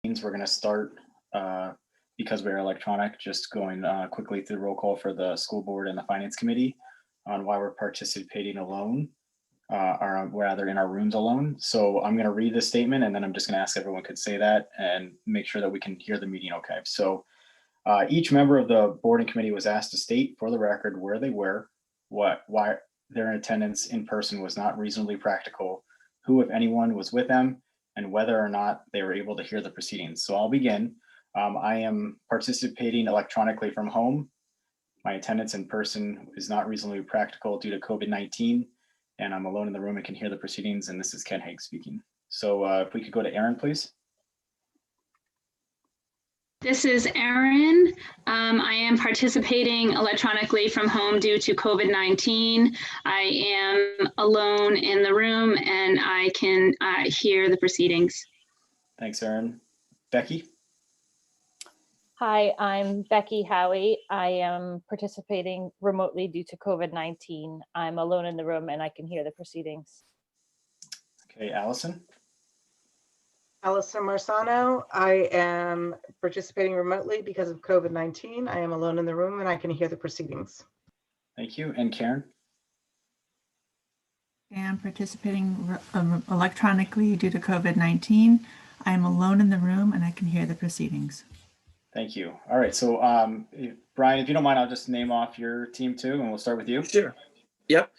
We're going to start, because we're electronic, just going quickly through the roll call for the school board and the finance committee on why we're participating alone, or rather in our rooms alone. So I'm going to read this statement and then I'm just going to ask everyone could say that and make sure that we can hear the meeting okay. So each member of the board and committee was asked to state for the record where they were, why their attendance in person was not reasonably practical, who, if anyone, was with them, and whether or not they were able to hear the proceedings. So I'll begin. I am participating electronically from home. My attendance in person is not reasonably practical due to COVID-19, and I'm alone in the room and can hear the proceedings, and this is Ken Haig speaking. So if we could go to Aaron, please. This is Erin. I am participating electronically from home due to COVID-19. I am alone in the room and I can hear the proceedings. Thanks, Erin. Becky? Hi, I'm Becky Howie. I am participating remotely due to COVID-19. I'm alone in the room and I can hear the proceedings. Okay, Allison? Allison Marsano. I am participating remotely because of COVID-19. I am alone in the room and I can hear the proceedings. Thank you. And Karen? I am participating electronically due to COVID-19. I am alone in the room and I can hear the proceedings. Thank you. All right, so Brian, if you don't mind, I'll just name off your team too, and we'll start with you. Sure. Yep.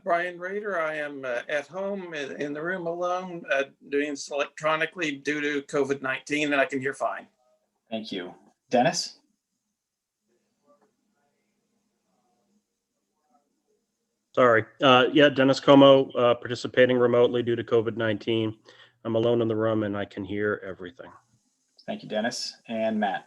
Brian Rader, I am at home in the room alone, doing this electronically due to COVID-19, and I can hear fine. Thank you. Dennis? Sorry. Yeah, Dennis Como, participating remotely due to COVID-19. I'm alone in the room and I can hear everything. Thank you, Dennis. And Matt?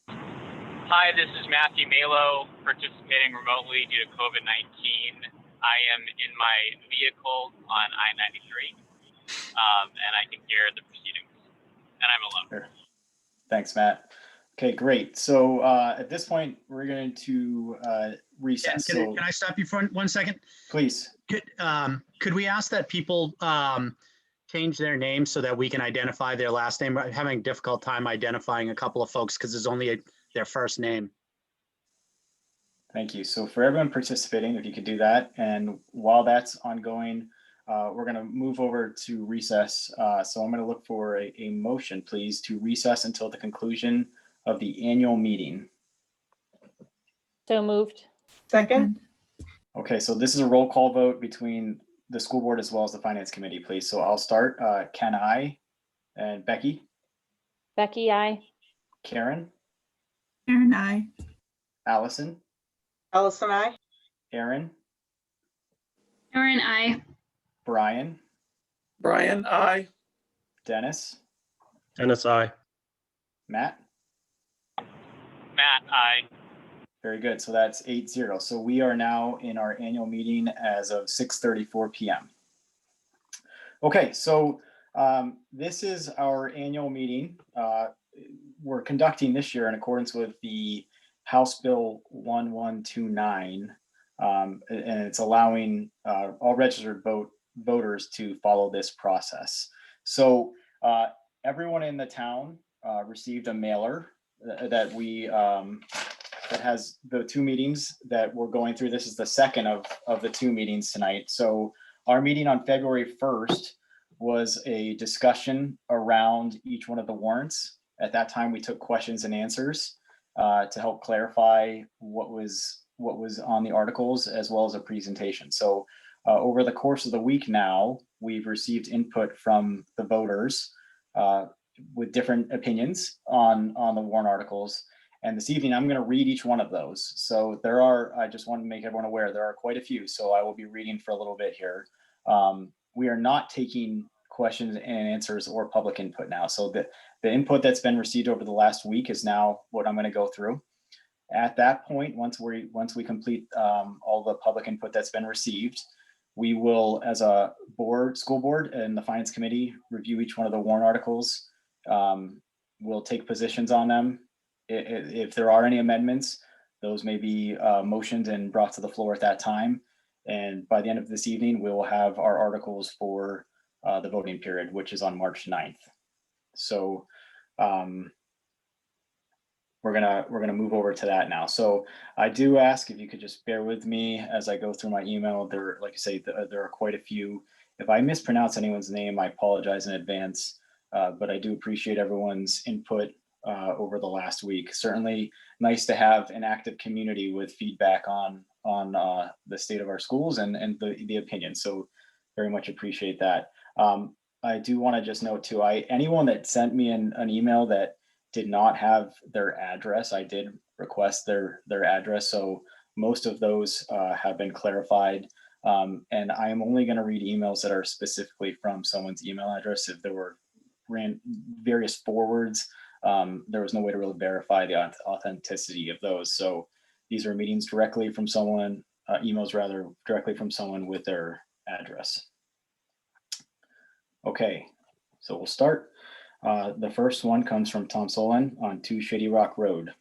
Hi, this is Matthew Malo, participating remotely due to COVID-19. I am in my vehicle on I-93, and I can hear the proceedings, and I'm alone. Sure. Thanks, Matt. Okay, great. So at this point, we're going to recess. Can I stop you for 1 second? Please. Could we ask that people change their name so that we can identify their last name? I'm having a difficult time identifying a couple of folks because there's only their first name. Thank you. So for everyone participating, if you could do that. And while that's ongoing, we're going to move over to recess. So I'm going to look for a motion, please, to recess until the conclusion of the annual meeting. So moved. Second. Okay, so this is a roll call vote between the school board as well as the finance committee, please. So I'll start. Ken, I, and Becky. Becky, I. Karen. Karen, I. Allison. Allison, I. Aaron. Erin, I. Brian. Brian, I. Dennis. Dennis, I. Matt. Matt, I. Very good. So that's 8-0. So we are now in our annual meeting as of 6:34 p.m. Okay, so this is our annual meeting. We're conducting this year in accordance with the House Bill 1129, and it's allowing all registered voters to follow this process. So everyone in the town received a mailer that we that has the two meetings that we're going through. This is the second of the two meetings tonight. So our meeting on February 1st was a discussion around each one of the warrants. At that time, we took questions and answers to help clarify what was on the articles, as well as a presentation. So over the course of the week now, we've received input from the voters with different opinions on the warrant articles. And this evening, I'm going to read each one of those. So there are, I just want to make everyone aware, there are quite a few. So I will be reading for a little bit here. We are not taking questions and answers or public input now. So the input that's been received over the last week is now what I'm going to go through. At that point, once we complete all the public input that's been received, we will, as a board, school board and the finance committee, review each one of the warrant articles. We'll take positions on them. If there are any amendments, those may be motioned and brought to the floor at that time. And by the end of this evening, we will have our articles for the voting period, which is on March 9th. So we're gonna move over to that now. So I do ask if you could just bear with me as I go through my email. There, like I say, there are quite a few. If I mispronounce anyone's name, I apologize in advance. But I do appreciate everyone's input over the last week. Certainly nice to have an active community with feedback on the state of our schools and the opinion. So very much appreciate that. I do want to just note too, anyone that sent me an email that did not have their address, I did request their address. So most of those have been clarified. And I am only going to read emails that are specifically from someone's email address. If there were various forwards, there was no way to really verify the authenticity of those. So these are meetings directly from someone, emails rather, directly from someone with their address. Okay, so we'll start. The first one comes from Tom Solon on 2 Shady Rock Road.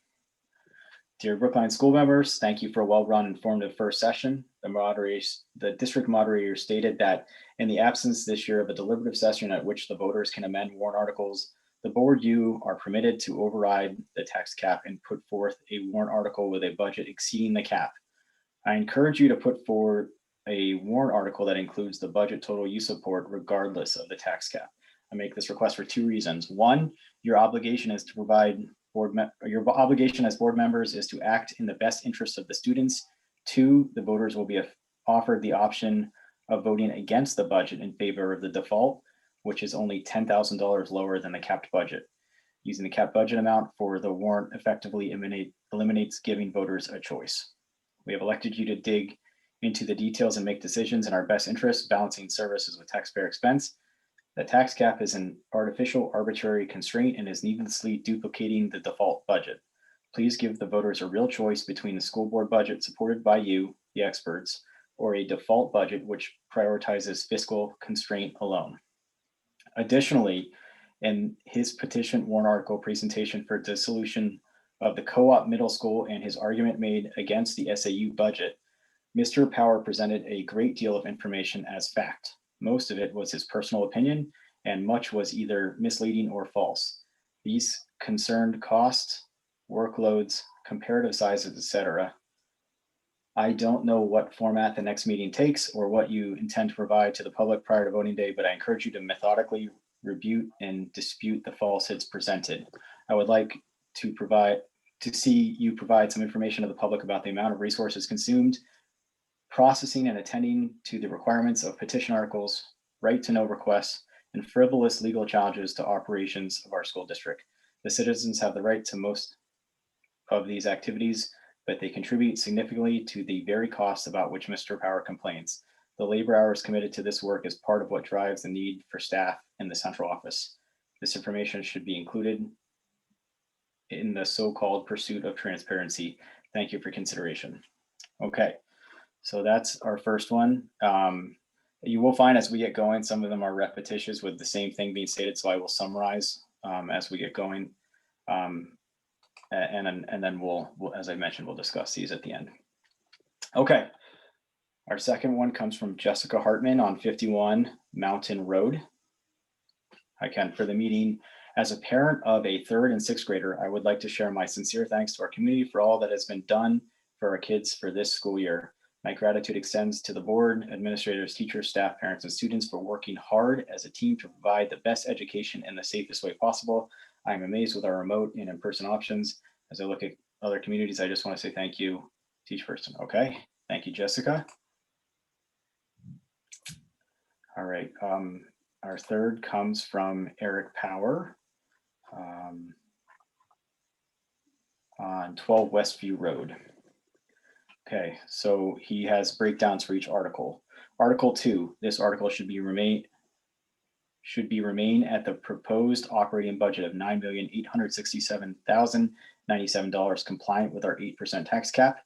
Dear Brookline school members, thank you for a well-run, informative first session. The district moderator stated that in the absence this year of a deliberative session at which the voters can amend warrant articles, the board, you are permitted to override the tax cap and put forth a warrant article with a budget exceeding the cap. I encourage you to put forward a warrant article that includes the budget total you support regardless of the tax cap. I make this request for 2 reasons. 1, your obligation is to provide your obligation as board members is to act in the best interest of the students. 2, the voters will be offered the option of voting against the budget in favor of the default, which is only $10,000 lower than the capped budget. Using the capped budget amount for the warrant effectively eliminates giving voters a choice. We have elected you to dig into the details and make decisions in our best interest, balancing services with taxpayer expense. The tax cap is an artificial, arbitrary constraint and is needlessly duplicating the default budget. Please give the voters a real choice between the school board budget supported by you, the experts, or a default budget which prioritizes fiscal constraint alone. Additionally, in his petition warrant article presentation for dissolution of the co-op middle school and his argument made against the SAU budget, Mr. Power presented a great deal of information as fact. Most of it was his personal opinion, and much was either misleading or false. These concerned costs, workloads, comparative sizes, etc. I don't know what format the next meeting takes or what you intend to provide to the public prior to voting day, but I encourage you to methodically rebut and dispute the falsehoods presented. I would like to see you provide some information to the public about the amount of resources consumed, processing and attending to the requirements of petition articles, right to know requests, and frivolous legal challenges to operations of our school district. The citizens have the right to most of these activities, but they contribute significantly to the very costs about which Mr. Power complains. The labor hours committed to this work is part of what drives the need for staff in the central office. This information should be included in the so-called pursuit of transparency. Thank you for consideration. Okay, so that's our first one. You will find as we get going, some of them are repetitious with the same thing being stated, so I will summarize as we get going. And then we'll, as I mentioned, we'll discuss these at the end. Okay, our second one comes from Jessica Hartman on 51 Mountain Road. Hi, Ken. For the meeting, as a parent of a 3rd and 6th grader, I would like to share my sincere thanks to our community for all that has been done for our kids for this school year. My gratitude extends to the board, administrators, teachers, staff, parents, and students for working hard as a team to provide the best education in the safest way possible. I am amazed with our remote and in-person options. As I look at other communities, I just want to say thank you to each person. Okay, thank you, Jessica. All right, our third comes from Eric Power on 12 Westview Road. Okay, so he has breakdowns for each article. Article 2, this article should remain at the proposed operating budget of $9,867,097 compliant with our 8% tax cap.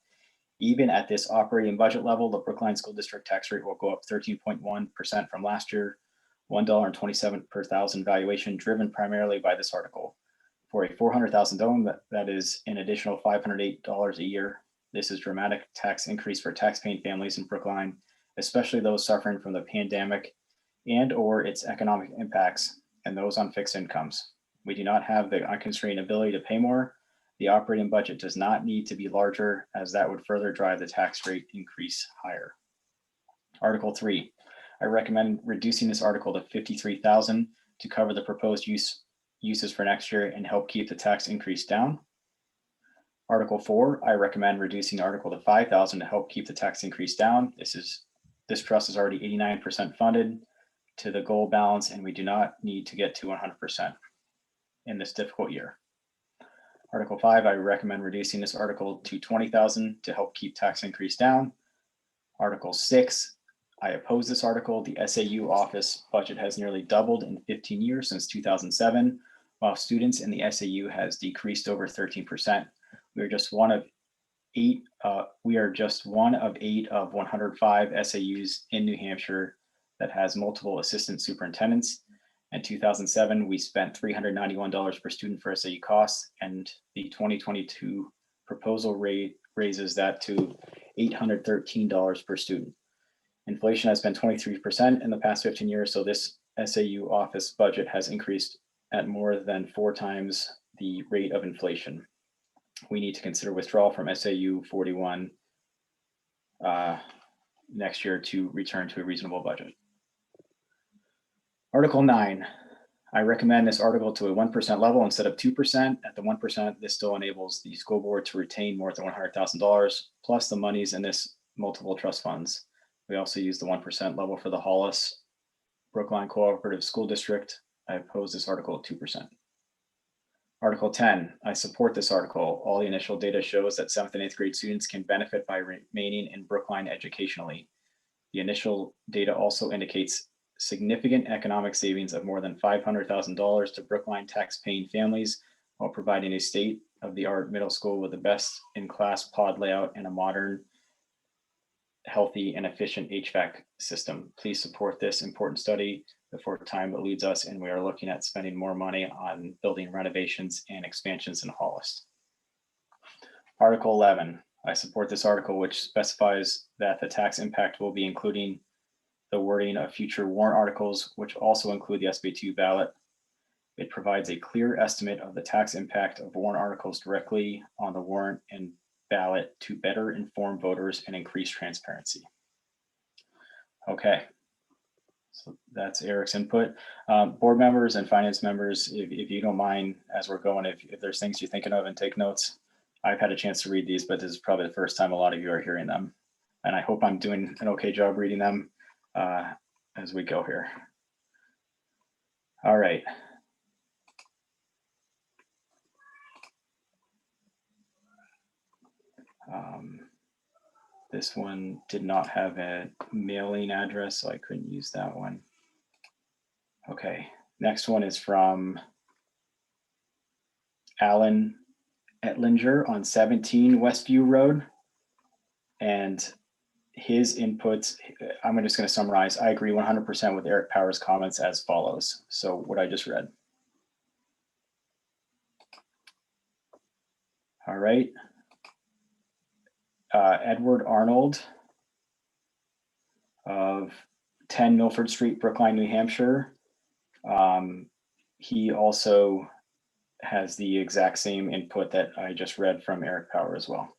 Even at this operating budget level, the Brookline School District tax rate will go up 13.1% from last year, $1.27 per thousand valuation, driven primarily by this article. For a $400,000 dome, that is an additional $508 a year. This is dramatic tax increase for tax-paying families in Brookline, especially those suffering from the pandemic and or its economic impacts and those on fixed incomes. We do not have the unconstrained ability to pay more. The operating budget does not need to be larger, as that would further drive the tax rate increase higher. Article 3, I recommend reducing this article to $53,000 to cover the proposed uses for next year and help keep the tax increase down. Article 4, I recommend reducing the article to $5,000 to help keep the tax increase down. This trust is already 89% funded to the goal balance, and we do not need to get to 100% in this difficult year. Article 5, I recommend reducing this article to $20,000 to help keep tax increase down. Article 6, I oppose this article. The SAU office budget has nearly doubled in 15 years since 2007, while students in the SAU has decreased over 13%. We are just one of eight of 105 SAUs in New Hampshire that has multiple assistant superintendents. In 2007, we spent $391 per student for SAU costs, and the 2022 proposal rate raises that to $813 per student. Inflation has been 23% in the past 15 years, so this SAU office budget has increased at more than 4 times the rate of inflation. We need to consider withdrawal from SAU 41 next year to return to a reasonable budget. Article 9, I recommend this article to a 1% level instead of 2%. At the 1%, this still enables the school board to retain more than $100,000 plus the monies in this multiple trust funds. We also use the 1% level for the Hollis Brookline Cooperative School District. I oppose this article at 2%. Article 10, I support this article. All the initial data shows that 7th and 8th grade students can benefit by remaining in Brookline educationally. The initial data also indicates significant economic savings of more than $500,000 to Brookline tax-paying families while providing a state-of-the-art middle school with the best-in-class pod layout and a modern, healthy, and efficient HVAC system. Please support this important study before time eludes us, and we are looking at spending more money on building renovations and expansions in Hollis. Article 11, I support this article, which specifies that the tax impact will be including the wording of future warrant articles, which also include the SB2 ballot. It provides a clear estimate of the tax impact of warrant articles directly on the warrant and ballot to better inform voters and increase transparency. Okay, so that's Eric's input. Board members and finance members, if you don't mind, as we're going, if there's things you're thinking of and take notes. I've had a chance to read these, but this is probably the first time a lot of you are hearing them. And I hope I'm doing an okay job reading them as we go here. All right. This one did not have a mailing address, so I couldn't use that one. Okay, next one is from Alan Etlinger on 17 Westview Road. And his inputs, I'm just going to summarize. I agree 100% with Eric Power's comments as follows. So what I just read. All right. Edward Arnold of 10 Milford Street, Brookline, New Hampshire. He also has the exact same input that I just read from Eric Power as well.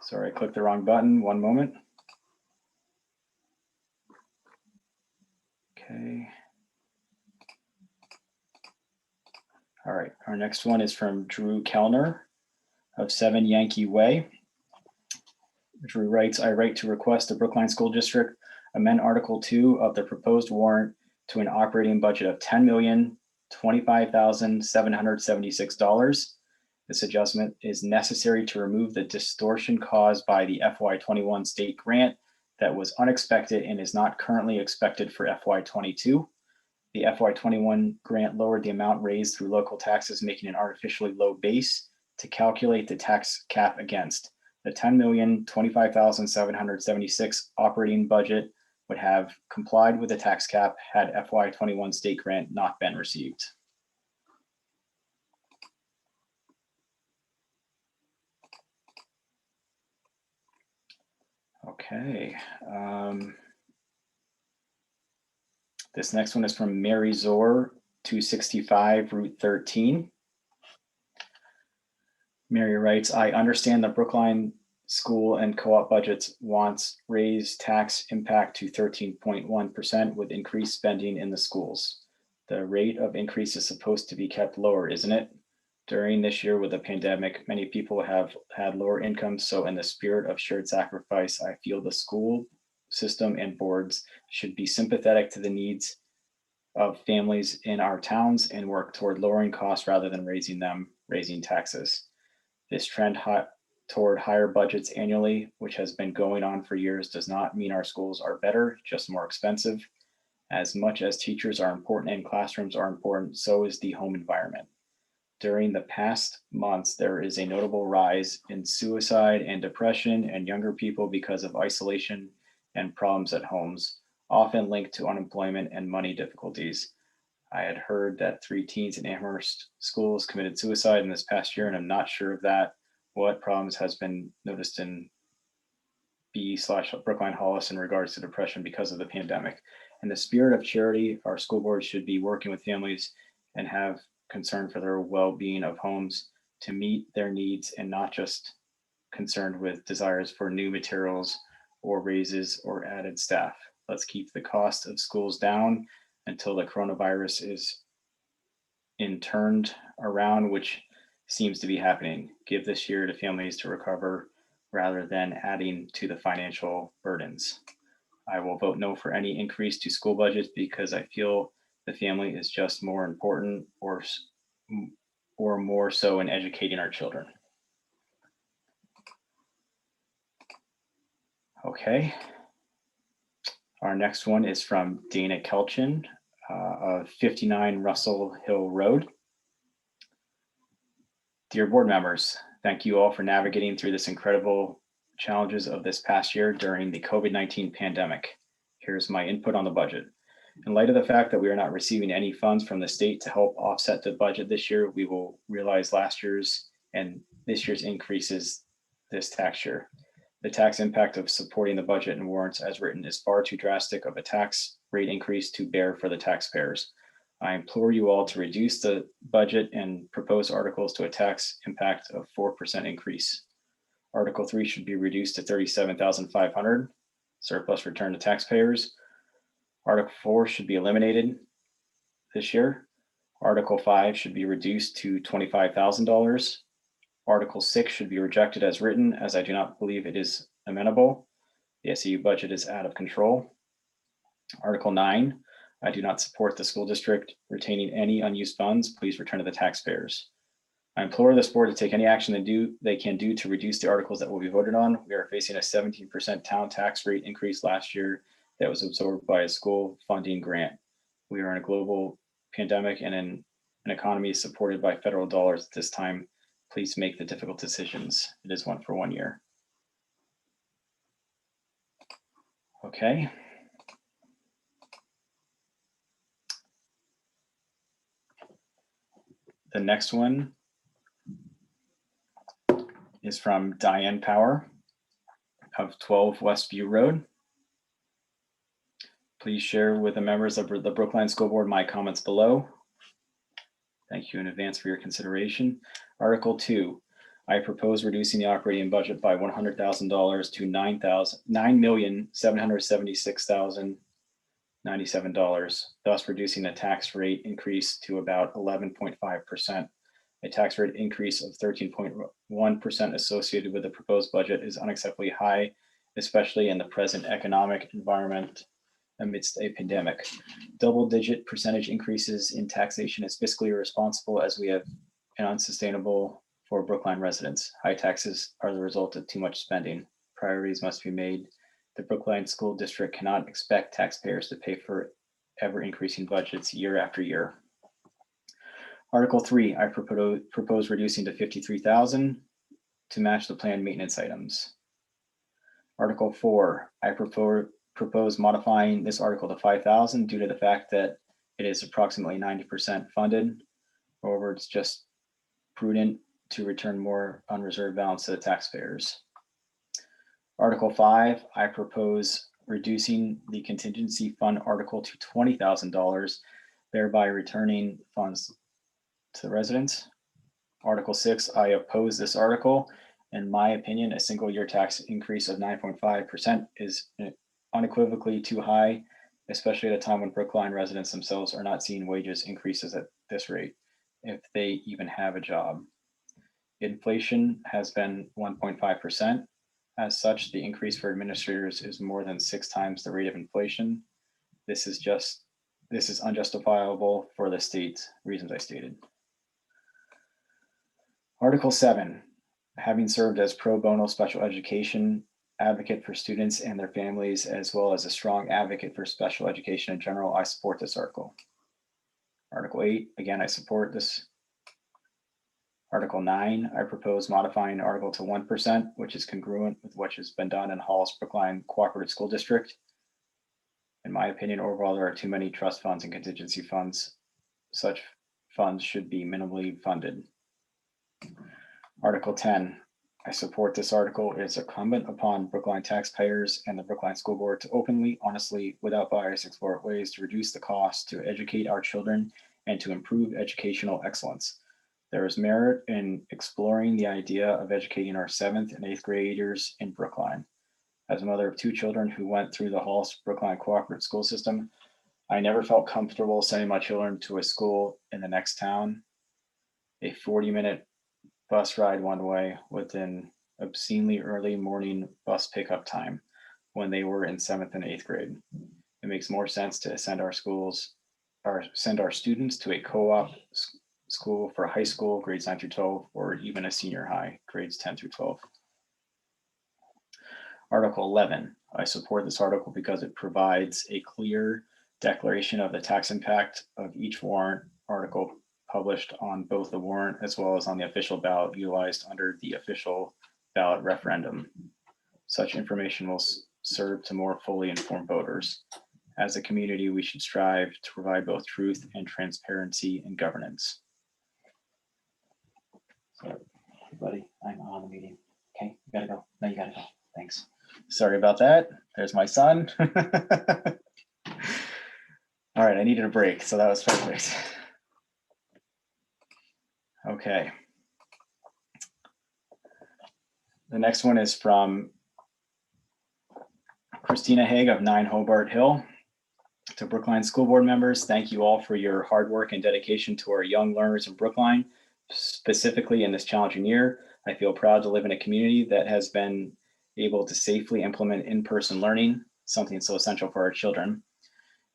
Sorry, I clicked the wrong button. One moment. Okay. All right, our next one is from Drew Kellner of 7 Yankee Way. Drew writes, I write to request the Brookline School District amend Article 2 of the proposed warrant to an operating budget of $10,025,776. This adjustment is necessary to remove the distortion caused by the FY21 state grant that was unexpected and is not currently expected for FY22. The FY21 grant lowered the amount raised through local taxes, making an artificially low base to calculate the tax cap against. The $10,025,776 operating budget would have complied with the tax cap had FY21 state grant not been received. Okay. This next one is from Mary Zor, 265 Route 13. Mary writes, I understand the Brookline school and co-op budgets wants raise tax impact to 13.1% with increased spending in the schools. The rate of increase is supposed to be kept lower, isn't it? During this year with the pandemic, many people have had lower incomes. So in the spirit of shared sacrifice, I feel the school system and boards should be sympathetic to the needs of families in our towns and work toward lowering costs rather than raising taxes. This trend toward higher budgets annually, which has been going on for years, does not mean our schools are better, just more expensive. As much as teachers are important and classrooms are important, so is the home environment. During the past months, there is a notable rise in suicide and depression and younger people because of isolation and problems at homes, often linked to unemployment and money difficulties. I had heard that 3 teens in Amherst schools committed suicide in this past year, and I'm not sure of that. What problems has been noticed in B/Brookline Hollis in regards to depression because of the pandemic? In the spirit of charity, our school board should be working with families and have concern for their well-being of homes to meet their needs and not just concerned with desires for new materials or raises or added staff. Let's keep the cost of schools down until the coronavirus is turned around, which seems to be happening. Give this year to families to recover rather than adding to the financial burdens. I will vote no for any increase to school budgets because I feel the family is just more important or more so in educating our children. Okay. Our next one is from Dana Kelchin of 59 Russell Hill Road. Dear board members, thank you all for navigating through this incredible challenges of this past year during the COVID-19 pandemic. Here's my input on the budget. In light of the fact that we are not receiving any funds from the state to help offset the budget this year, we will realize last year's and this year's increases this tax year. The tax impact of supporting the budget and warrants as written is far too drastic of a tax rate increase to bear for the taxpayers. I implore you all to reduce the budget and propose articles to a tax impact of 4% increase. Article 3 should be reduced to $37,500, surplus return to taxpayers. Article 4 should be eliminated this year. Article 5 should be reduced to $25,000. Article 6 should be rejected as written, as I do not believe it is amenable. The SAU budget is out of control. Article 9, I do not support the school district retaining any unused funds. Please return to the taxpayers. I implore this board to take any action they can do to reduce the articles that will be voted on. We are facing a 17% town tax rate increase last year that was absorbed by a school funding grant. We are in a global pandemic and in an economy supported by federal dollars at this time. Please make the difficult decisions. It is one for 1 year. Okay. The next one is from Diane Power of 12 Westview Road. Please share with the members of the Brookline School Board my comments below. Thank you in advance for your consideration. Article 2, I propose reducing the operating budget by $100,000 to $9,776,097, thus reducing the tax rate increase to about 11.5%. A tax rate increase of 13.1% associated with the proposed budget is unacceptably high, especially in the present economic environment amidst a pandemic. Double-digit percentage increases in taxation is fiscally irresponsible as we have and unsustainable for Brookline residents. High taxes are the result of too much spending. Priorities must be made. The Brookline School District cannot expect taxpayers to pay for ever-increasing budgets year after year. Article 3, I propose reducing to $53,000 to match the planned maintenance items. Article 4, I propose modifying this article to $5,000 due to the fact that it is approximately 90% funded. However, it's just prudent to return more unreserved balance to the taxpayers. Article 5, I propose reducing the contingency fund article to $20,000, thereby returning funds to the residents. Article 6, I oppose this article. In my opinion, a single year tax increase of 9.5% is unequivocally too high, especially at a time when Brookline residents themselves are not seeing wages increases at this rate, if they even have a job. Inflation has been 1.5%. As such, the increase for administrators is more than 6 times the rate of inflation. This is unjustifiable for the state's reasons I stated. Article 7, having served as pro bono special education advocate for students and their families, as well as a strong advocate for special education in general, I support this article. Article 8, again, I support this. Article 9, I propose modifying article to 1%, which is congruent with what has been done in Hall's Brookline Cooperative School District. In my opinion, overall, there are too many trust funds and contingency funds. Such funds should be minimally funded. Article 10, I support this article. It is incumbent upon Brookline taxpayers and the Brookline School Board to openly, honestly, without bias, explore ways to reduce the cost to educate our children and to improve educational excellence. There is merit in exploring the idea of educating our 7th and 8th graders in Brookline. As a mother of 2 children who went through the Hall's Brookline Cooperative School System, I never felt comfortable sending my children to a school in the next town. A 40-minute bus ride one way with an obscenely early morning bus pickup time when they were in 7th and 8th grade. It makes more sense to send our students to a co-op school for high school, grades 9 through 12, or even a senior high, grades 10 through 12. Article 11, I support this article because it provides a clear declaration of the tax impact of each warrant article published on both the warrant as well as on the official ballot utilized under the official ballot referendum. Such information will serve to more fully inform voters. As a community, we should strive to provide both truth and transparency in governance. So, everybody, I'm on the meeting. Okay, you gotta go. No, you gotta go. Thanks. Sorry about that. There's my son. All right, I needed a break, so that was perfect. Okay. The next one is from Christina Haig of 9 Hobart Hill. To Brookline School Board members, thank you all for your hard work and dedication to our young learners in Brookline, specifically in this challenging year. I feel proud to live in a community that has been able to safely implement in-person learning, something so essential for our children.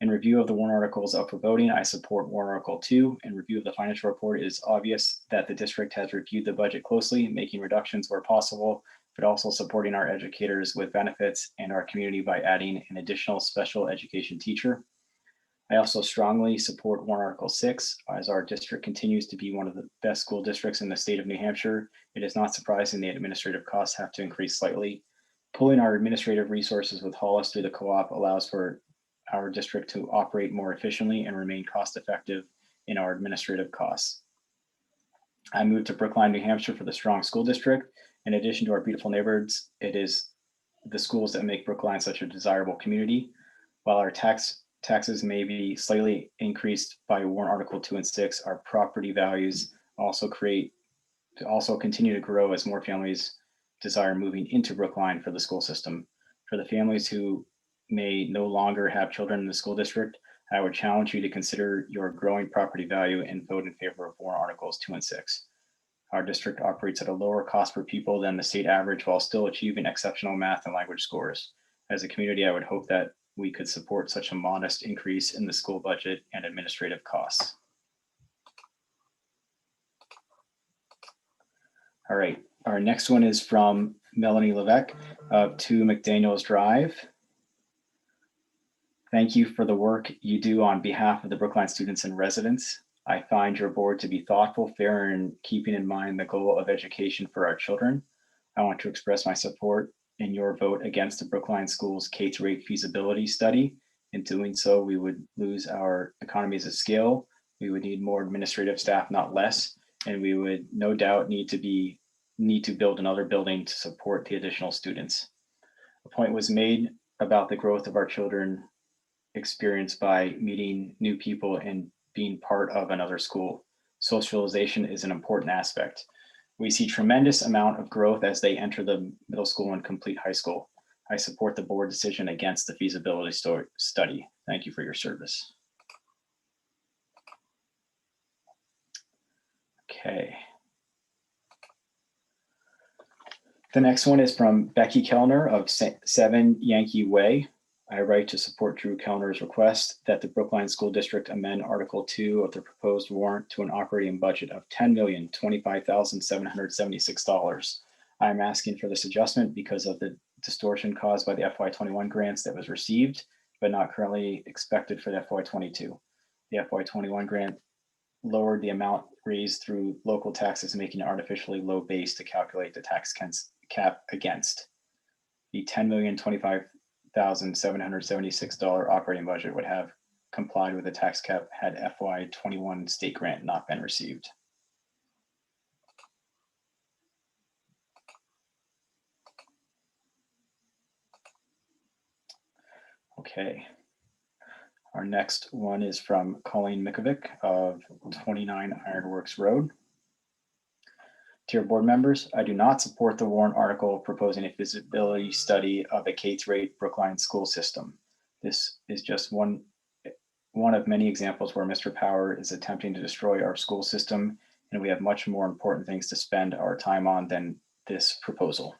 In review of the warrant articles up for voting, I support warrant article 2. In review of the financial report, it is obvious that the district has reviewed the budget closely, making reductions where possible, but also supporting our educators with benefits and our community by adding an additional special education teacher. I also strongly support warrant article 6. As our district continues to be one of the best school districts in the state of New Hampshire, it is not surprising the administrative costs have to increase slightly. Pulling our administrative resources with Hollis through the co-op allows for our district to operate more efficiently and remain cost effective in our administrative costs. I moved to Brookline, New Hampshire for the strong school district. In addition to our beautiful neighborhoods, it is the schools that make Brookline such a desirable community. While our taxes may be slightly increased by warrant article 2 and 6, our property values also continue to grow as more families desire moving into Brookline for the school system. For the families who may no longer have children in the school district, I would challenge you to consider your growing property value and vote in favor of warrant articles 2 and 6. Our district operates at a lower cost per pupil than the state average while still achieving exceptional math and language scores. As a community, I would hope that we could support such a modest increase in the school budget and administrative costs. All right, our next one is from Melanie Levesque of 2 McDaniels Drive. Thank you for the work you do on behalf of the Brookline students and residents. I find your board to be thoughtful, fair, and keeping in mind the goal of education for our children. I want to express my support in your vote against the Brookline Schools K-8 feasibility study. In doing so, we would lose our economies of scale. We would need more administrative staff, not less, and we would no doubt need to build another building to support the additional students. A point was made about the growth of our children experienced by meeting new people and being part of another school. Socialization is an important aspect. We see tremendous amount of growth as they enter the middle school and complete high school. I support the board decision against the feasibility study. Thank you for your service. Okay. The next one is from Becky Kellner of 7 Yankee Way. I write to support Drew Kellner's request that the Brookline School District amend Article 2 of the proposed warrant to an operating budget of $10,025,776. I am asking for this adjustment because of the distortion caused by the FY21 grants that was received, but not currently expected for the FY22. The FY21 grant lowered the amount raised through local taxes, making it artificially low base to calculate the tax cap against. The $10,025,776 operating budget would have complied with the tax cap had FY21 state grant not been received. Okay. Our next one is from Colleen Mikovic of 29 Ironworks Road. Dear board members, I do not support the warrant article proposing a feasibility study of a K-8 Brookline school system. This is just one of many examples where Mr. Power is attempting to destroy our school system, and we have much more important things to spend our time on than this proposal.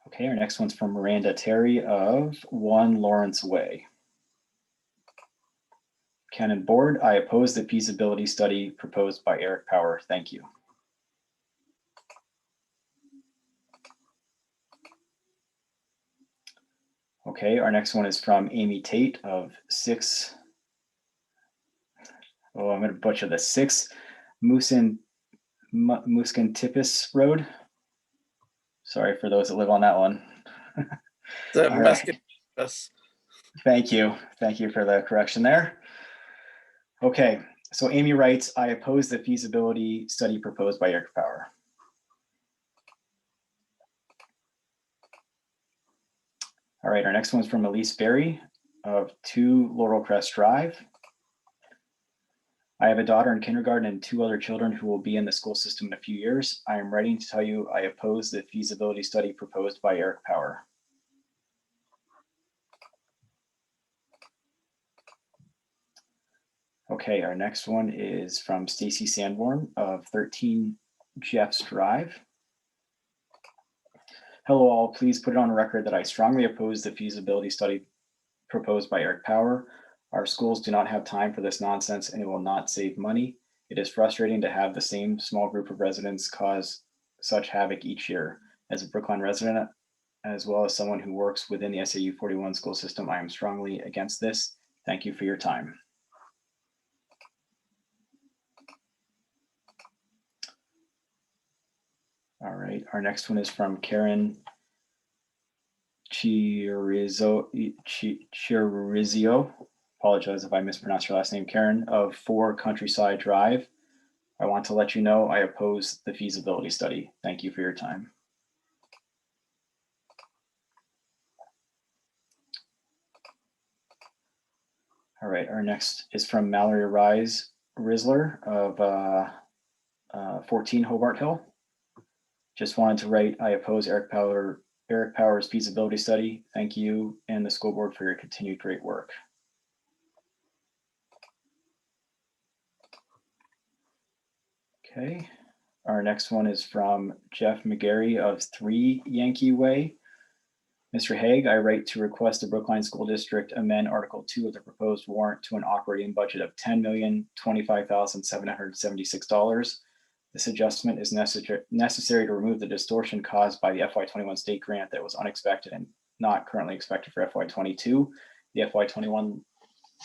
Okay, our next one's from Miranda Terry of 1 Lawrence Way. Canon board, I oppose the feasibility study proposed by Eric Power. Thank you. Okay, our next one is from Amy Tate of 6. Oh, I'm going to butcher this. 6 Muscantipus Road. Sorry for those that live on that one. Right. Thank you. Thank you for the correction there. Okay, so Amy writes, I oppose the feasibility study proposed by Eric Power. All right, our next one's from Elise Berry of 2 Laurel Crest Drive. I have a daughter in kindergarten and 2 other children who will be in the school system in a few years. I am writing to tell you I oppose the feasibility study proposed by Eric Power. Okay, our next one is from Stacy Sanborn of 13 Jeffs Drive. Hello all, please put it on record that I strongly oppose the feasibility study proposed by Eric Power. Our schools do not have time for this nonsense and it will not save money. It is frustrating to have the same small group of residents cause such havoc each year. As a Brookline resident, as well as someone who works within the SAU 41 school system, I am strongly against this. Thank you for your time. All right, our next one is from Karen Chirizio. Apologize if I mispronounced your last name, Karen, of 4 Countryside Drive. I want to let you know I oppose the feasibility study. Thank you for your time. All right, our next is from Mallory Rise Risler of 14 Hobart Hill. Just wanted to write, I oppose Eric Power's feasibility study. Thank you and the school board for your continued great work. Okay, our next one is from Jeff McGarry of 3 Yankee Way. Mr. Haig, I write to request the Brookline School District amend Article 2 of the proposed warrant to an operating budget of $10,025,776. This adjustment is necessary to remove the distortion caused by the FY21 state grant that was unexpected and not currently expected for FY22. The FY21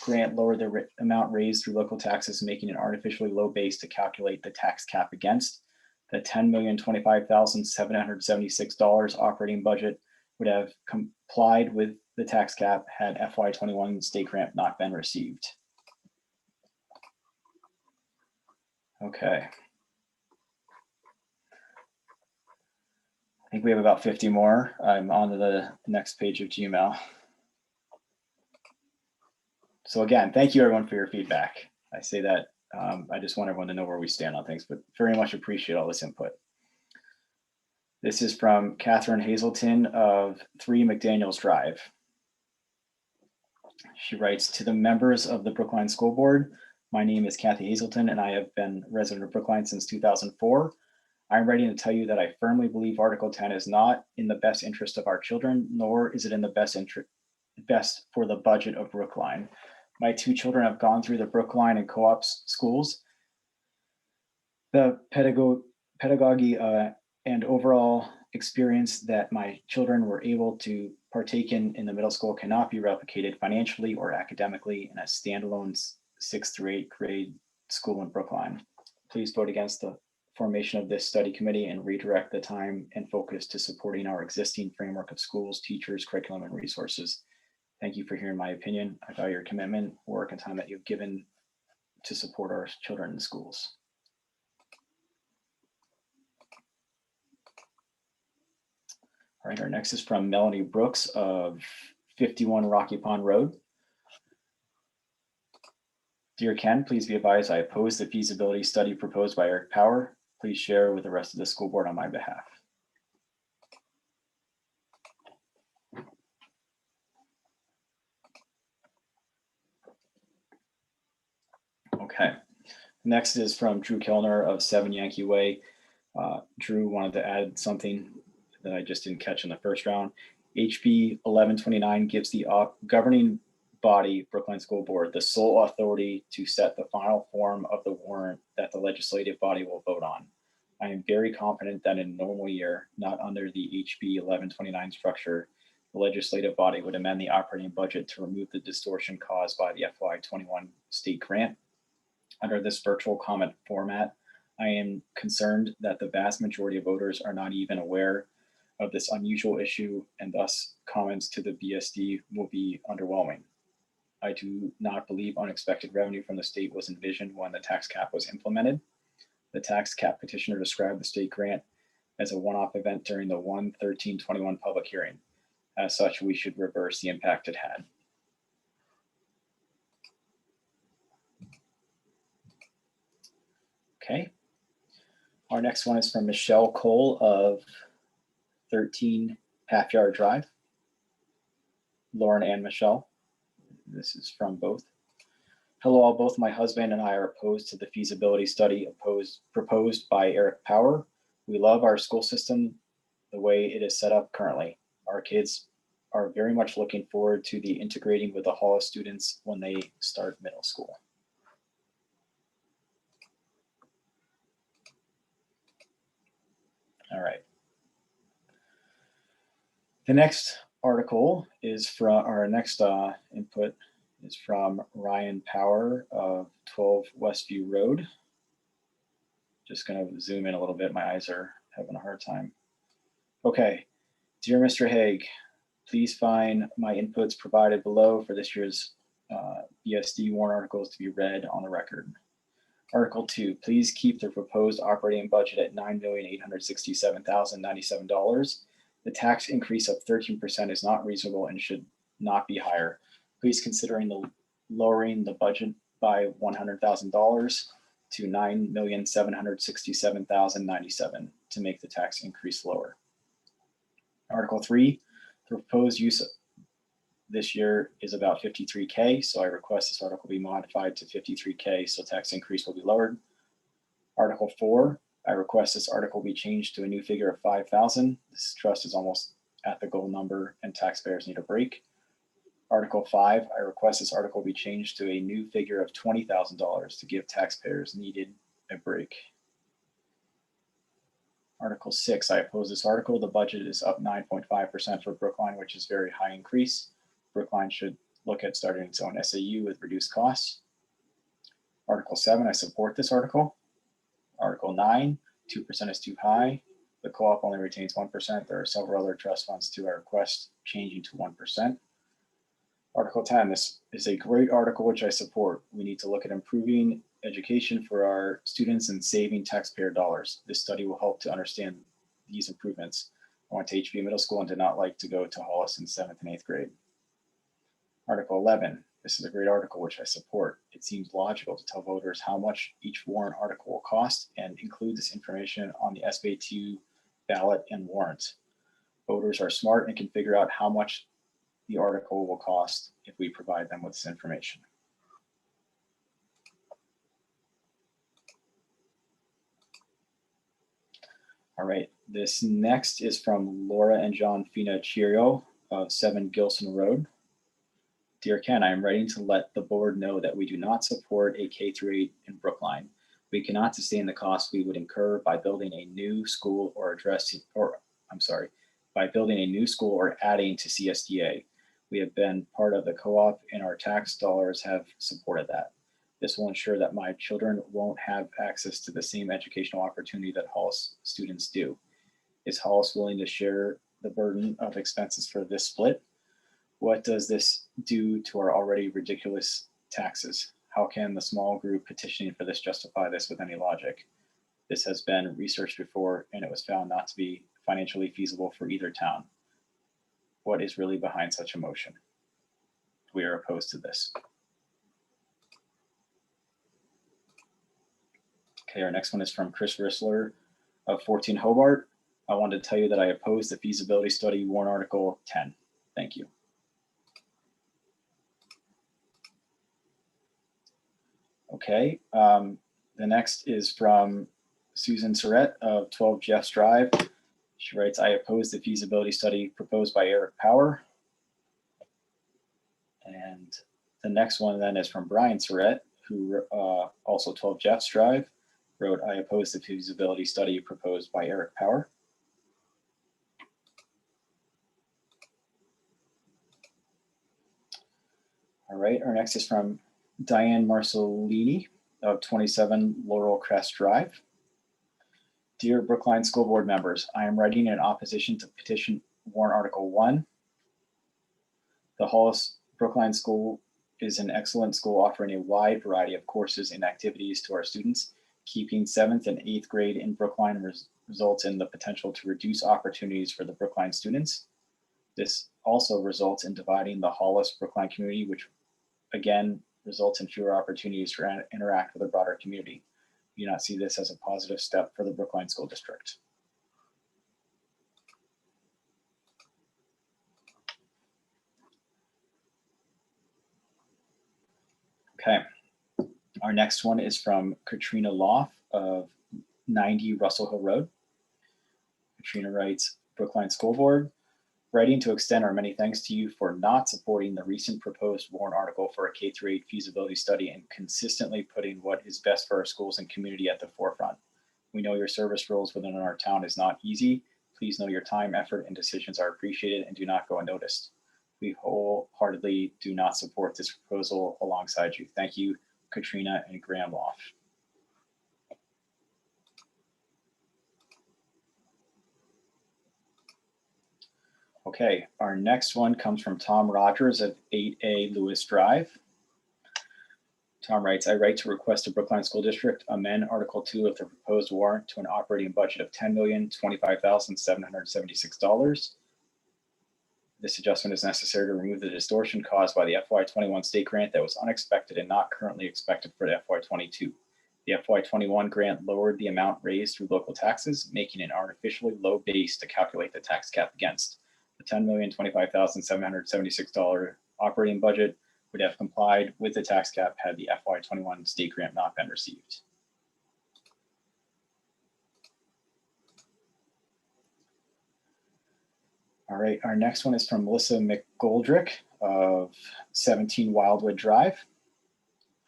grant lowered the amount raised through local taxes, making it artificially low base to calculate the tax cap against. The $10,025,776 operating budget would have complied with the tax cap had FY21 state grant not been received. Okay. I think we have about 50 more. I'm on to the next page of Gmail. So again, thank you everyone for your feedback. I say that, I just want everyone to know where we stand on things, but very much appreciate all this input. This is from Catherine Hazelton of 3 McDaniels Drive. She writes, to the members of the Brookline School Board, my name is Kathy Hazelton and I have been resident of Brookline since 2004. I'm ready to tell you that I firmly believe Article 10 is not in the best interest of our children, nor is it in the best for the budget of Brookline. My 2 children have gone through the Brookline and co-op schools. The pedagogy and overall experience that my children were able to partake in the middle school cannot be replicated financially or academically in a standalone 6th through 8th grade school in Brookline. Please vote against the formation of this study committee and redirect the time and focus to supporting our existing framework of schools, teachers, curriculum, and resources. Thank you for hearing my opinion. I value your commitment, work, and time that you've given to support our children in the schools. All right, our next is from Melanie Brooks of 51 Rocky Pond Road. Dear Ken, please be advised I oppose the feasibility study proposed by Eric Power. Please share with the rest of the school board on my behalf. Okay, next is from Drew Kellner of 7 Yankee Way. Drew wanted to add something that I just didn't catch in the first round. HB 1129 gives the governing body, Brookline School Board, the sole authority to set the final form of the warrant that the legislative body will vote on. I am very confident that in a normal year, not under the HB 1129 structure, the legislative body would amend the operating budget to remove the distortion caused by the FY21 state grant. Under this virtual comment format, I am concerned that the vast majority of voters are not even aware of this unusual issue, and thus comments to the BSD will be underwhelming. I do not believe unexpected revenue from the state was envisioned when the tax cap was implemented. The tax cap petitioner described the state grant as a one-off event during the 1/13/21 public hearing. As such, we should reverse the impact it had. Okay. Our next one is from Michelle Cole of 13 Half Yard Drive. Lauren and Michelle. This is from both. Hello all, both my husband and I are opposed to the feasibility study proposed by Eric Power. We love our school system the way it is set up currently. Our kids are very much looking forward to the integrating with the Hall students when they start middle school. All right. The next article is from our next input is from Ryan Power of 12 Westview Road. Just going to zoom in a little bit. My eyes are having a hard time. Okay. Dear Mr. Haig, please find my inputs provided below for this year's BSD warrant articles to be read on the record. Article 2, please keep the proposed operating budget at $9,867,097. The tax increase of 13% is not reasonable and should not be higher. Please considering lowering the budget by $100,000 to $9,767,097 to make the tax increase lower. Article 3, the proposed use this year is about $53K, so I request this article be modified to $53K, so tax increase will be lowered. Article 4, I request this article be changed to a new figure of $5,000. This trust is almost at the goal number and taxpayers need a break. Article 5, I request this article be changed to a new figure of $20,000 to give taxpayers needed a break. Article 6, I oppose this article. The budget is up 9.5% for Brookline, which is a very high increase. Brookline should look at starting its own SAU with reduced costs. Article 7, I support this article. Article 9, 2% is too high. The co-op only retains 1%. There are several other trust funds too. I request changing to 1%. Article 10, this is a great article which I support. We need to look at improving education for our students and saving taxpayer dollars. This study will help to understand these improvements. I went to HB Middle School and did not like to go to Hollis in 7th and 8th grade. Article 11. This is a great article which I support. It seems logical to tell voters how much each warrant article will cost and include this information on the SB2 ballot and warrant. Voters are smart and can figure out how much the article will cost if we provide them with this information. All right, this next is from Laura and John Finaccirio of 7 Gilson Road. Dear Ken, I am writing to let the board know that we do not support a K-8 in Brookline. We cannot sustain the costs we would incur by building a new school or by building a new school or adding to CSDA. We have been part of the co-op and our tax dollars have supported that. This will ensure that my children won't have access to the same educational opportunity that Hollis students do. Is Hollis willing to share the burden of expenses for this split? What does this do to our already ridiculous taxes? How can the small group petitioning for this justify this with any logic? This has been researched before and it was found not to be financially feasible for either town. What is really behind such a motion? We are opposed to this. Okay, our next one is from Chris Rissler of 14 Hobart. I wanted to tell you that I oppose the feasibility study warrant article 10. Thank you. Okay, the next is from Susan Surratt of 12 Jeffs Drive. She writes, I oppose the feasibility study proposed by Eric Power. And the next one then is from Brian Surratt, who also 12 Jeffs Drive, wrote, I oppose the feasibility study proposed by Eric Power. All right, our next is from Diane Marcellini of 27 Laurel Crest Drive. Dear Brookline School Board members, I am writing in opposition to petition warrant article 1. The Hollis Brookline School is an excellent school offering a wide variety of courses and activities to our students. Keeping 7th and 8th grade in Brookline results in the potential to reduce opportunities for the Brookline students. This also results in dividing the Hollis Brookline community, which again results in fewer opportunities to interact with the broader community. We do not see this as a positive step for the Brookline School District. Okay, our next one is from Katrina Loff of 90 Russell Hill Road. Katrina writes, Brookline School Board, writing to extend our many thanks to you for not supporting the recent proposed warrant article for a K-8 feasibility study and consistently putting what is best for our schools and community at the forefront. We know your service roles within our town is not easy. Please know your time, effort, and decisions are appreciated and do not go unnoticed. We wholeheartedly do not support this proposal alongside you. Thank you, Katrina and Graham Loff. Okay, our next one comes from Tom Rogers of 8A Lewis Drive. Tom writes, I write to request the Brookline School District amend Article 2 of the proposed warrant to an operating budget of $10,025,776. This adjustment is necessary to remove the distortion caused by the FY21 state grant that was unexpected and not currently expected for the FY22. The FY21 grant lowered the amount raised through local taxes, making an artificially low base to calculate the tax cap against. The $10,025,776 operating budget would have complied with the tax cap had the FY21 state grant not been received. All right, our next one is from Melissa McGoldrick of 17 Wildwood Drive.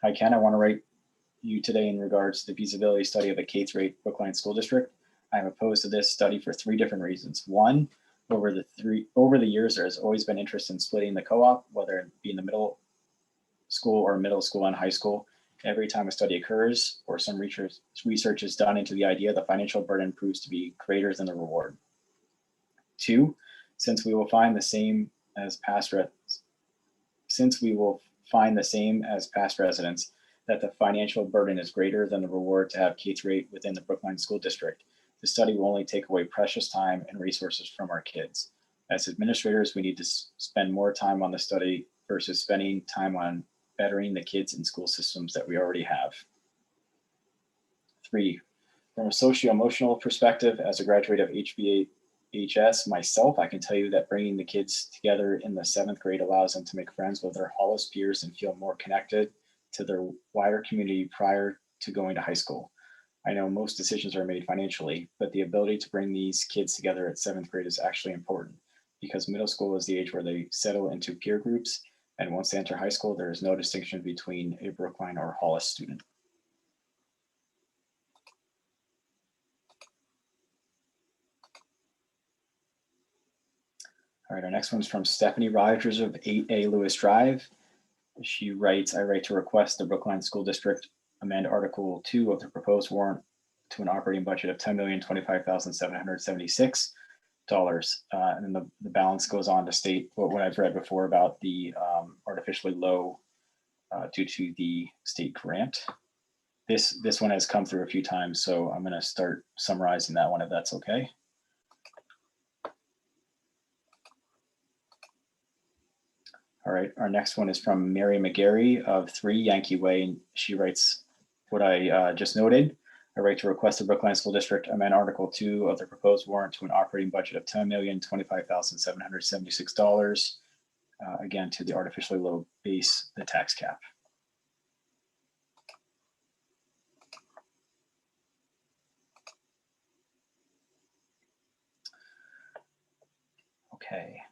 Hi, Ken, I want to write you today in regards to the feasibility study of a K-8 Brookline School District. I am opposed to this study for 3 different reasons. One, over the years, there has always been interest in splitting the co-op, whether it be in the middle school or middle school and high school. Every time a study occurs or some research is done into the idea, the financial burden proves to be greater than the reward. 2, since we will find the same as past residents, that the financial burden is greater than the reward to have K-8 within the Brookline School District. The study will only take away precious time and resources from our kids. As administrators, we need to spend more time on the study versus spending time on bettering the kids and school systems that we already have. 3, from a socio-emotional perspective, as a graduate of HBHS myself, I can tell you that bringing the kids together in the 7th grade allows them to make friends with their Hollis peers and feel more connected to their wider community prior to going to high school. I know most decisions are made financially, but the ability to bring these kids together at 7th grade is actually important because middle school is the age where they settle into peer groups. And once they enter high school, there is no distinction between a Brookline or Hollis student. All right, our next one's from Stephanie Rogers of 8A Lewis Drive. She writes, I write to request the Brookline School District amend Article 2 of the proposed warrant to an operating budget of $10,025,776. And then the balance goes on to state what I've read before about the artificially low due to the state grant. This one has come through a few times, so I'm going to start summarizing that one if that's okay. All right, our next one is from Mary McGarry of 3 Yankee Way. She writes what I just noted. I write to request the Brookline School District amend Article 2 of the proposed warrant to an operating budget of $10,025,776. Again, to the artificially low base, the tax cap. Okay.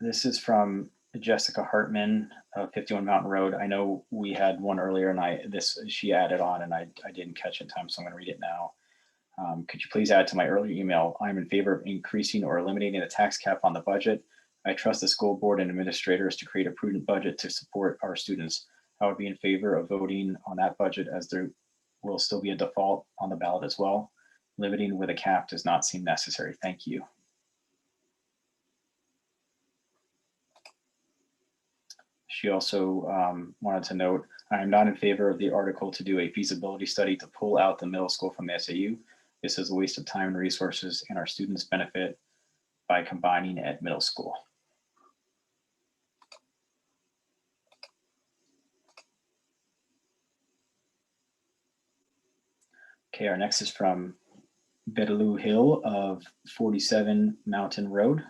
This is from Jessica Hartman of 51 Mountain Road. I know we had one earlier and she added on and I didn't catch it in time, so I'm going to read it now. Could you please add to my earlier email? I'm in favor of increasing or eliminating the tax cap on the budget. I trust the school board and administrators to create a prudent budget to support our students. I would be in favor of voting on that budget as there will still be a default on the ballot as well. Limiting with a cap does not seem necessary. Thank you. She also wanted to note, I am not in favor of the article to do a feasibility study to pull out the middle school from the SAU. This is a waste of time and resources, and our students benefit by combining at middle school. Okay, our next is from Betaloo Hill of 47 Mountain Road.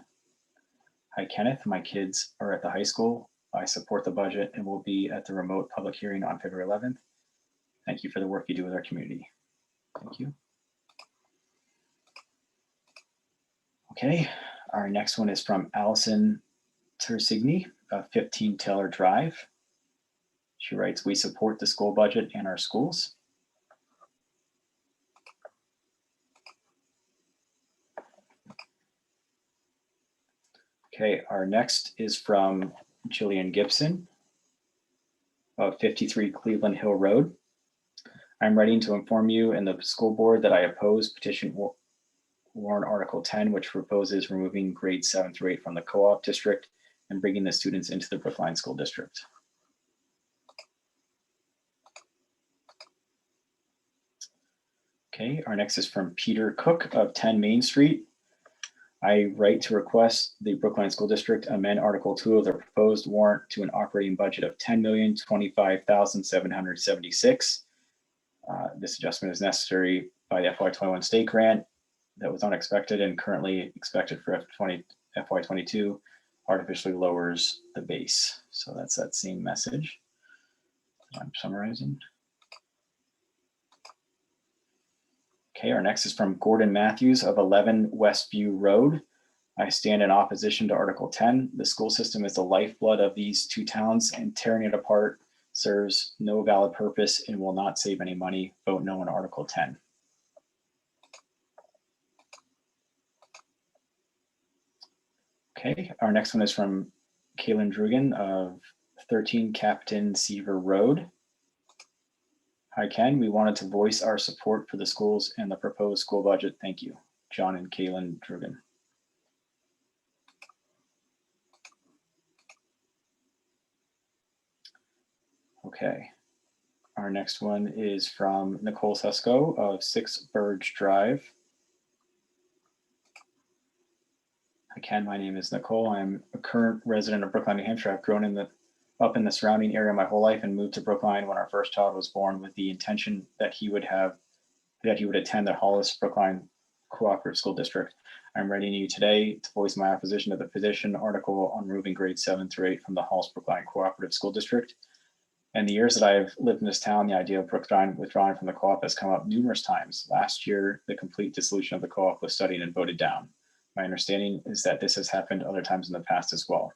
Hi, Kenneth. My kids are at the high school. I support the budget and will be at the remote public hearing on February 11th. Thank you for the work you do with our community. Thank you. Okay, our next one is from Allison Tersigny of 15 Taylor Drive. She writes, we support the school budget and our schools. Okay, our next is from Jillian Gibson of 53 Cleveland Hill Road. I'm writing to inform you and the school board that I oppose petition warrant Article 10, which proposes removing grades 7 through 8 from the co-op district and bringing the students into the Brookline School District. Okay, our next is from Peter Cook of 10 Main Street. I write to request the Brookline School District amend Article 2 of the proposed warrant to an operating budget of $10,025,776. This adjustment is necessary by the FY21 state grant that was unexpected and currently expected for FY22 artificially lowers the base. So that's that same message I'm summarizing. Okay, our next is from Gordon Matthews of 11 Westview Road. I stand in opposition to Article 10. The school system is the lifeblood of these two towns, and tearing it apart serves no valid purpose and will not save any money. Vote no on Article 10. Okay, our next one is from Kaylin Drugan of 13 Captain Seaver Road. Hi, Ken. We wanted to voice our support for the schools and the proposed school budget. Thank you. John and Kaylin Drugan. Okay. Our next one is from Nicole Sesko of 6 Burge Drive. Hi, Ken. My name is Nicole. I'm a current resident of Brookline, New Hampshire. I've grown up in the surrounding area my whole life and moved to Brookline when our first child was born with the intention that he would attend the Hollis Brookline Cooperative School District. I'm writing you today to voice my opposition to the position article on removing grades 7 through 8 from the Hollis Brookline Cooperative School District. In the years that I've lived in this town, the idea of Brookline withdrawing from the co-op has come up numerous times. Last year, the complete dissolution of the co-op was studied and voted down. My understanding is that this has happened other times in the past as well.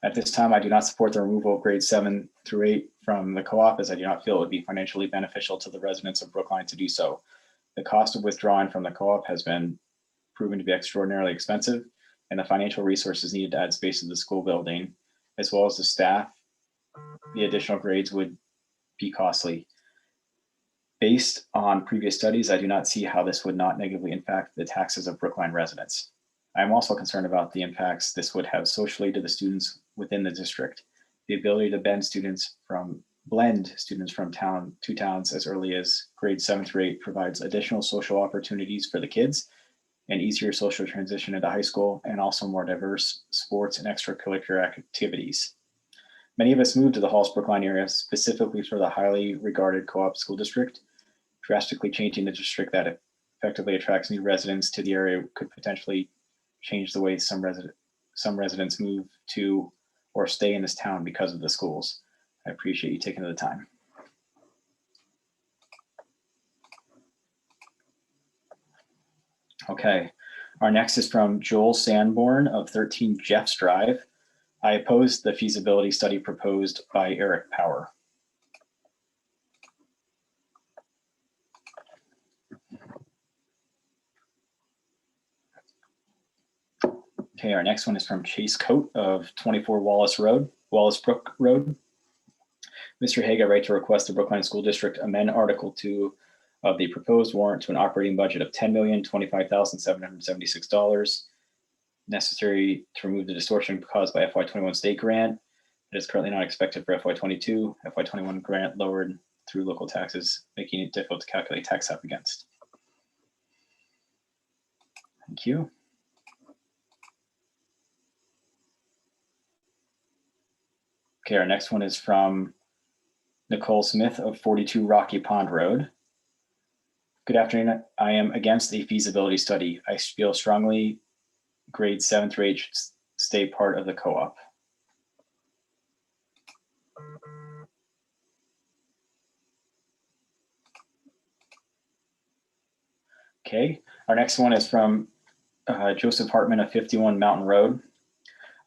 At this time, I do not support the removal of grades 7 through 8 from the co-op, as I do not feel it would be financially beneficial to the residents of Brookline to do so. The cost of withdrawing from the co-op has been proven to be extraordinarily expensive, and the financial resources needed to add space to the school building, as well as the staff, the additional grades would be costly. Based on previous studies, I do not see how this would not negatively impact the taxes of Brookline residents. I am also concerned about the impacts this would have socially to the students within the district. The ability to blend students from two towns as early as grades 7 through 8 provides additional social opportunities for the kids, an easier social transition into high school, and also more diverse sports and extracurricular activities. Many of us moved to the Hollis Brookline area specifically for the highly regarded co-op school district. Drastically changing the district that effectively attracts new residents to the area could potentially change the way some residents move to or stay in this town because of the schools. I appreciate you taking the time. Okay, our next is from Joel Sanborn of 13 Jeffs Drive. I oppose the feasibility study proposed by Eric Power. Okay, our next one is from Chase Coate of 24 Wallace Brook Road. Mr. Hague, I write to request the Brookline School District amend Article 2 of the proposed warrant to an operating budget of $10,025,776 necessary to remove the distortion caused by FY21 state grant. It is currently not expected for FY22. FY21 grant lowered through local taxes, making it difficult to calculate tax up against. Thank you. Okay, our next one is from Nicole Smith of 42 Rocky Pond Road. Good afternoon. I am against the feasibility study. I feel strongly grades 7 through 8 should stay part of the co-op. Okay, our next one is from Joseph Hartman of 51 Mountain Road.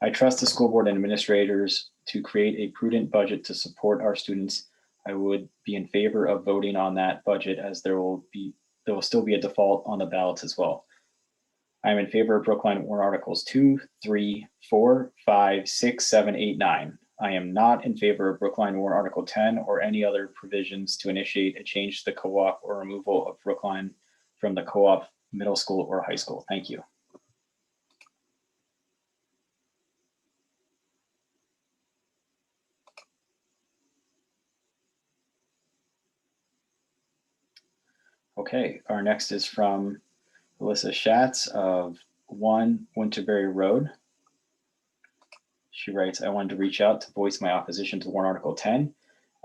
I trust the school board and administrators to create a prudent budget to support our students. I would be in favor of voting on that budget, as there will still be a default on the ballots as well. I'm in favor of Brookline warrant articles 2, 3, 4, 5, 6, 7, 8, 9. I am not in favor of Brookline warrant article 10 or any other provisions to initiate a change to the co-op or removal of Brookline from the co-op middle school or high school. Thank you. Okay, our next is from Alyssa Schatz of 1 Winterberry Road. She writes, I wanted to reach out to voice my opposition to warrant article 10.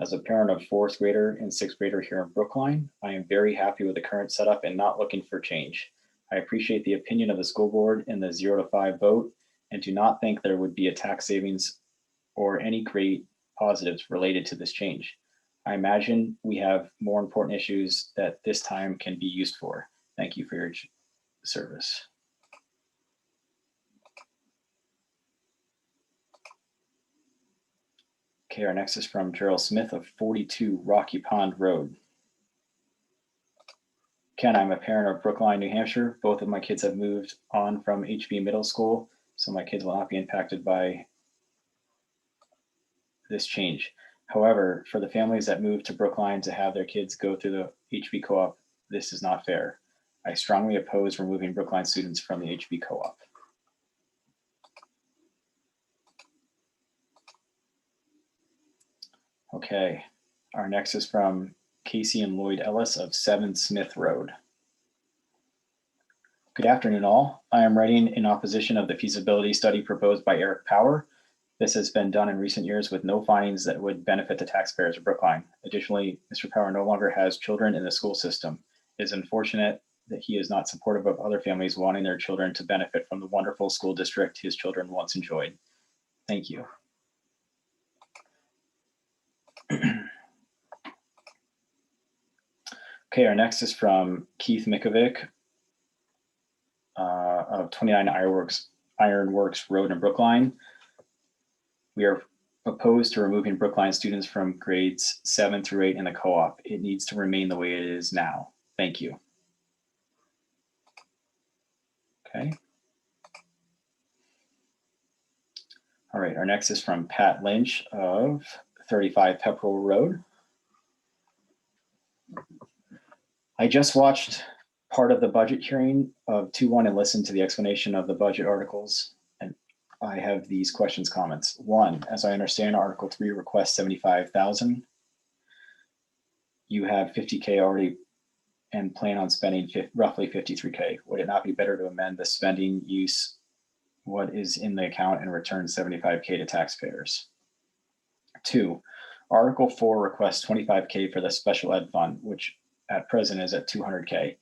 As a parent of 4th grader and 6th grader here in Brookline, I am very happy with the current setup and not looking for change. I appreciate the opinion of the school board in the 0 to 5 vote and do not think there would be a tax savings or any great positives related to this change. I imagine we have more important issues that this time can be used for. Thank you for your service. Okay, our next is from Gerald Smith of 42 Rocky Pond Road. Ken, I'm a parent of Brookline, New Hampshire. Both of my kids have moved on from HB Middle School, so my kids will not be impacted by this change. However, for the families that move to Brookline to have their kids go through the HB co-op, this is not fair. I strongly oppose removing Brookline students from the HB co-op. Okay, our next is from Casey and Lloyd Ellis of 7 Smith Road. Good afternoon, all. I am writing in opposition of the feasibility study proposed by Eric Power. This has been done in recent years with no findings that would benefit the taxpayers of Brookline. Additionally, Mr. Power no longer has children in the school system. It is unfortunate that he is not supportive of other families wanting their children to benefit from the wonderful school district his children once enjoyed. Thank you. Okay, our next is from Keith Mikovic of 29 Ironworks Road in Brookline. We are opposed to removing Brookline students from grades 7 through 8 in the co-op. It needs to remain the way it is now. Thank you. Okay. All right, our next is from Pat Lynch of 35 Pepperell Road. I just watched part of the budget hearing of 2-1 and listened to the explanation of the budget articles. And I have these questions, comments. 1, as I understand, Article 3 requests 75,000. You have 50K already and plan on spending roughly 53K. Would it not be better to amend the spending use what is in the account and return 75K to taxpayers? 2, Article 4 requests 25K for the special ed fund, which at present is at 200K.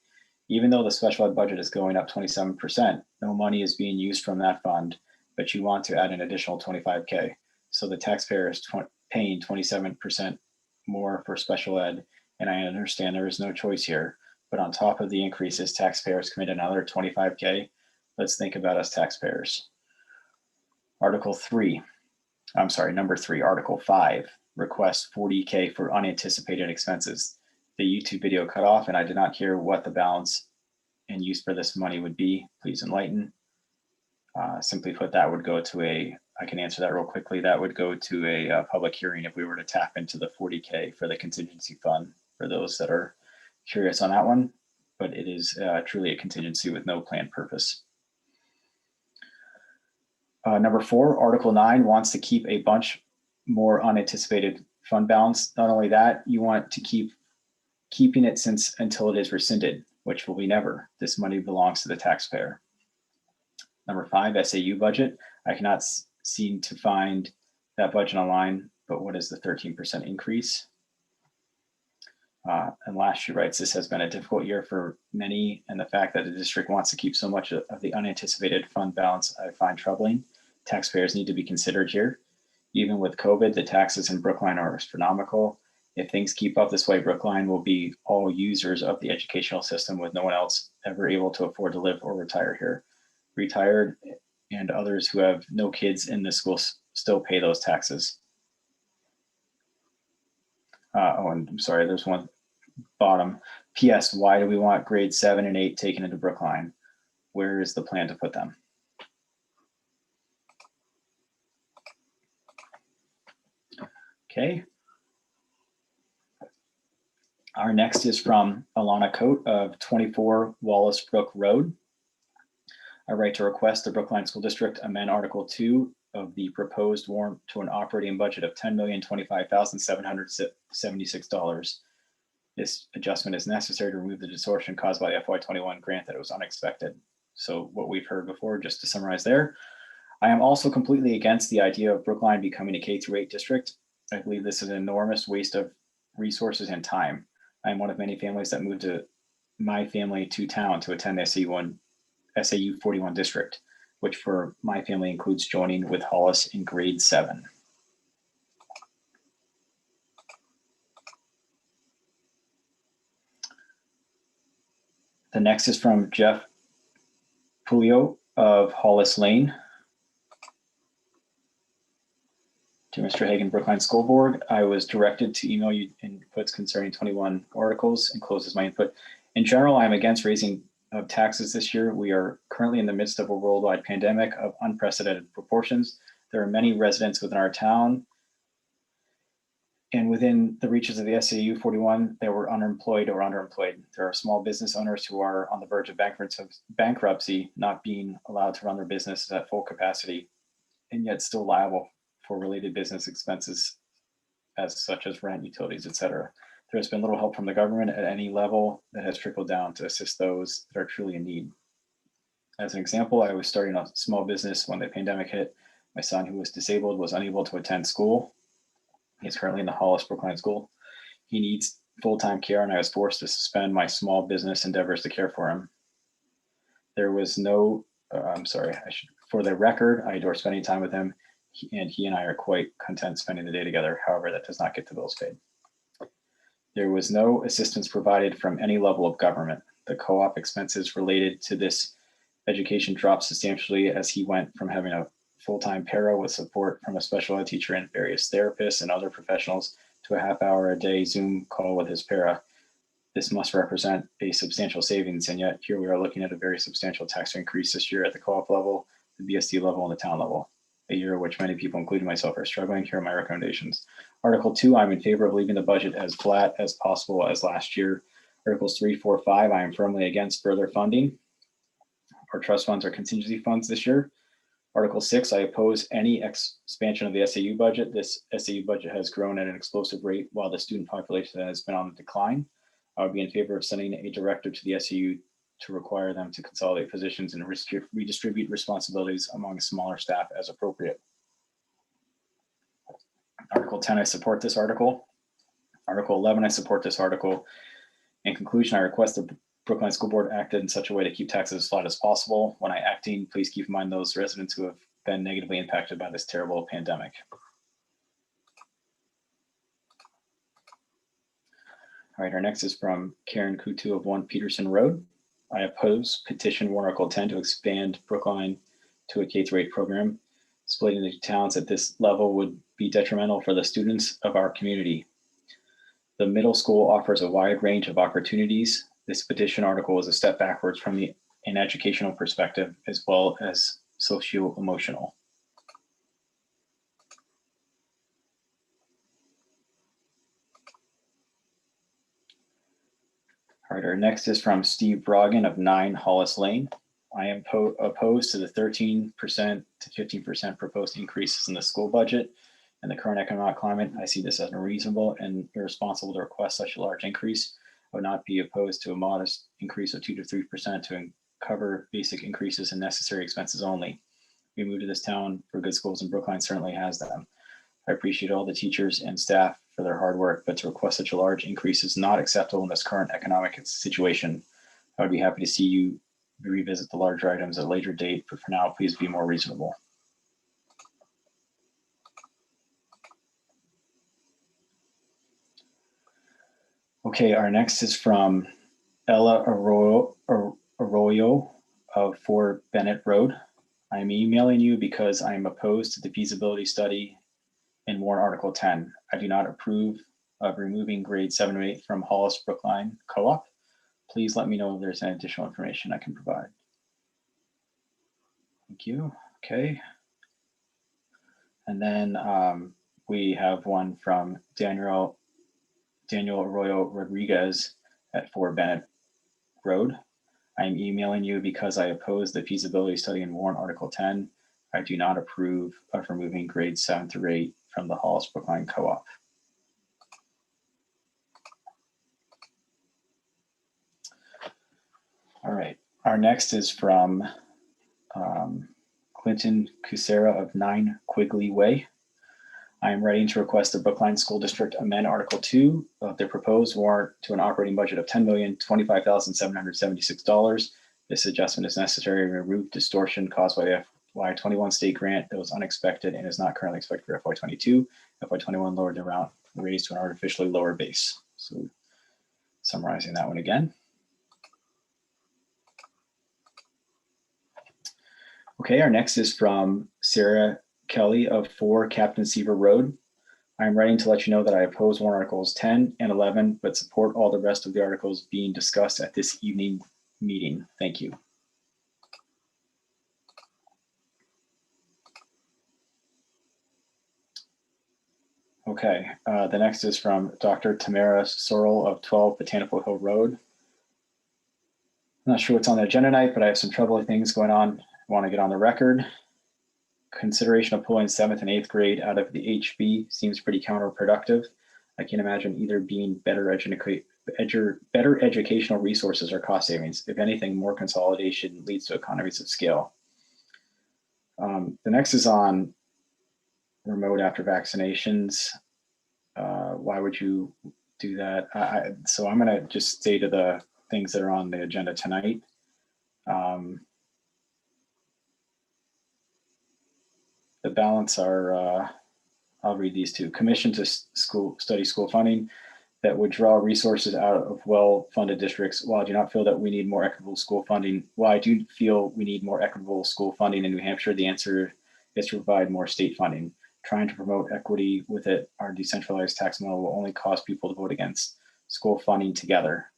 Even though the special ed budget is going up 27%, no money is being used from that fund, but you want to add an additional 25K. So the taxpayer is paying 27% more for special ed, and I understand there is no choice here, but on top of the increases, taxpayers commit another 25K. Let's think about us taxpayers. Number 3, Article 5 requests 40K for unanticipated expenses. The YouTube video cut off and I did not hear what the balance and use for this money would be. Please enlighten. Simply put, that would go to I can answer that real quickly. That would go to a public hearing if we were to tap into the 40K for the contingency fund, for those that are curious on that one, but it is truly a contingency with no planned purpose. Number 4, Article 9 wants to keep a bunch more unanticipated fund balance. Not only that, you want to keeping it until it is rescinded, which will be never. This money belongs to the taxpayer. Number 5, SAU budget. I cannot seem to find that budget online, but what is the 13% increase? And last, she writes, this has been a difficult year for many, and the fact that the district wants to keep so much of the unanticipated fund balance I find troubling. Taxpayers need to be considered here. Even with COVID, the taxes in Brookline are astronomical. If things keep up this way, Brookline will be all users of the educational system with no one else ever able to afford to live or retire here. Retired and others who have no kids in the school still pay those taxes. And I'm sorry, there's one bottom. P.S. Why do we want grades 7 and 8 taken into Brookline? Where is the plan to put them? Okay. Our next is from Alana Coate of 24 Wallace Brook Road. I write to request the Brookline School District amend Article 2 of the proposed warrant to an operating budget of $10,025,776. This adjustment is necessary to remove the distortion caused by the FY21 grant that it was unexpected. So what we've heard before, just to summarize there, I am also completely against the idea of Brookline becoming a K-8 district. I believe this is an enormous waste of resources and time. I am one of many families that moved my family to town to attend SAU 41 district, which for my family includes joining with Hollis in grade 7. The next is from Jeff Pulio of Hollis Lane. To Mr. Hagan, Brookline School Board, I was directed to email you inputs concerning 21 articles, encloses my input. In general, I'm against raising of taxes this year. We are currently in the midst of a worldwide pandemic of unprecedented proportions. There are many residents within our town and within the reaches of the SAU 41 that were unemployed or underemployed. There are small business owners who are on the verge of bankruptcy, not being allowed to run their businesses at full capacity, and yet still liable for related business expenses as such as rent, utilities, etc. There has been little help from the government at any level that has trickled down to assist those that are truly in need. As an example, I was starting a small business when the pandemic hit. My son, who was disabled, was unable to attend school. He's currently in the Hollis Brookline school. He needs full-time care, and I was forced to suspend my small business endeavors to care for him. There was no, for the record, I adore spending time with him, and he and I are quite content spending the day together. However, that does not get the bills paid. There was no assistance provided from any level of government. The co-op expenses related to this education dropped substantially as he went from having a full-time para with support from a special ed teacher and various therapists and other professionals to a half-hour a day Zoom call with his para. This must represent a substantial savings, and yet here we are looking at a very substantial tax increase this year at the co-op level, the BSD level, and the town level, a year in which many people, including myself, are struggling. Here are my recommendations. Article 2, I'm in favor of leaving the budget as flat as possible as last year. Articles 3, 4, 5, I am firmly against further funding. Our trust funds are contingency funds this year. Article 6, I oppose any expansion of the SAU budget. This SAU budget has grown at an explosive rate while the student population has been on the decline. I would be in favor of sending a directive to the SAU to require them to consolidate positions and redistribute responsibilities among smaller staff as appropriate. Article 10, I support this article. Article 11, I support this article. In conclusion, I request the Brookline School Board acted in such a way to keep taxes as flat as possible. When I acting, please keep in mind those residents who have been negatively impacted by this terrible pandemic. All right, our next is from Karen Kutu of 1 Peterson Road. I oppose petition warrant Article 10 to expand Brookline to a K-8 program. Splitting the towns at this level would be detrimental for the students of our community. The middle school offers a wide range of opportunities. This petition article is a step backwards from an educational perspective as well as socio-emotional. All right, our next is from Steve Brogan of 9 Hollis Lane. I am opposed to the 13% to 15% proposed increases in the school budget. In the current economic climate, I see this as unreasonable and irresponsible to request such a large increase. I would not be opposed to a modest increase of 2 to 3% to cover basic increases in necessary expenses only. We moved to this town for good schools, and Brookline certainly has them. I appreciate all the teachers and staff for their hard work, but to request such a large increase is not acceptable in this current economic situation. I would be happy to see you revisit the larger items at a later date, but for now, please be more reasonable. Okay, our next is from Ella Arroyo of 4 Bennett Road. I am emailing you because I am opposed to the feasibility study in warrant Article 10. I do not approve of removing grades 7 and 8 from Hollis Brookline Co-op. Please let me know if there's any additional information I can provide. Thank you. Okay. And then we have one from Daniel Arroyo Rodriguez at 4 Bennett Road. I'm emailing you because I oppose the feasibility study in warrant Article 10. I do not approve of removing grades 7 through 8 from the Hollis Brookline Co-op. All right, our next is from Clinton Cusera of 9 Quigley Way. I am writing to request the Brookline School District amend Article 2 of the proposed warrant to an operating budget of $10,025,776. This adjustment is necessary to remove distortion caused by the FY21 state grant that was unexpected and is not currently expected for FY22. FY21 lowered the amount raised to an artificially lower base. So summarizing that one again. Okay, our next is from Sarah Kelly of 4 Captain Seaver Road. I am writing to let you know that I oppose warrant Articles 10 and 11, but support all the rest of the articles being discussed at this evening meeting. Thank you. Okay, the next is from Dr. Tamara Sorrell of 12 Botanical Hill Road. I'm not sure what's on the agenda tonight, but I have some troubling things going on. I want to get on the record. Consideration of pulling 7th and 8th grade out of the HB seems pretty counterproductive. I can't imagine either being better educational resources or cost savings. If anything, more consolidation leads to economies of scale. The next is on remote after vaccinations. Why would you do that? So I'm going to just stay to the things that are on the agenda tonight. The balance are, I'll read these two. Commission to study school funding that would draw resources out of well-funded districts. While I do not feel that we need more equitable school funding, while I do feel we need more equitable school funding in New Hampshire, the answer is to provide more state funding. Trying to promote equity with it, our decentralized tax model will only cause people to vote against school funding together.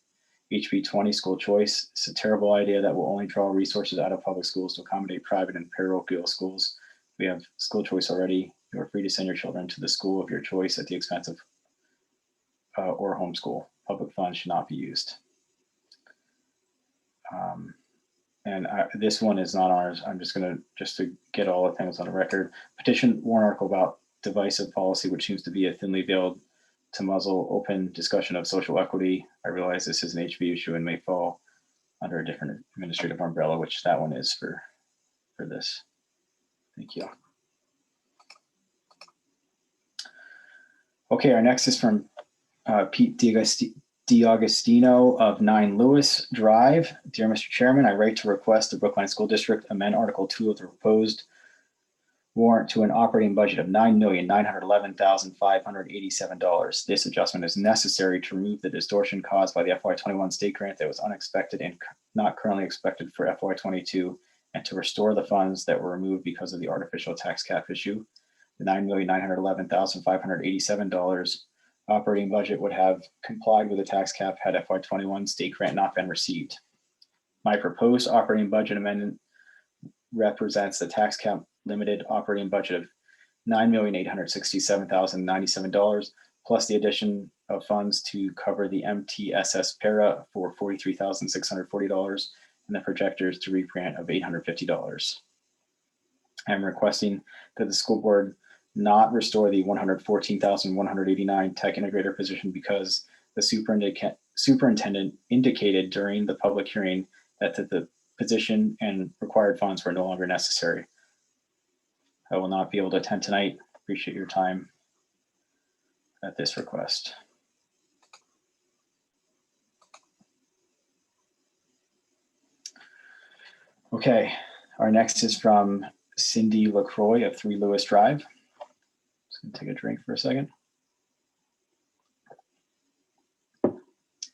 HB 20 school choice is a terrible idea that will only draw resources out of public schools to accommodate private and parochial schools. We have school choice already. You are free to send your children to the school of your choice at the expense of or homeschool. Public funds should not be used. This one is not ours. I'm just going to, just to get all the things on the record, petition warrant article about divisive policy, which seems to be a thinly veiled to muzzle open discussion of social equity. I realize this is an HB issue and may fall under a different administrative umbrella, which that one is for this. Thank you. Okay, our next is from Pete D'Agostino of 9 Lewis Drive. Dear Mr. Chairman, I write to request the Brookline School District amend Article 2 of the proposed warrant to an operating budget of $9,911,587. This adjustment is necessary to remove the distortion caused by the FY21 state grant that was unexpected and not currently expected for FY22, and to restore the funds that were removed because of the artificial tax cap issue. The $9,911,587 operating budget would have complied with the tax cap had FY21 state grant not been received. My proposed operating budget amendment represents the tax cap limited operating budget of $9,867,097 plus the addition of funds to cover the MTSS para for $43,640 and the projectors to REAP grant of $850. I'm requesting that the school board not restore the $114,189 tech integrator position because the superintendent indicated during the public hearing that the position and required funds were no longer necessary. I will not be able to attend tonight. Appreciate your time at this request. Okay, our next is from Cindy LaCroix of 3 Lewis Drive. Just gonna take a drink for a second.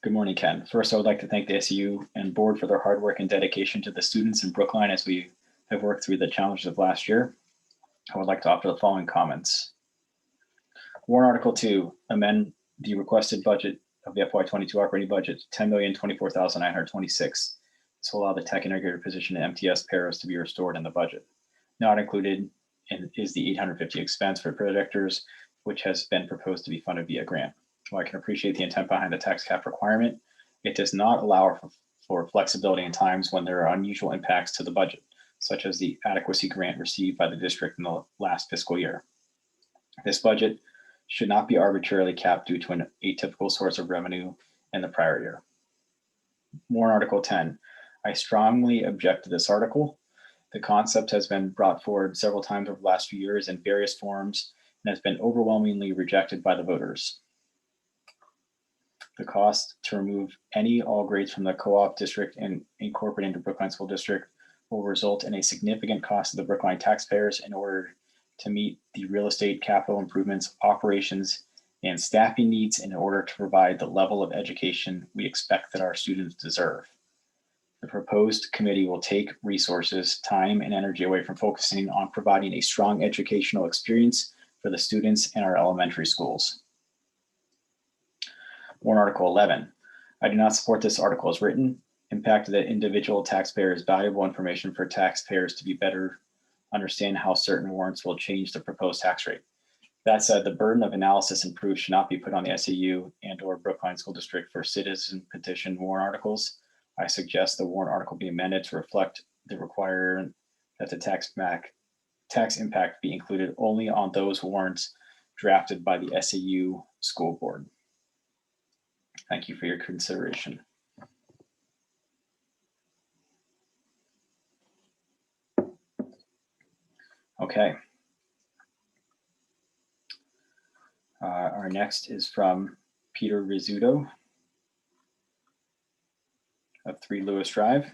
Good morning, Ken. First, I would like to thank the SEU and board for their hard work and dedication to the students in Brookline as we have worked through the challenges of last year. I would like to offer the following comments. Warrant Article 2, amend the requested budget of the FY22 operating budget to $10,024,926. This will allow the tech integrator position in MTS paras to be restored in the budget. Not included is the $850 expense for projectors, which has been proposed to be funded via grant. While I can appreciate the intent behind the tax cap requirement, it does not allow for flexibility in times when there are unusual impacts to the budget, such as the adequacy grant received by the district in the last fiscal year. This budget should not be arbitrarily capped due to an atypical source of revenue in the prior year. Warrant Article 10. I strongly object to this article. The concept has been brought forward several times over the last few years in various forms and has been overwhelmingly rejected by the voters. The cost to remove any all grades from the co-op district and incorporate into Brookline School District will result in a significant cost to the Brookline taxpayers in order to meet the real estate, capital improvements, operations, and staffing needs in order to provide the level of education we expect that our students deserve. The proposed committee will take resources, time, and energy away from focusing on providing a strong educational experience for the students in our elementary schools. Warrant Article 11. I do not support this article as written. Impact that individual taxpayers valuable information for taxpayers to be better understand how certain warrants will change the proposed tax rate. That said, the burden of analysis and proof should not be put on the SEU and or Brookline School District for citizen petition warrant articles. I suggest the warrant article be amended to reflect the requirement that the tax tax impact be included only on those warrants drafted by the SAU school board. Thank you for your consideration. Okay. Our next is from Peter Rizzuto of 3 Lewis Drive.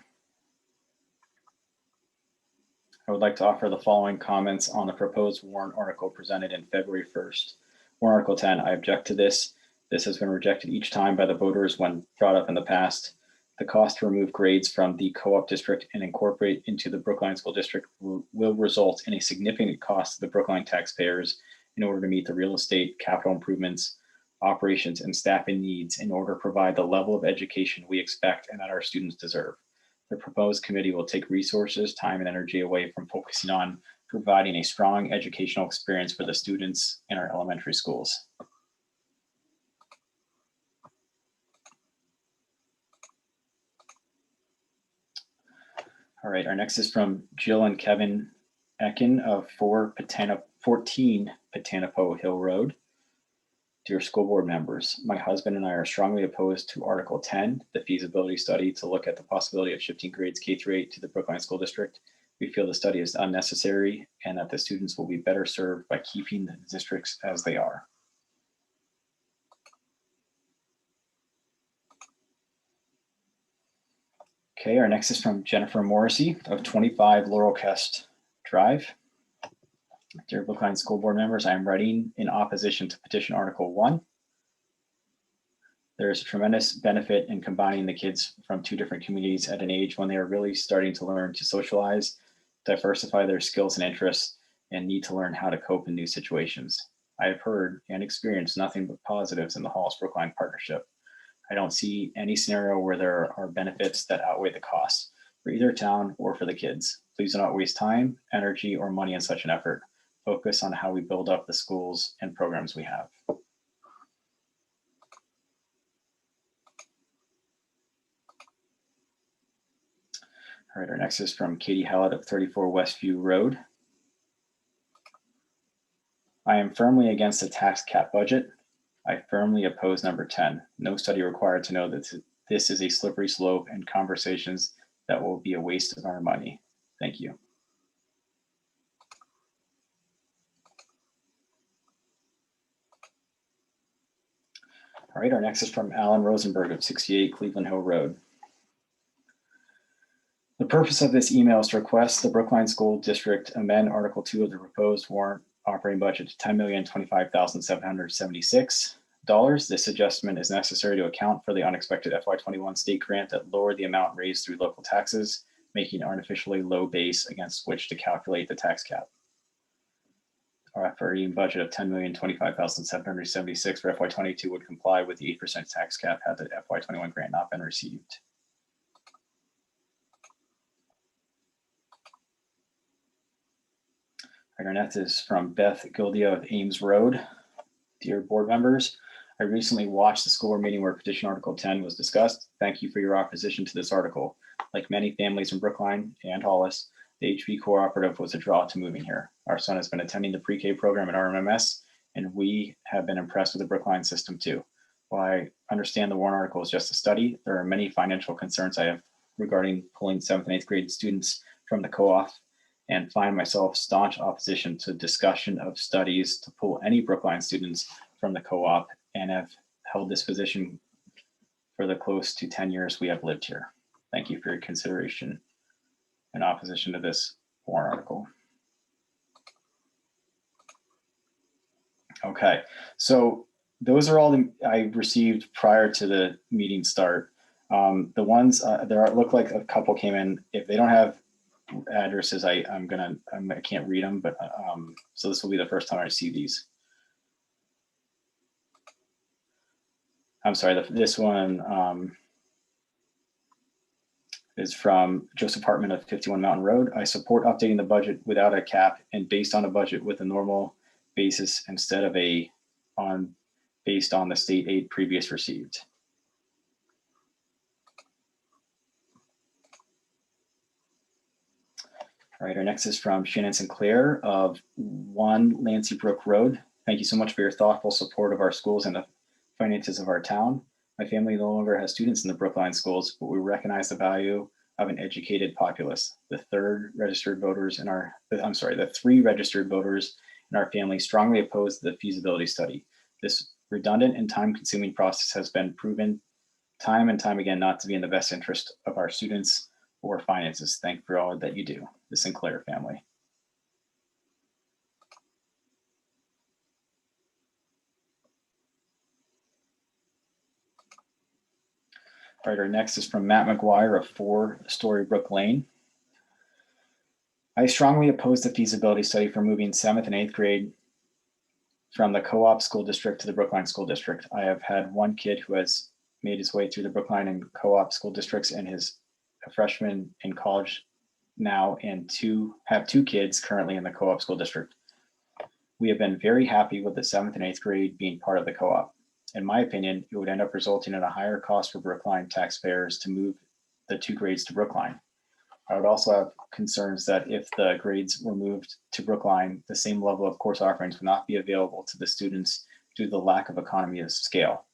I would like to offer the following comments on the proposed warrant article presented in February 1st. Warrant Article 10, I object to this. This has been rejected each time by the voters when brought up in the past. The cost to remove grades from the co-op district and incorporate into the Brookline School District will result in a significant cost to the Brookline taxpayers in order to meet the real estate, capital improvements, operations, and staffing needs in order to provide the level of education we expect and that our students deserve. The proposed committee will take resources, time, and energy away from focusing on providing a strong educational experience for the students in our elementary schools. All right, our next is from Jill and Kevin Ekin of 14 Patanapo Hill Road. Dear school board members, my husband and I are strongly opposed to Article 10, the feasibility study to look at the possibility of shifting grades K-8 to the Brookline School District. We feel the study is unnecessary and that the students will be better served by keeping the districts as they are. Okay, our next is from Jennifer Morrissey of 25 Laurelcrest Drive. Dear Brookline School Board members, I am writing in opposition to petition Article 1. There is a tremendous benefit in combining the kids from 2 different communities at an age when they are really starting to learn to socialize, diversify their skills and interests, and need to learn how to cope in new situations. I have heard and experienced nothing but positives in the Hollis-Brookline partnership. I don't see any scenario where there are benefits that outweigh the costs for either town or for the kids. Please do not waste time, energy, or money in such an effort. Focus on how we build up the schools and programs we have. All right, our next is from Katie Hallett of 34 Westview Road. I am firmly against the tax cap budget. I firmly oppose number 10. No study required to know that this is a slippery slope and conversations that will be a waste of our money. Thank you. All right, our next is from Alan Rosenberg of 68 Cleveland Hill Road. The purpose of this email is to request the Brookline School District amend Article 2 of the proposed warrant operating budget to $10,025,776. This adjustment is necessary to account for the unexpected FY21 state grant that lowered the amount raised through local taxes, making an artificially low base against which to calculate the tax cap. Our operating budget of $10,025,776 for FY22 would comply with the 8% tax cap had the FY21 grant not been received. Our next is from Beth Gildia of Ames Road. Dear board members, I recently watched the school board meeting where petition Article 10 was discussed. Thank you for your opposition to this article. Like many families in Brookline and Hollis, the HB Cooperative was a draw to moving here. Our son has been attending the pre-K program at RMMS, and we have been impressed with the Brookline system too. While I understand the warrant article is just a study, there are many financial concerns I have regarding pulling 7th and 8th grade students from the co-op and find myself staunch opposition to discussion of studies to pull any Brookline students from the co-op and have held this position for the close to 10 years we have lived here. Thank you for your consideration in opposition to this warrant article. Okay, so those are all I received prior to the meeting start. The ones look like a couple came in. If they don't have addresses, I can't read them, but so this will be the first time I see these. I'm sorry, this one is from Joseph Hartman of 51 Mountain Road. I support updating the budget without a cap and based on a budget with a normal basis instead of based on the state aid previous received. All right, our next is from Shannon Sinclair of 1 Lancey Brook Road. Thank you so much for your thoughtful support of our schools and the finances of our town. My family no longer has students in the Brookline schools, but we recognize the value of an educated populace. The three registered voters in our family strongly oppose the feasibility study. This redundant and time-consuming process has been proven time and time again not to be in the best interest of our students or finances. Thank you for all that you do, the Sinclair family. All right, our next is from Matt McGuire of 4 Story-Brook Lane. I strongly oppose the feasibility study for moving 7th and 8th grade from the co-op school district to the Brookline school district. I have had one kid who has made his way through the Brookline and co-op school districts and is a freshman in college now, and have two kids currently in the co-op school district. We have been very happy with the 7th and 8th grade being part of the co-op. In my opinion, it would end up resulting in a higher cost for Brookline taxpayers to move the 2 grades to Brookline. I would also have concerns that if the grades were moved to Brookline, the same level of course offerings would not be available to the students due to the lack of economy of scale.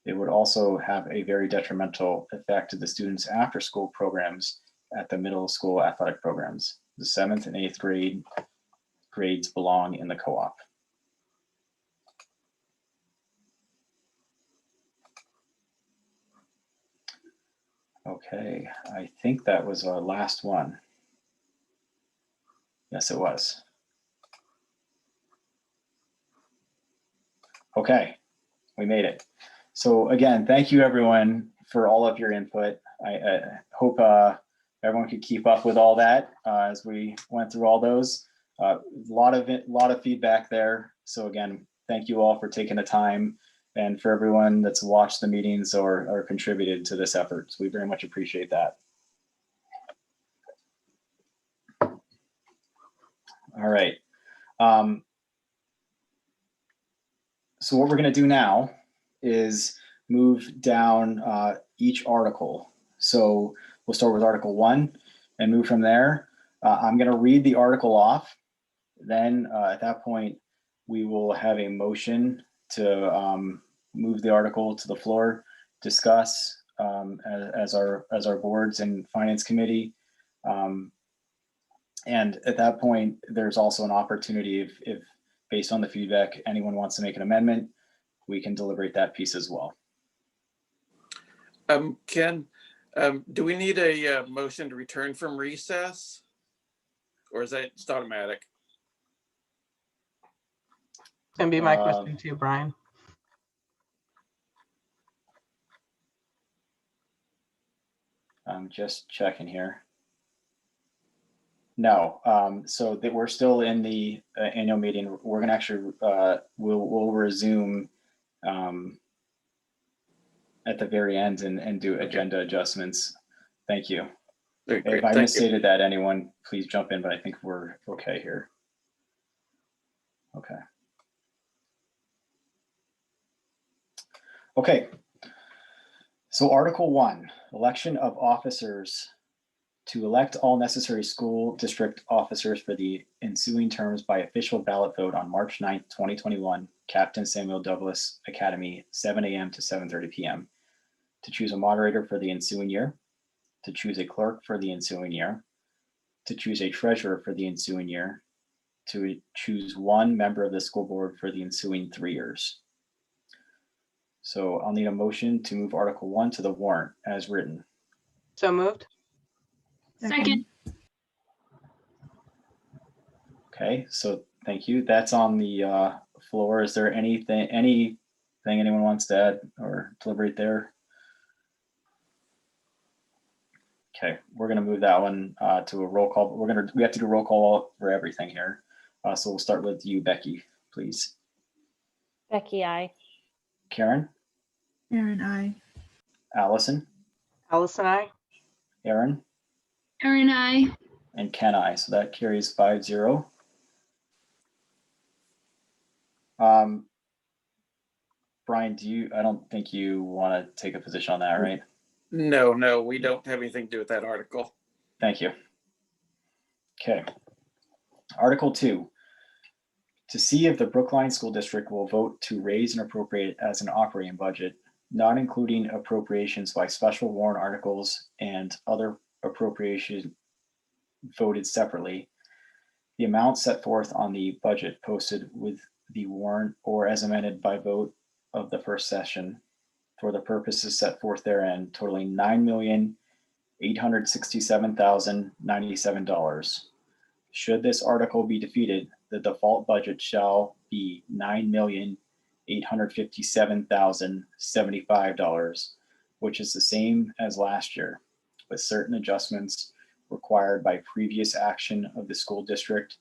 It would also have a very detrimental effect to the students' after-school programs at the middle school athletic programs. The 7th and 8th grade grades belong in the co-op. Okay, I think that was our last one. Yes, it was. Okay, we made it. So again, thank you everyone for all of your input. I hope everyone could keep up with all that as we went through all those. A lot of feedback there. So again, thank you all for taking the time, and for everyone that's watched the meetings or contributed to this effort. So we very much appreciate that. All right. So what we're going to do now is move down each article. So we'll start with Article 1 and move from there. I'm going to read the article off. Then at that point, we will have a motion to move the article to the floor, discuss as our boards and finance committee. And at that point, there's also an opportunity if based on the feedback, anyone wants to make an amendment, we can deliberate that piece as well. Ken, do we need a motion to return from recess? Or is that just automatic? It's gonna be my question too, Brian. I'm just checking here. No, so that we're still in the annual meeting. We're gonna actually we'll resume at the very end and do agenda adjustments. Thank you. Great, If I thank misstated that, anyone please jump in, but I think we're okay here. Okay. Okay. So Article 1, election of officers. To elect all necessary school district officers for the ensuing terms by official ballot vote on March 9th, 2021, Captain Samuel Douglas Academy, 7 a.m. to 7:30 p.m. To choose a moderator for the ensuing year, to choose a clerk for the ensuing year, to choose a treasurer for the ensuing year, to choose one member of the school board for the ensuing 3 years. So I'll need a motion to move Article 1 to the warrant as written. So moved. Second. Okay, so thank you. That's on the floor. Is there anything anyone wants to add or deliberate there? Okay, we're gonna move that one to a roll call. We have to do a roll call for everything here. So we'll start with you, Becky, please. Becky, aye. Karen, Aaron, I. Allison, Allison, I. Aaron, Erin, I. and Ken, I. So that carries 5-0. Brian, I don't think you want to take a position on that, right? No, we don't have anything to do with that article. Thank you. Okay. Article 2, to see if the Brookline School District will vote to raise and appropriate as an operating budget, not including appropriations by special warrant articles and other appropriations voted separately, the amount set forth on the budget posted with the warrant or as amended by vote of the first session for the purposes set forth therein, totaling $9,867,097. Should this article be defeated, the default budget shall be $9,857,075, which is the same as last year, with certain adjustments required by previous action of the school district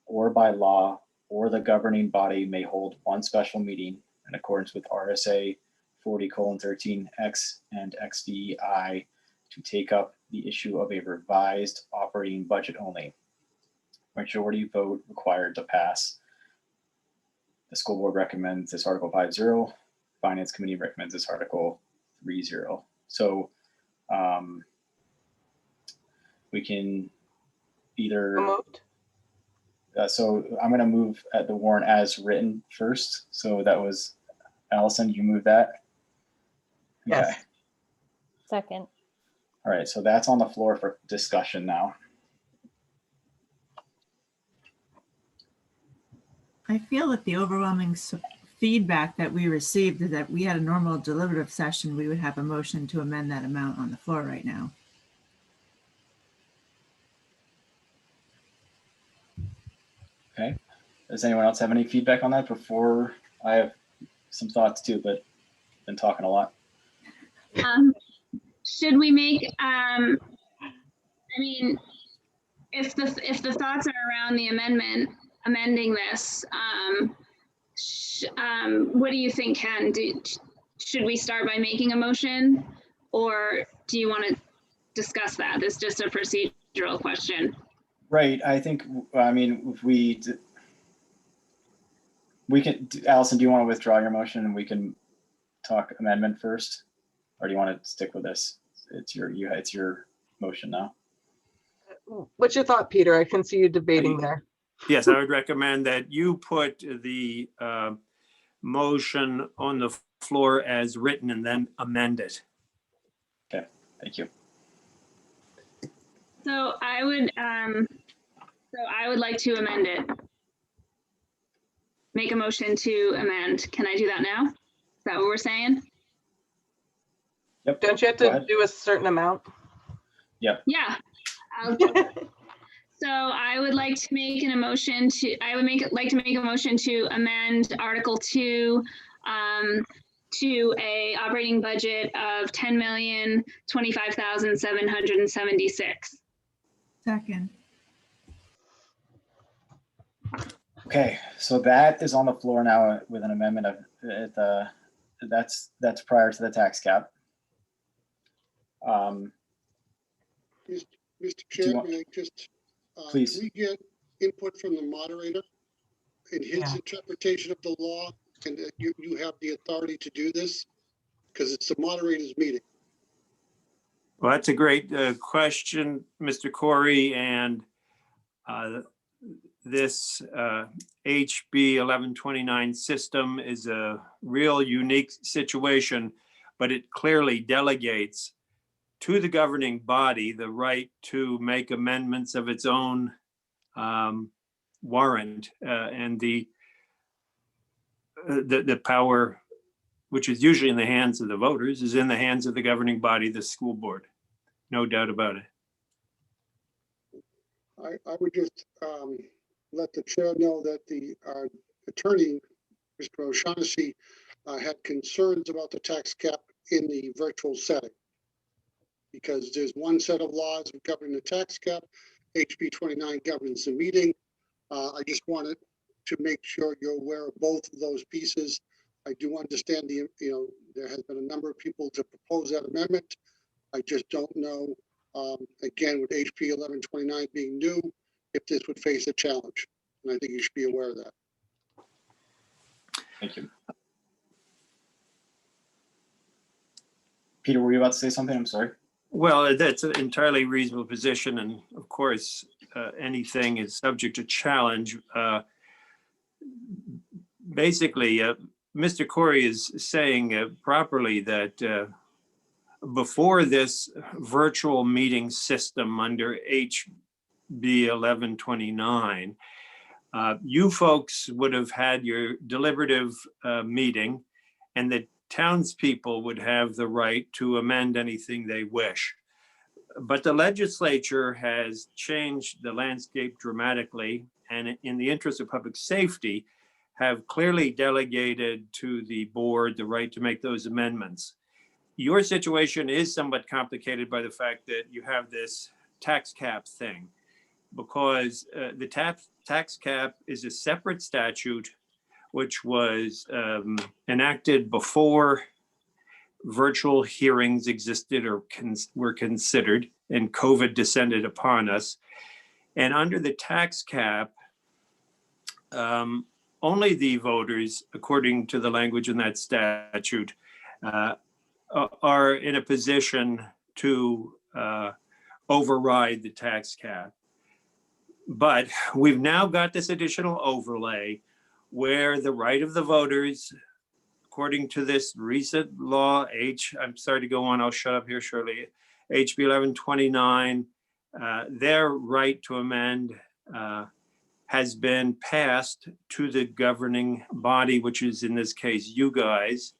or by law, or the governing body may hold one special meeting in accordance with RSA 40:13X and XDI to take up the issue of a revised operating budget only. Majority vote required to pass. The school board recommends this Article 5-0. Finance committee recommends this Article 3-0. So we can either, Moved. so I'm going to move at the warrant as written first. So that was Allison, you move that? Yes. Okay. Second. All right, so that's on the floor for discussion now. I feel that the overwhelming feedback that we received is that we had a normal deliberative session, we would have a motion to amend that amount on the floor right now. Okay. Does anyone else have any feedback on that before? I have some thoughts too, but been talking a lot. Should we make, I mean, if the thoughts are around the amending this, what do you think, Ken? Should we start by making a motion, or do you want to discuss that? It's just a procedural question. Right. I think, I mean, if we can, Allison, do you want to withdraw your motion and we can talk amendment first? Or do you want to stick with this? It's your motion now. What's your thought, Peter? I can see you debating there. Yes, I would recommend that you put the motion on the floor as written and then amend it. Okay, thank you. So I would like to amend it. Make a motion to amend. Can I do that now? Is that what we're saying? Yep. Don't you have to do a certain amount? Yep. Yeah. So I would like to make a motion to amend Article 2 to a operating budget of $10,025,776. Second. Okay, so that is on the floor now with an amendment of that's prior to the tax cap. Mr. Chair, may I just, please. Can we get input from the moderator in his interpretation of the law, and that you have the authority to do this? Because it's the moderator's meeting. Well, that's a great question, Mr. Corey, and this HB 1129 system is a real unique situation, but it clearly delegates to the governing body the right to make amendments of its own warrant, and the power, which is usually in the hands of the voters, is in the hands of the governing body, the school board. No doubt about it. I would just let the chair know that the attorney, Mr. O'Shaughnessy, had concerns about the tax cap in the virtual setting, because there's one set of laws governing the tax cap. HB 29 governs the meeting. I just wanted to make sure you're aware of both of those pieces. I do understand there has been a number of people to propose that amendment. I just don't know, again, with HB 1129 being new, if this would face a challenge. And I think you should be aware of that. Thank you. Peter, were you about to say something? I'm sorry. Well, that's an entirely reasonable position. And of course, anything is subject to challenge. Basically, Mr. Corey is saying properly that before this virtual meeting system under HB 1129, you folks would have had your deliberative meeting, and the townspeople would have the right to amend anything they wish. But the legislature has changed the landscape dramatically, and in the interest of public safety, have clearly delegated to the board the right to make those amendments. Your situation is somewhat complicated by the fact that you have this tax cap thing, because the tax cap is a separate statute which was enacted before virtual hearings existed or were considered, and COVID descended upon us. And under the tax cap, only the voters, according to the language in that statute, are in a position to override the tax cap. But we've now got this additional overlay where the right of the voters, according to this recent law, I'm sorry to go on, I'll shut up here shortly, HB 1129, their right to amend has been passed to the governing body, which is in this case you guys.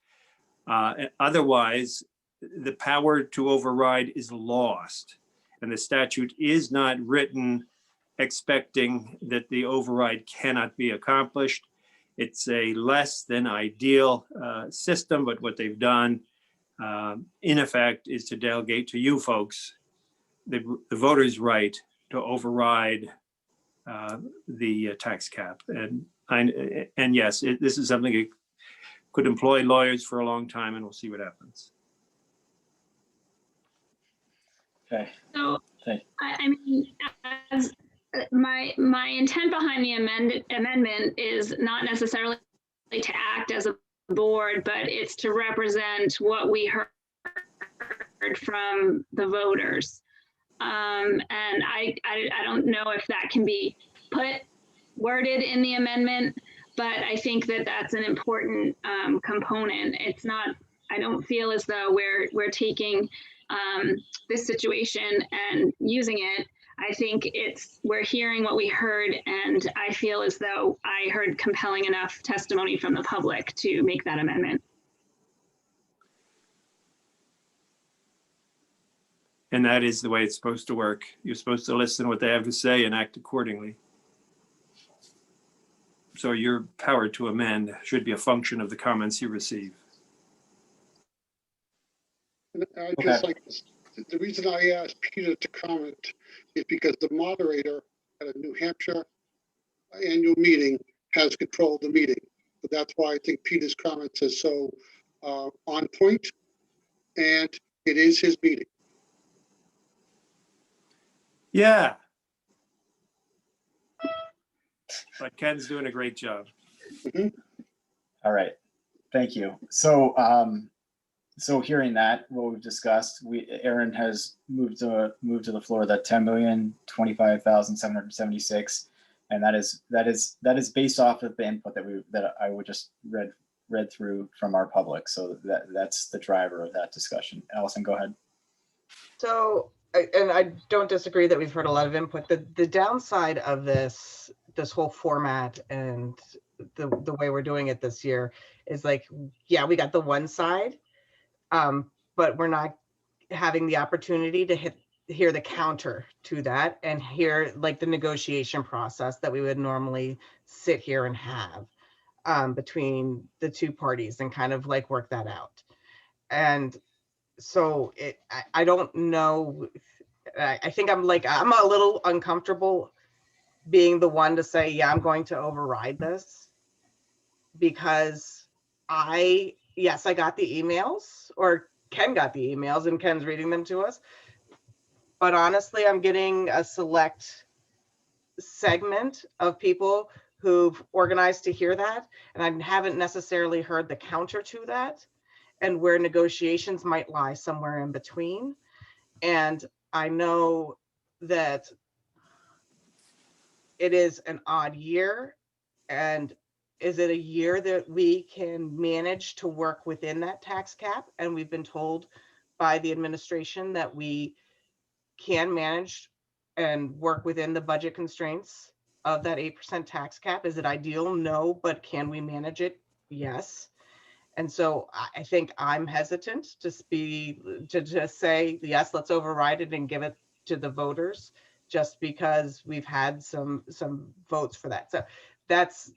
Otherwise, the power to override is lost, and the statute is not written expecting that the override cannot be accomplished. It's a less than ideal system, but what they've done, in effect, is to delegate to you folks the voters' right to override the tax cap. And yes, this is something that could employ lawyers for a long time, and we'll see what happens. Okay. So, Thank I mean, as my intent behind the amendment is not necessarily to act as a board, but it's to represent what we heard from the voters. And I don't know if that can be worded in the amendment, but I think that that's an important component. It's not, I don't feel as though we're taking this situation and using it. I think we're hearing what we heard, and I feel as though I heard compelling enough testimony from the public to make that amendment. And that is the way it's supposed to work. You're supposed to listen to what they have to say and act accordingly. So your power to amend should be a function of the comments you receive. I just like the reason I asked Peter to comment is because the moderator at a New Hampshire annual meeting has control of the meeting. So that's why I think Peter's comments is so on point, and it is his meeting. Yeah. But Ken's doing a great job. Mm-hmm. All right. Thank you. So, so hearing that, what we've discussed, Aaron has moved to the floor that 10,025,776, and that is based off of the input that I would just read through from our public. So that's the driver of that discussion. Allison, go ahead. So, and I don't disagree that we've heard a lot of input. The downside of this whole format and the way we're doing it this year is like, yeah, we got the one side, but we're not having the opportunity to hear the counter to that and hear like the negotiation process that we would normally sit here and have between the two parties and kind of like work that out. And so I don't know. I think I'm a little uncomfortable being the one to say, yeah, I'm going to override this, because yes, I got the emails, or Ken got the emails and Ken's reading them to us. But honestly, I'm getting a select segment of people who've organized to hear that. And I haven't necessarily heard the counter to that, and where negotiations might lie somewhere in between. And I know that it is an odd year. And is it a year that we can manage to work within that tax cap? And we've been told by the administration that we can manage and work within the budget constraints of that 8% tax cap. Is it ideal? No, but can we manage it? Yes. And so I think I'm hesitant to just say, yes, let's override it and give it to the voters, just because we've had some votes for that. So that's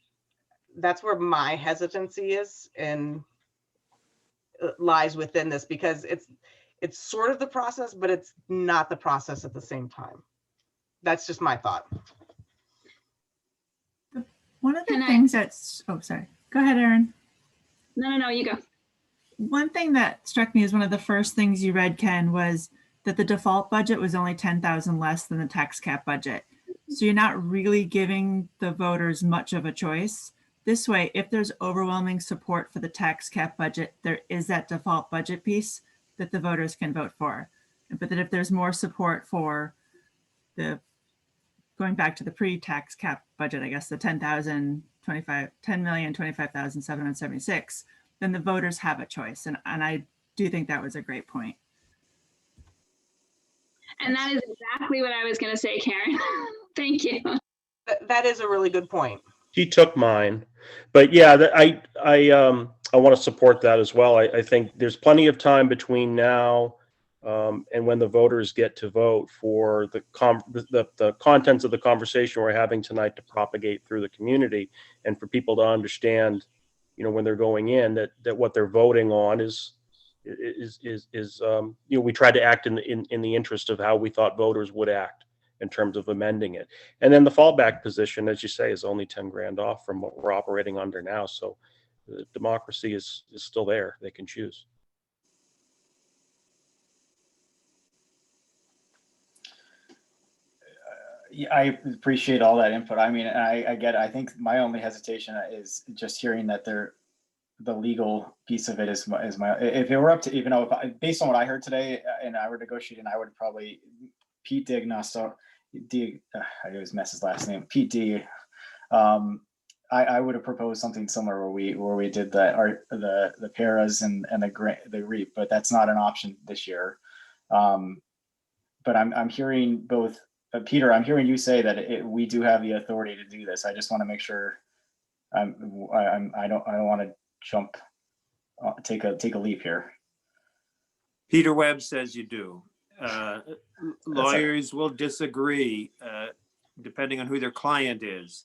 where my hesitancy is, and lies within this, because it's sort of the process, but it's not the process at the same time. That's just my thought. One of the Can I- things that's, oh, sorry. Go ahead, Erin. No, you go. One thing that struck me as one of the first things you read, Ken, was that the default budget was only 10,000 less than the tax cap budget. So you're not really giving the voters much of a choice. This way, if there's overwhelming support for the tax cap budget, there is that default budget piece that the voters can vote for. But that if there's more support for the, going back to the pre-tax cap budget, I guess the 10,025,776, then the voters have a choice. And I do think that was a great point. And that is exactly what I was going to say, Karen. Thank you. That is a really good point. She took mine, but yeah, I want to support that as well. I think there's plenty of time between now and when the voters get to vote for the contents of the conversation we're having tonight to propagate through the community, and for people to understand, when they're going in, that what they're voting on is we try to act in the interest of how we thought voters would act in terms of amending it. And then the fallback position, as you say, is only 10 grand off from what we're operating under now. So the democracy is still there. They can choose. Yeah, I appreciate all that input. I mean, I get it. I think my only hesitation is just hearing that the legal piece of it is my, if it were up to, based on what I heard today and I were negotiating, I would probably, Pete Dignasto, I always mess his last name, Pete D. I would have proposed something similar where we did the paras and the REAP, but that's not an option this year. But I'm hearing both, Peter, I'm hearing you say that we do have the authority to do this. I just want to make sure I don't want to jump, take a leap here. Peter Webb says you do. Lawyers will disagree depending on who their client is.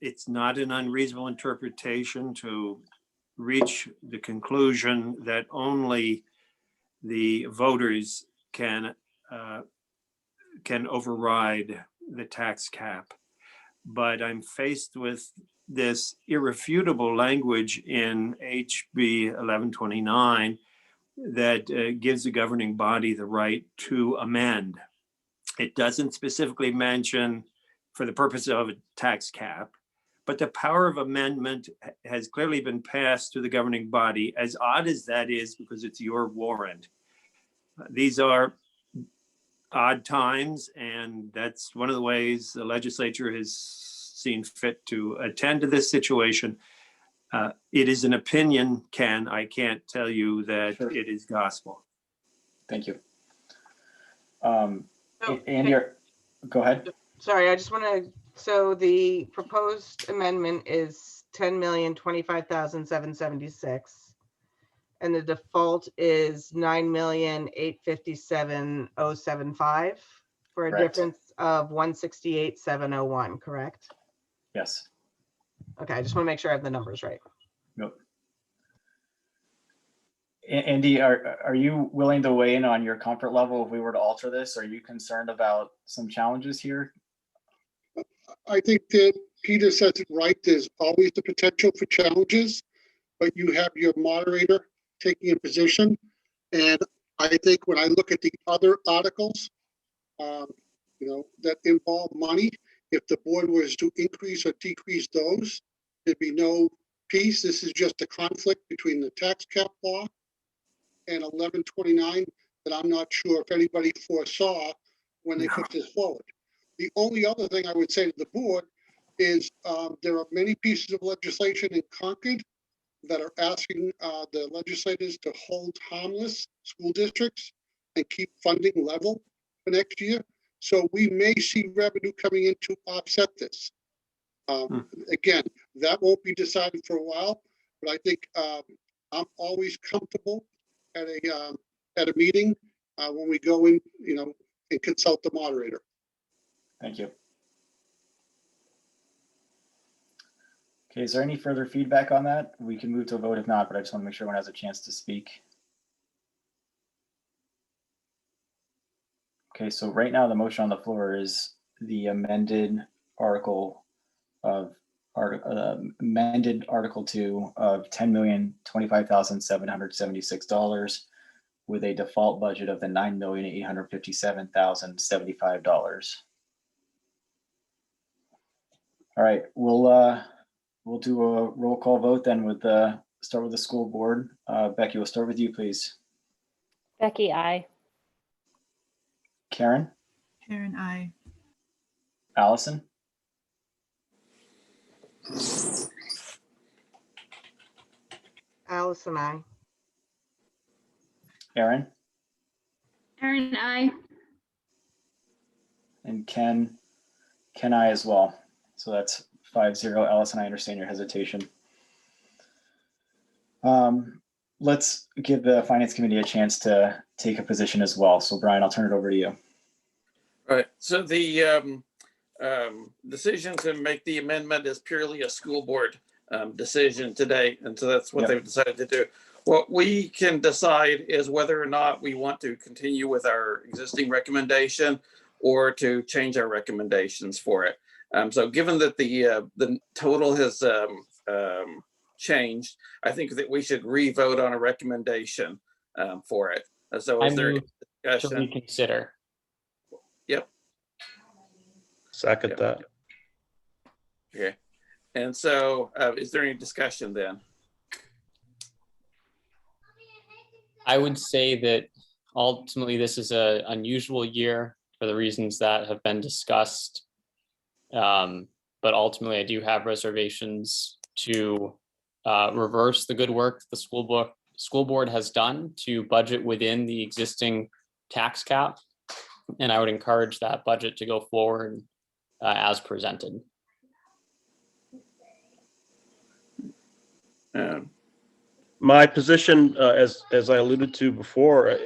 It's not an unreasonable interpretation to reach the conclusion that only the voters can override the tax cap. But I'm faced with this irrefutable language in HB 1129 that gives the governing body the right to amend. It doesn't specifically mention for the purpose of a tax cap, but the power of amendment has clearly been passed to the governing body, as odd as that is, because it's your warrant. These are odd times, and that's one of the ways the legislature has seen fit to attend to this situation. It is an opinion, Ken. I can't tell you that Sure. It is gospel. Thank you. So, Andy, go ahead. Sorry, I just want to, so the proposed amendment is 10,025,776. And the default is 9,857,075 for a Correct. difference of 168,701, correct? Yes. Okay, I just want to make sure I have the numbers right. Nope. Andy, are you willing to weigh in on your comfort level if we were to alter this? Are you concerned about some challenges here? I think that Peter says it right. There's always the potential for challenges, but you have your moderator taking a position. And I think when I look at the other articles, that involve money, if the board was to increase or decrease those, there'd be no peace. This is just a conflict between the tax cap law and 1129 that I'm not sure if anybody foresaw when they put this forward. The only other thing I would say to the board is there are many pieces of legislation in Concord that are asking the legislators to hold harmless school districts and keep funding level for next year. So we may see revenue coming in to offset this. Again, that won't be decided for a while, but I think I'm always comfortable at a meeting when we go in, and consult the moderator. Thank you. Okay, is there any further feedback on that? We can move to a vote if not, but I just want to make sure everyone has a chance to speak. Okay, so right now the motion on the floor is the amended Article 2 of $10,025,776 with a default budget of the $9,857,075. All right, we'll do a roll call vote then with start with the school board. Becky, we'll start with you, please. Becky, aye. Karen? Karen, I. Allison? Allison, I. Aaron? Aaron, I. And Ken I as well. So that's 5-0. Allison, I understand your hesitation. Let's give the Finance Committee a chance to take a position as well. So Brian, I'll turn it over to you. Right. So the decision to make the amendment is purely a school board decision today. And so that's what they've decided to do. What we can decide is whether or not we want to continue with our existing recommendation or to change our recommendations for it. So given that the total has changed, I think that we should re-vote on a recommendation for it. So is there discussion? To reconsider. Yep. Second that. Okay. And so is there any discussion then? I would say that ultimately this is an unusual year for the reasons that have been discussed. But ultimately I do have reservations to reverse the good work that the school board has done to budget within the existing tax cap. And I would encourage that budget to go forward as presented. My position, as I alluded to before,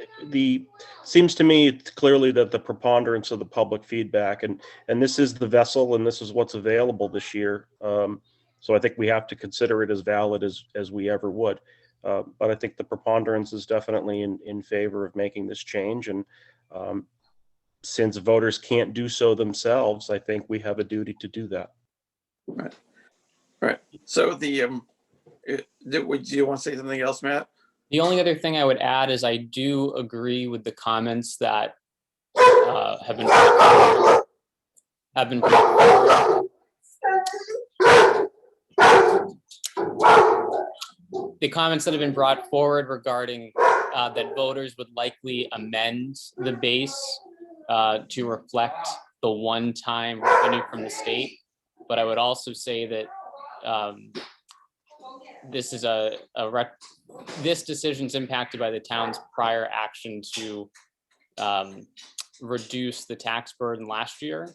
seems to me clearly that the preponderance of the public feedback, and this is the vessel, and this is what's available this year. So I think we have to consider it as valid as we ever would. But I think the preponderance is definitely in favor of making this change. And since voters can't do so themselves, I think we have a duty to do that. Right. Right. So would you want to say something else, Matt? The only other thing I would add is I do agree with the comments that have been the comments that have been brought forward regarding that voters would likely amend the base to reflect the one-time revenue from the state. But I would also say that this is this decision is impacted by the town's prior action to reduce the tax burden last year,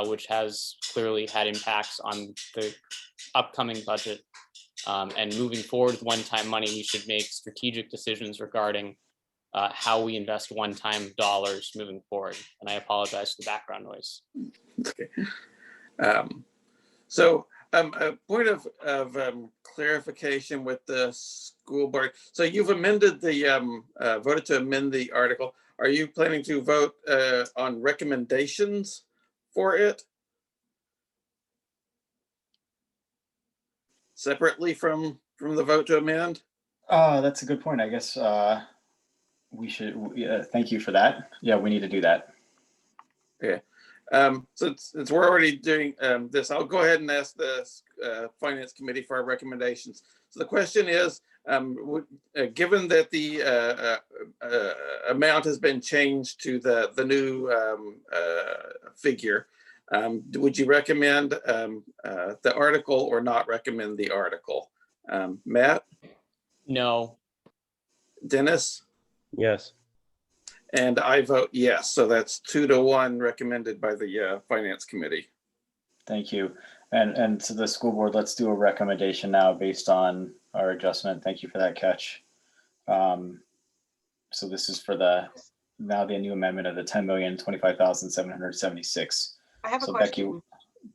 which has clearly had impacts on the upcoming budget. And moving forward with one-time money, we should make strategic decisions regarding how we invest one-time dollars moving forward. And I apologize for the background noise. Okay. So a point of clarification with the school board. So you've amended voted to amend the article. Are you planning to vote on recommendations for it? Separately from the vote to amend? That's a good point. I guess we should, thank you for that. Yeah, we need to do that. Okay. Since we're already doing this, I'll go ahead and ask the Finance Committee for our recommendations. So the question is, given that the amount has been changed to the new figure, Would you recommend the article or not recommend the article? Matt, No. Dennis, Yes. and I vote yes. So that's 2-1 recommended by the Finance Committee. Thank you. And to the school board, let's do a recommendation now based on our adjustment. Thank you for that catch. So this is for the new amendment of the 10,025,776. I have a So question. Becky,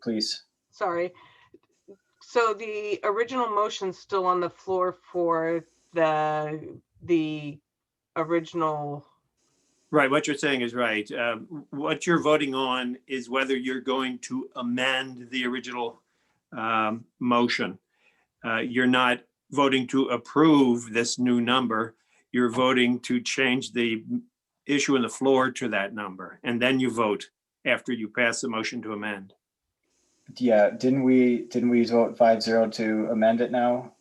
please. Sorry. So the original motion's still on the floor for the original. Right, what you're saying is right. What you're voting on is whether you're going to amend the original motion. You're not voting to approve this new number. You're voting to change the issue in the floor to that number, and then you vote after you pass the motion to amend. Yeah, didn't we vote 5-0 to amend it now?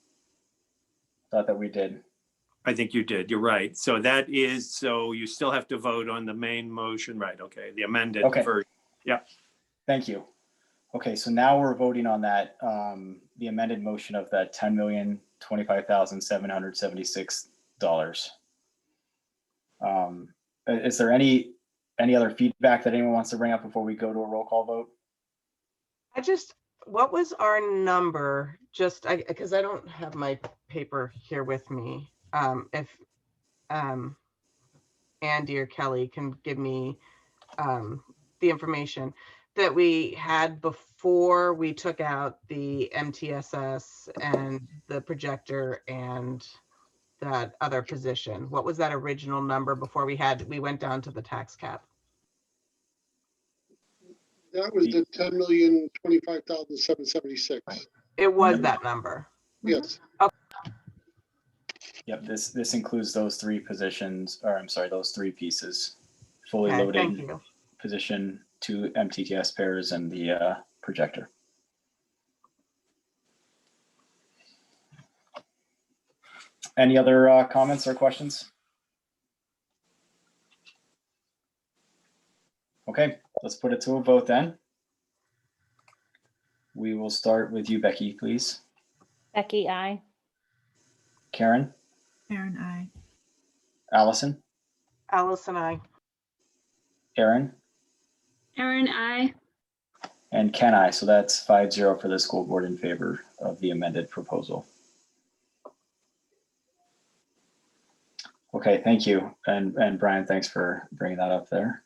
Thought that we did. I think you did. You're right. So you still have to vote on the main motion, right? Okay, the amended version. Yeah. Thank you. Okay, so now we're voting on that, the amended motion of that $10,025,776. Is there any other feedback that anyone wants to bring up before we go to a roll call vote? What was our number? Because I don't have my paper here with me. If Andy or Kelly can give me the information that we had before we took out the MTSS and the projector and that other position. What was that original number before we went down to the tax cap? That was the 10,025,776. It was that number. Yes. Okay. Yep, this includes those three positions, or I'm sorry, those three pieces. Fully Okay, loaded thank you. position, 2 MTTS pairs, and the projector. Any other comments or questions? Okay, let's put it to a vote then. We will start with you, Becky, please. Becky, aye. Karen, Karen, I. Allison, Allison, I. Aaron, Erin, I. and Ken, I. So that's 5-0 for the school board in favor of the amended proposal. Okay, thank you. And Brian, thanks for bringing that up there.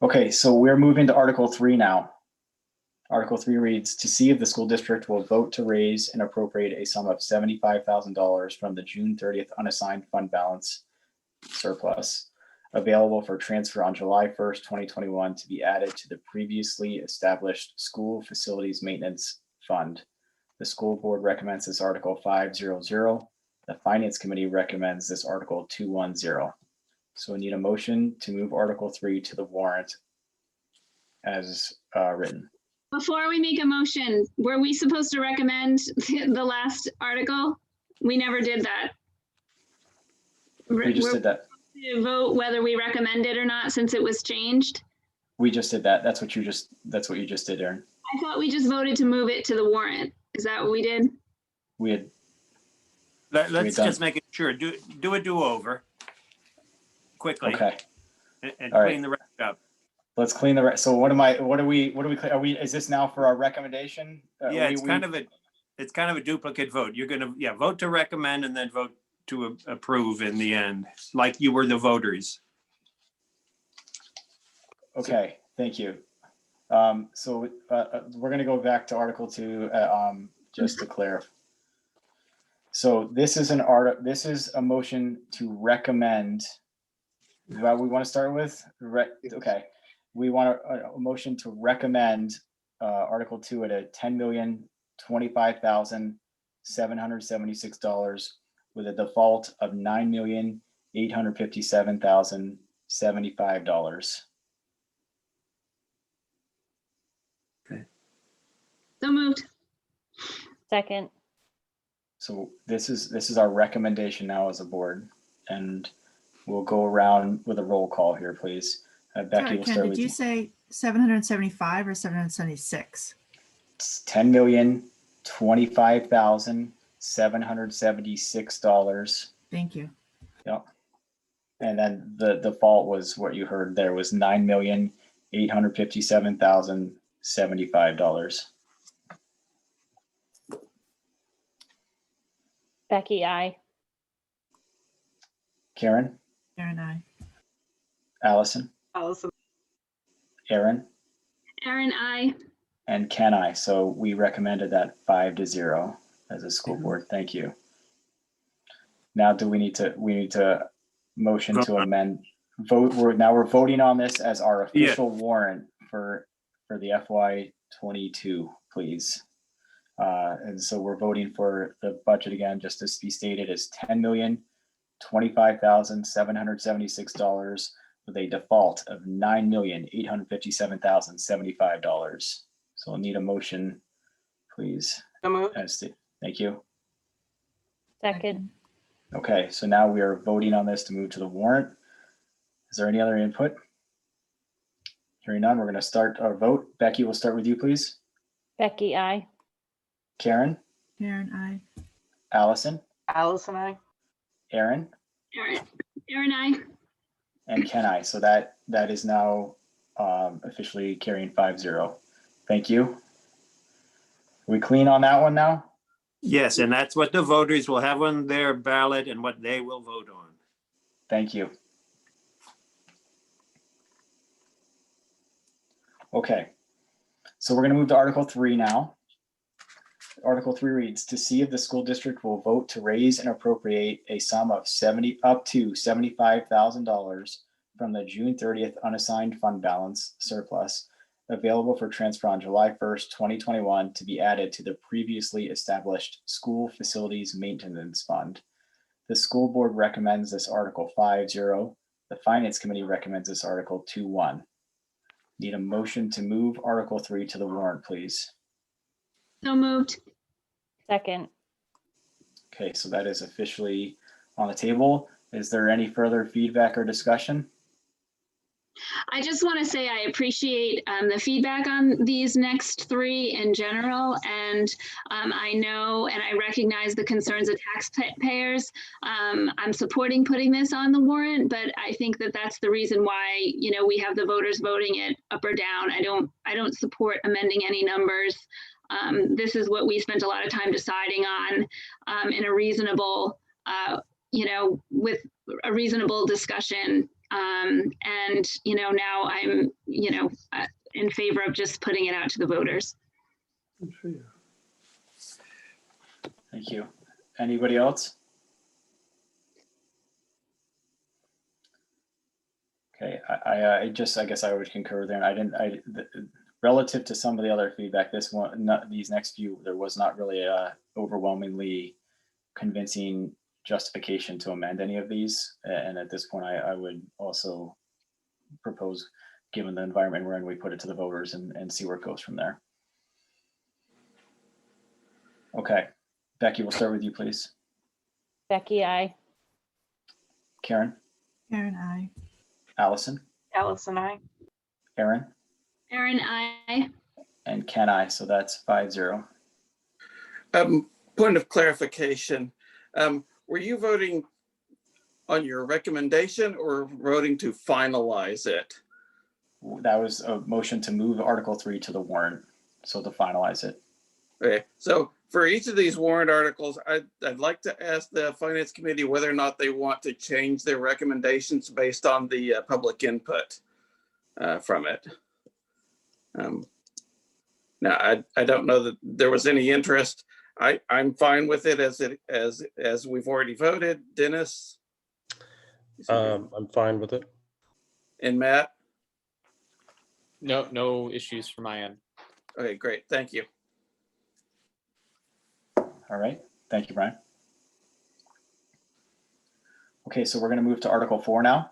Okay, so we're moving to Article 3 now. Article 3 reads, to see if the school district will vote to raise and appropriate a sum of $75,000 from the June 30th unassigned fund balance surplus available for transfer on July 1st, 2021 to be added to the previously established school facilities maintenance fund. The school board recommends this Article 500. The Finance Committee recommends this Article 210. So we need a motion to move Article 3 to the warrant as written. Before we make a motion, were we supposed to recommend the last article? We never did that. We just We're did that. to vote whether we recommend it or not since it was changed. We just did that. That's what you just did, Aaron. I thought we just voted to move it to the warrant. Is that what we did? We had. Let's just make it sure. Do a do-over quickly. Okay. And All right. clean the rest up. Let's clean the so are we, is this now for our recommendation? Yeah, it's kind of a duplicate vote. You're gonna, vote to recommend and then vote to approve in the end, like you were the voters. Okay, thank you. So we're gonna go back to Article 2, just to clarify. So this is a motion to recommend. Is that what we want to start with? Okay. We want a motion to recommend Article 2 at a $10,025,776 with a default of $9,857,075. Okay. So moved. Second. So this is our recommendation now as a board, and we'll go around with a roll call here, please. Becky, Sorry, we'll Ken, start did with you you. say 775 or 776? It's $10,025,776. Thank you. Yep. And then the default was what you heard there was $9,857,075. Becky, I. Karen, Karen, I. Allison, Allison, Aaron, Aaron, I. and Ken I. So we recommended that 5-0 as a school board. Thank you. Now we need to motion to amend vote. We're voting on this as our official warrant for the FY22, please. And so we're voting for the budget again, just to be stated, as $10,025,776 with a default of $9,857,075. So I'll need a motion, please. so moved. Thank you. Second. Okay, so now we are voting on this to move to the warrant. Is there any other input? Hearing none, we're going to start our vote. Becky, we'll start with you, please. Becky, I. Karen, Karen, I. Allison, Allison, I. Aaron, Aaron, I. and Ken I. So that is now officially carrying 5-0. Thank you. Are we clean on that one now? Yes, and that's what the voters will have on their ballot and what they will vote on. Thank you. Okay, so we're going to move to Article 3 now. Article 3 reads, to see if the school district will vote to raise and appropriate a sum of up to $75,000 from the June 30th unassigned fund balance surplus available for transfer on July 1st, 2021 to be added to the previously established school facilities maintenance fund. The school board recommends this Article 5-0. The Finance Committee recommends this Article 2-1. Need a motion to move Article 3 to the warrant, please. So moved. Second. Okay, so that is officially on the table. Is there any further feedback or discussion? I just want to say I appreciate the feedback on these next three in general. And I know and I recognize the concerns of taxpayers. I'm supporting putting this on the warrant, but I think that that's the reason why, you know, we have the voters voting it up or down. I don't support amending any numbers. This is what we spent a lot of time deciding on in a reasonable, you know, with a reasonable discussion. And, you know, now I'm, you know, in favor of just putting it out to the voters. Thank you. Anybody else? Okay, I guess I would concur there. And relative to some of the other feedback, these next few, there was not really a overwhelmingly convincing justification to amend any of these. And at this point, I would also propose, given the environment we're in, we put it to the voters and see where it goes from there. Okay, Becky, we'll start with you, please. Becky, I. Karen, Karen, I. Allison, Allison, I. Aaron, Aaron, I. and Ken I. So that's 5-0. Point of clarification. Were you voting on your recommendation or voting to finalize it? That was a motion to move Article 3 to the warrant, so to finalize it. Okay, so for each of these warrant articles, I'd like to ask the Finance Committee whether or not they want to change their recommendations based on the public input from it. Now, I don't know that there was any interest. I'm fine with it as we've already voted. Dennis? I'm fine with it. And Matt? No issues from my end. Okay, great. Thank you. All right, thank you, Brian. Okay, so we're going to move to Article 4 now.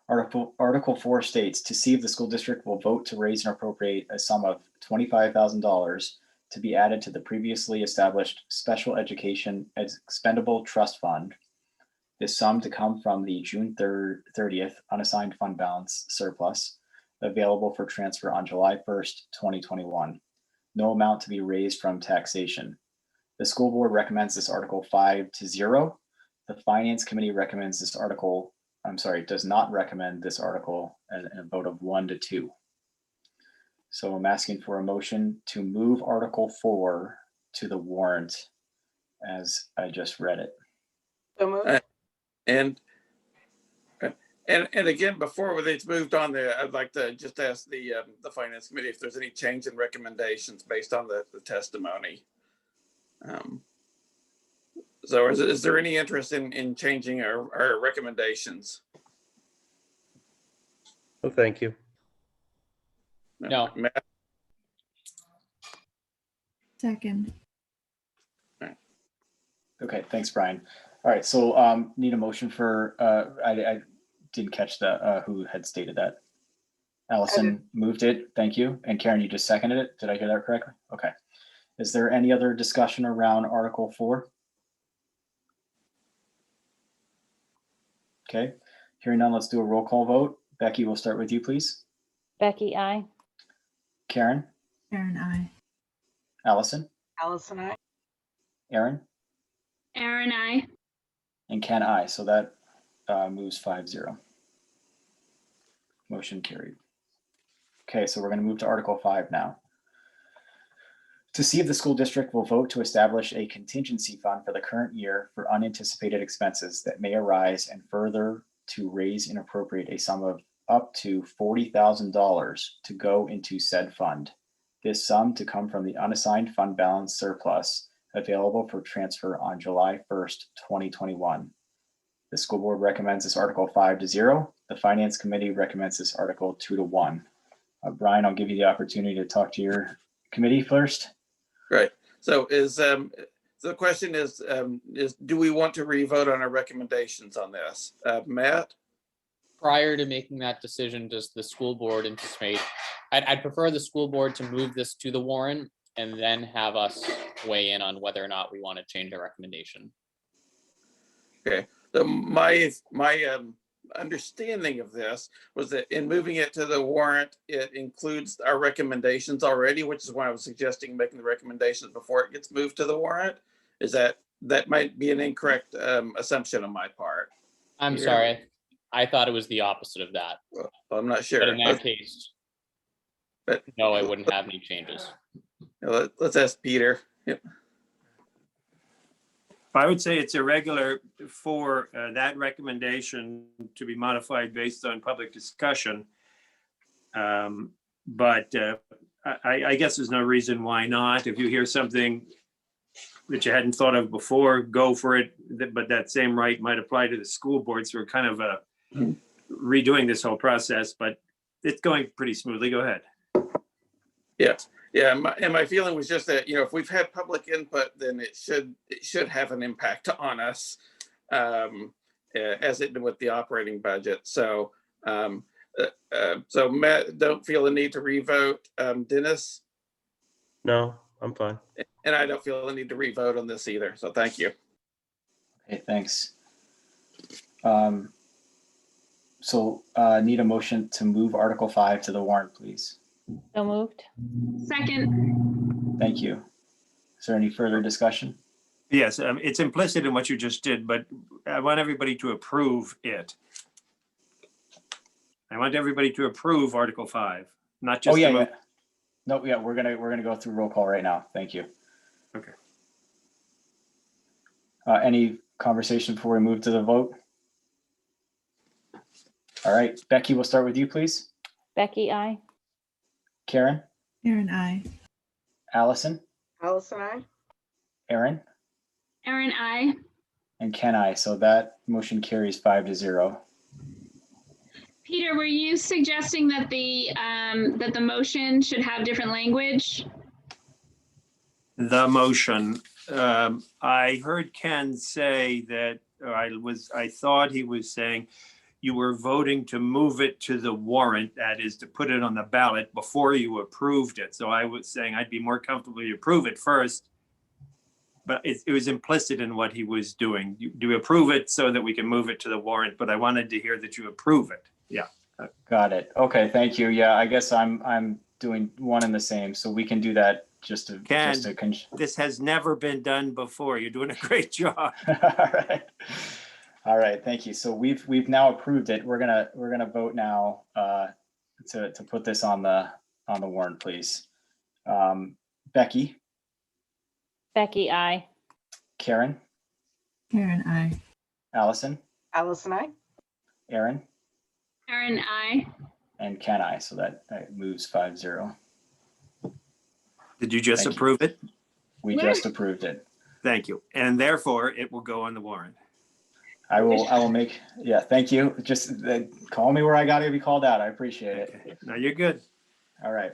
Article 4 states, to see if the school district will vote to raise and appropriate a sum of $25,000 to be added to the previously established Special Education Expendable Trust Fund. This sum to come from the June 30th unassigned fund balance surplus available for transfer on July 1st, 2021. No amount to be raised from taxation. The school board recommends this article 5-0. The finance committee recommends this article, does not recommend this article in a vote of 1-2. So I'm asking for a motion to move Article 4 to the warrant as I just read it. So moved. And again, before it's moved on there, I'd like to just ask the finance committee if there's any change in recommendations based on the testimony. So is there any interest in changing our recommendations? Oh, thank you. No. Matt? Second. Okay, thanks, Brian. All right, so need a motion for, I didn't catch the who had stated that. Allison moved it, thank you. And Karen, you just seconded it. Did I hear that correctly? Okay. Is there any other discussion around Article 4? Okay, hearing none, let's do a roll call vote. Becky, we'll start with you, please. Becky, aye. Karen, Karen, I. Allison, Allison, I. Aaron, Aaron, I. and Ken, I. So that moves 5-0. Motion carried. Okay, so we're going to move to Article 5 now. To see if the school district will vote to establish a contingency fund for the current year for unanticipated expenses that may arise, and further to raise and appropriate a sum of up to $40,000 to go into said fund. This sum to come from the unassigned fund balance surplus available for transfer on July 1st, 2021. The school board recommends this article 5-0. The finance committee recommends this article 2-1. Brian, I'll give you the opportunity to talk to your committee first. Right. So the question is do we want to re-vote on our recommendations on this? Matt? Prior to making that decision, does the school board anticipate, I'd prefer the school board to move this to the warrant and then have us weigh in on whether or not we want to change our recommendation. Okay. So my understanding of this was that in moving it to the warrant, it includes our recommendations already, which is why I was suggesting making the recommendations before it gets moved to the warrant. Is that might be an incorrect assumption on my part? I'm sorry. I thought it was the opposite of that. Well, I'm not sure. But in that case, no, I wouldn't have any changes. Let's ask Peter. Yep. I would say it's irregular for that recommendation to be modified based on public discussion. But I guess there's no reason why not. If you hear something that you hadn't thought of before, go for it. But that same right might apply to the school board. So we're kind of redoing this whole process, but it's going pretty smoothly. Go ahead. Yes. Yeah, and my feeling was just that, if we've had public input, then it should have an impact on us, as it did with the operating budget. So, so Matt, don't feel the need to revote. Dennis? No, I'm fine. And I don't feel the need to revote on this either. So thank you. Okay, thanks. So need a motion to move Article 5 to the warrant, please. So moved. Second. Thank you. Is there any further discussion? Yes, it's implicit in what you just did, but I want everybody to approve it. I want everybody to approve Article 5, not just. Oh, yeah. No, yeah, we're gonna go through roll call right now. Thank you. Okay. Any conversation before we move to the vote? All right, Becky, we'll start with you, please. Becky, aye. Karen, Karen, I. Allison, Allison, I. Aaron, Aaron, I. and Ken, I. So that motion carries 5-0. Peter, were you suggesting that the motion should have different language? The motion, I heard Ken say that, I thought he was saying you were voting to move it to the warrant, that is to put it on the ballot before you approved it. So I was saying I'd be more comfortable to approve it first, but it was implicit in what he was doing. Do you approve it so that we can move it to the warrant? But I wanted to hear that you approve it. Yeah. Got it. Okay, thank you. Yeah, I guess I'm doing one and the same, so we can do that just to Ken, this has never been done before. You're doing a great job. All right. All right, thank you. So we've now approved it. We're gonna vote now to put this on the warrant, please. Becky, Becky, I. Karen, Karen, I. Allison, Alice and I. Aaron, Aaron, I. and Ken, I. So that moves 5-0. Did you just Thank you. approve it? We just approved it. Thank you. And therefore, it will go on the warrant. I will make, yeah, thank you. Just call me where I got to be called out. I appreciate it. Okay. No, you're good. All right.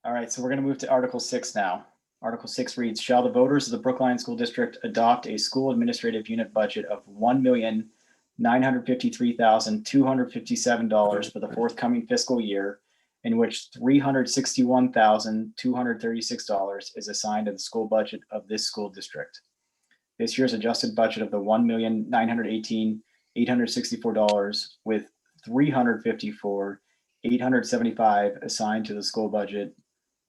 All right, so we're going to move to Article 6 now. Article 6 reads, shall the voters of the Brookline School District adopt a school administrative unit budget of $1,953,257 for the forthcoming fiscal year, in which $361,236 is assigned to the school budget of this school district. This year's adjusted budget of the $1,918,864 with $354,875 assigned to the school budget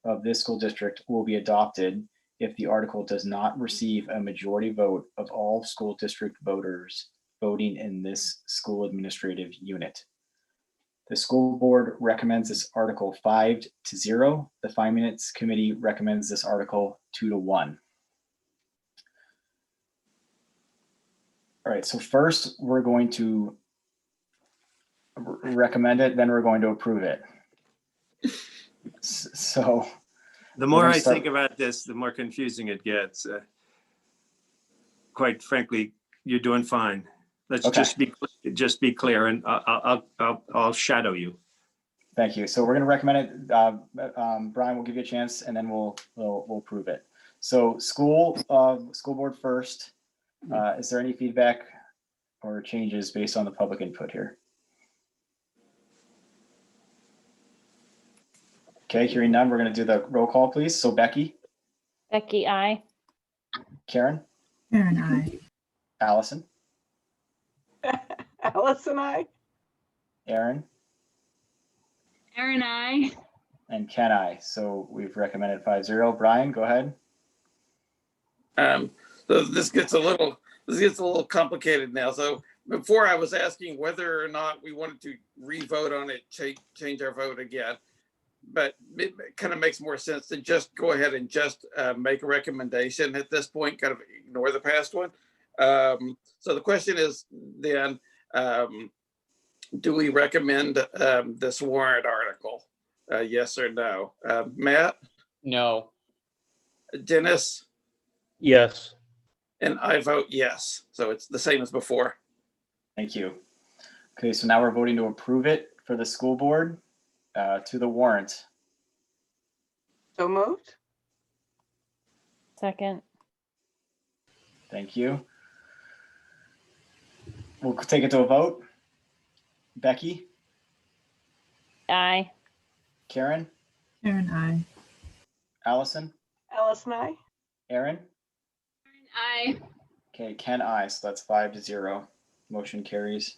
of this school district will be adopted if the article does not receive a majority vote of all school district voters voting in this school administrative unit. The school board recommends this article 5-0. The Finance Committee recommends this article 2-1. All right, so first we're going to recommend it, then we're going to approve it. So the more I think about this, the more confusing it gets. Quite frankly, you're doing fine. Let's just be clear, and I'll shadow you. Thank you. So we're going to recommend it. Brian, we'll give you a chance, and then we'll approve it. So school board first. Is there any feedback or changes based on the public input here? Okay, hearing none, we're going to do the roll call, please. So Becky. Becky, I. Karen. Karen, I. Allison. Alice and I. Aaron. Aaron, I. And Ken, I. So we've recommended 5-0. Brian, go ahead. So this gets a little complicated now. So before I was asking whether or not we wanted to re-vote on it, change our vote again, but it kind of makes more sense to just go ahead and just make a recommendation at this point, kind of ignore the past one. So the question is then, do we recommend this warrant article? Yes or no? Matt? No. Dennis? Yes. And I vote yes. So it's the same as before. Thank you. Okay, so now we're voting to approve it for the school board to the warrant. So moved. Second. Thank you. We'll take it to a vote. Becky. I. Karen. Karen, I. Allison. Alice and I. Aaron. I. Okay, Ken, I. So that's 5-0. Motion carries.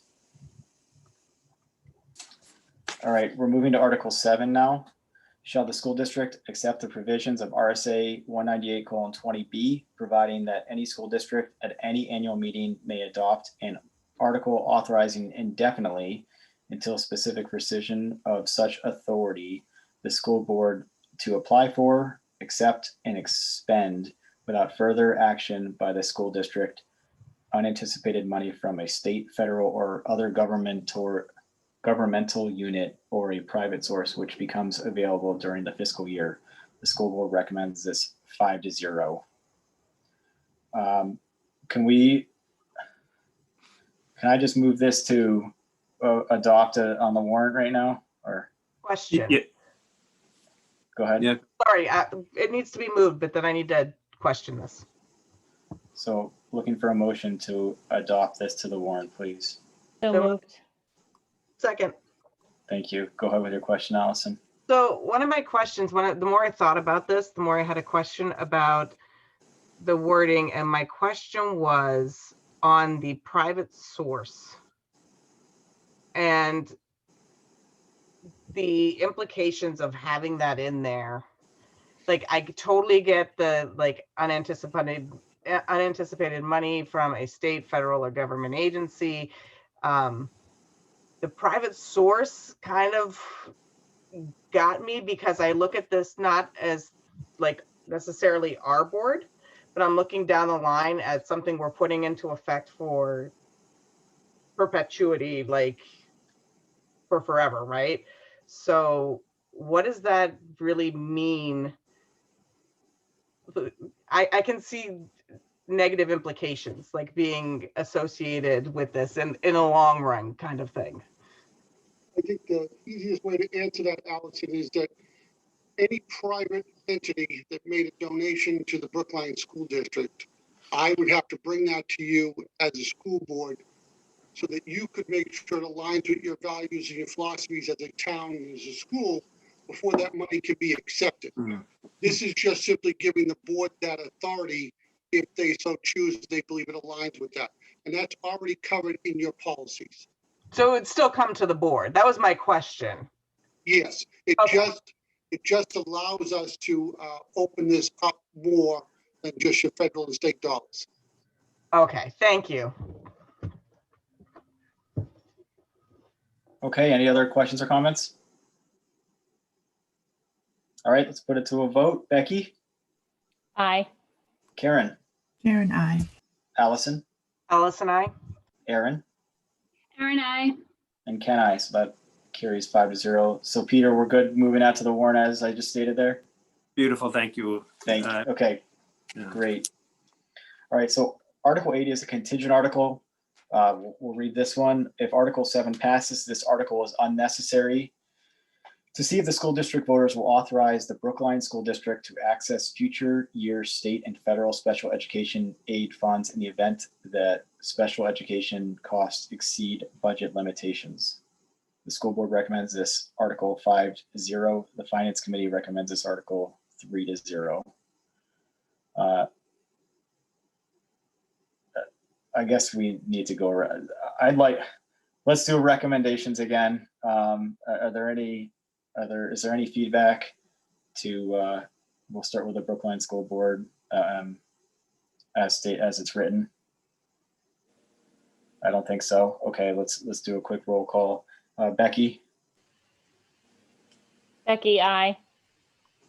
All right, we're moving to Article 7 now. Shall the school district accept the provisions of RSA 198:20B, providing that any school district at any annual meeting may adopt an article authorizing indefinitely, until specific rescission of such authority, the school board to apply for, accept, and expend without further action by the school district unanticipated money from a state, federal, or other governmental unit or a private source which becomes available during the fiscal year. The school board recommends this 5-0. Can I just move this to adopt it on the warrant right now, or? Question. Yeah. Go ahead. Yeah. Sorry, it needs to be moved, but then I need to question this. So looking for a motion to adopt this to the warrant, please. So So- moved. Second. Thank you. Go ahead with your question, Allison. So one of my questions, the more I thought about this, the more I had a question about the wording, and my question was on the private source. And the implications of having that in there, like I totally get the like unanticipated money from a state, federal, or government agency. The private source kind of got me because I look at this not as like necessarily our board, but I'm looking down the line at something we're putting into effect for perpetuity, like for forever, right? So what does that really mean? I can see negative implications like being associated with this in a long run kind of thing. I think the easiest way to answer that, Allison, is that any private entity that made a donation to the Brookline School District, I would have to bring that to you as a school board so that you could make sure it aligns with your values and your philosophies as a town and as a school before that money can be accepted. This is just simply giving the board that authority if they so choose, they believe it aligns with that. And that's already covered in your policies. So it'd still come to the board. That was my question. Yes, it just allows us to open this up more than just your federal and state dollars. Okay, thank you. Okay, any other questions or comments? All right, let's put it to a vote. Becky? Aye. Karen? Karen, I. Allison? Allison, I. Aaron? Aaron, I. And Ken, I. So that carries 5-0. So Peter, we're good moving out to the warrant as I just stated there? Beautiful, thank you. Thank you. Okay, Yeah. great. All right, so Article 80 is a contingent article. We'll read this one. If Article 7 passes, this article is unnecessary to see if the school district voters will authorize the Brookline School District to access future year state and federal special education aid funds in the event that special education costs exceed budget limitations. The school board recommends this Article 5-0. The Finance Committee recommends this Article 3-0. I guess we need to go around. Let's do recommendations again. Is there any feedback to, we'll start with the Brookline School Board as it's written? I don't think so. Okay, let's do a quick roll call. Becky? Becky, aye.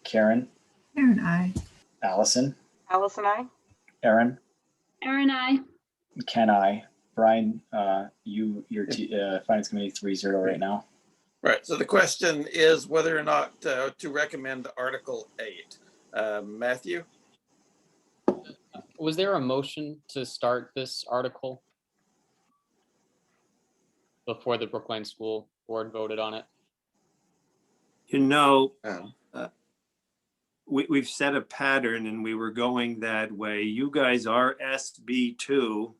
Karen? Karen, I. Allison? Allison, I. Aaron? Aaron, I. Ken, I. Brian, your Finance Committee 3-0 right now. Right, so the question is whether or not to recommend Article 8. Matthew? Was there a motion to start this article before the Brookline School Board voted on it? You know, we've set a pattern and we were going that way. You guys are SB2.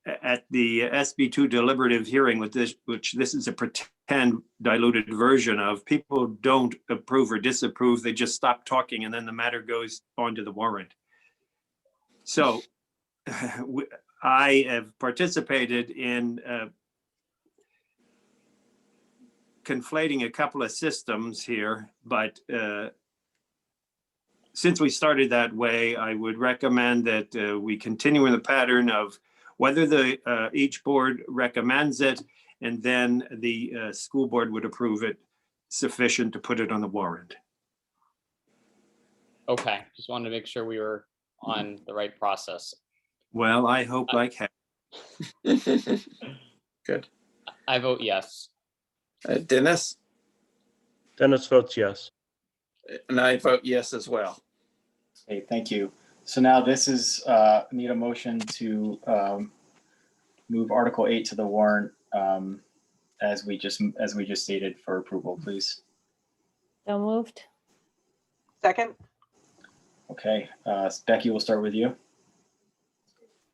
At the SB2 deliberative hearing with this, which this is a pretend diluted version of, people don't approve or disapprove, they just stop talking and then the matter goes on to the warrant. So I have participated in conflating a couple of systems here, but since we started that way, I would recommend that we continue in the pattern of whether each board recommends it, and then the school board would approve it sufficient to put it on the warrant. Okay, just wanted to make sure we were on the right process. Well, I hope like heck. Good. I vote yes. Dennis? Dennis votes yes. And I vote yes as well. Okay, thank you. So now this is, need a motion to move Article 8 to the warrant as we just stated for approval, please. So moved. Second. Okay, Becky, we'll start with you.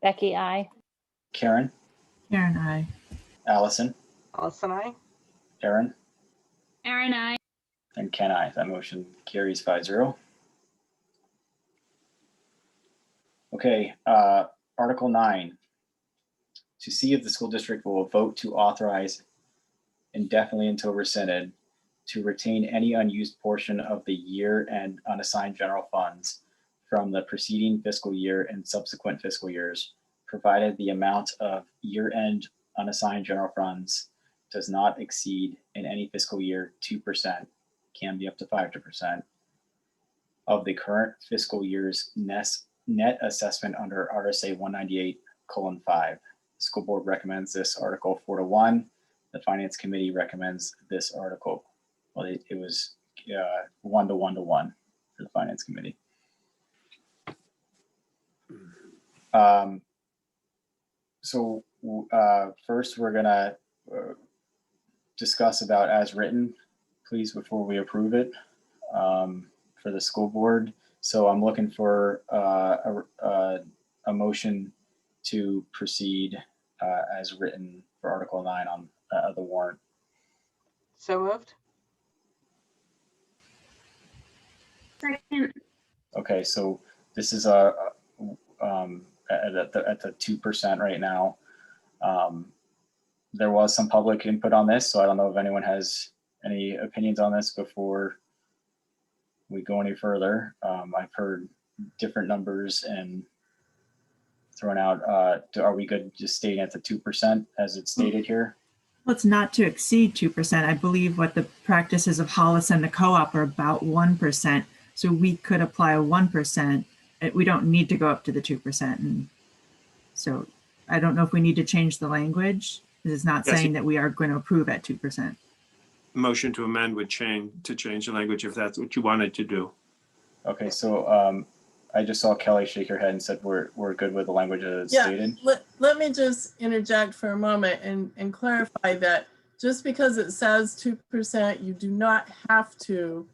Becky, aye. Karen, Karen, I. Allison, Allison, I. Aaron, Aaron, I. and Ken, I. That motion carries 5-0. Okay, Article 9. to see if the school district will vote to authorize indefinitely until rescinded to retain any unused portion of the year-end unassigned general funds from the preceding fiscal year and subsequent fiscal years, provided the amount of year-end unassigned general funds does not exceed in any fiscal year 2%, can be up to 5%, of the current fiscal year's net assessment under RSA 198:5. The school board recommends this article 4-1. The finance committee recommends this article. Well, it was 1-1 for the finance committee. So first we're gonna discuss about as written, please, before we approve it for the school board. So I'm looking for a motion to proceed as written for Article 9 on the warrant. So moved. Second. Okay, so this is at the 2% right now. There was some public input on this, so I don't know if anyone has any opinions on this before we go any further. I've heard different numbers and thrown out. Are we good just staying at the 2% as it's stated here? Well, it's not to exceed 2%. I believe what the practices of Hollis and the co-op are about 1%. So we could apply a 1%. We don't need to go up to the 2%. And so I don't know if we need to change the language. It's not Yes, saying that we are going to approve at 2%. Motion to amend would change the language if that's what you wanted to do. Okay, so I just saw Kelly shake her head and said we're good with the language as stated. Let me just interject for a moment and clarify that just because it says 2%, you do not have to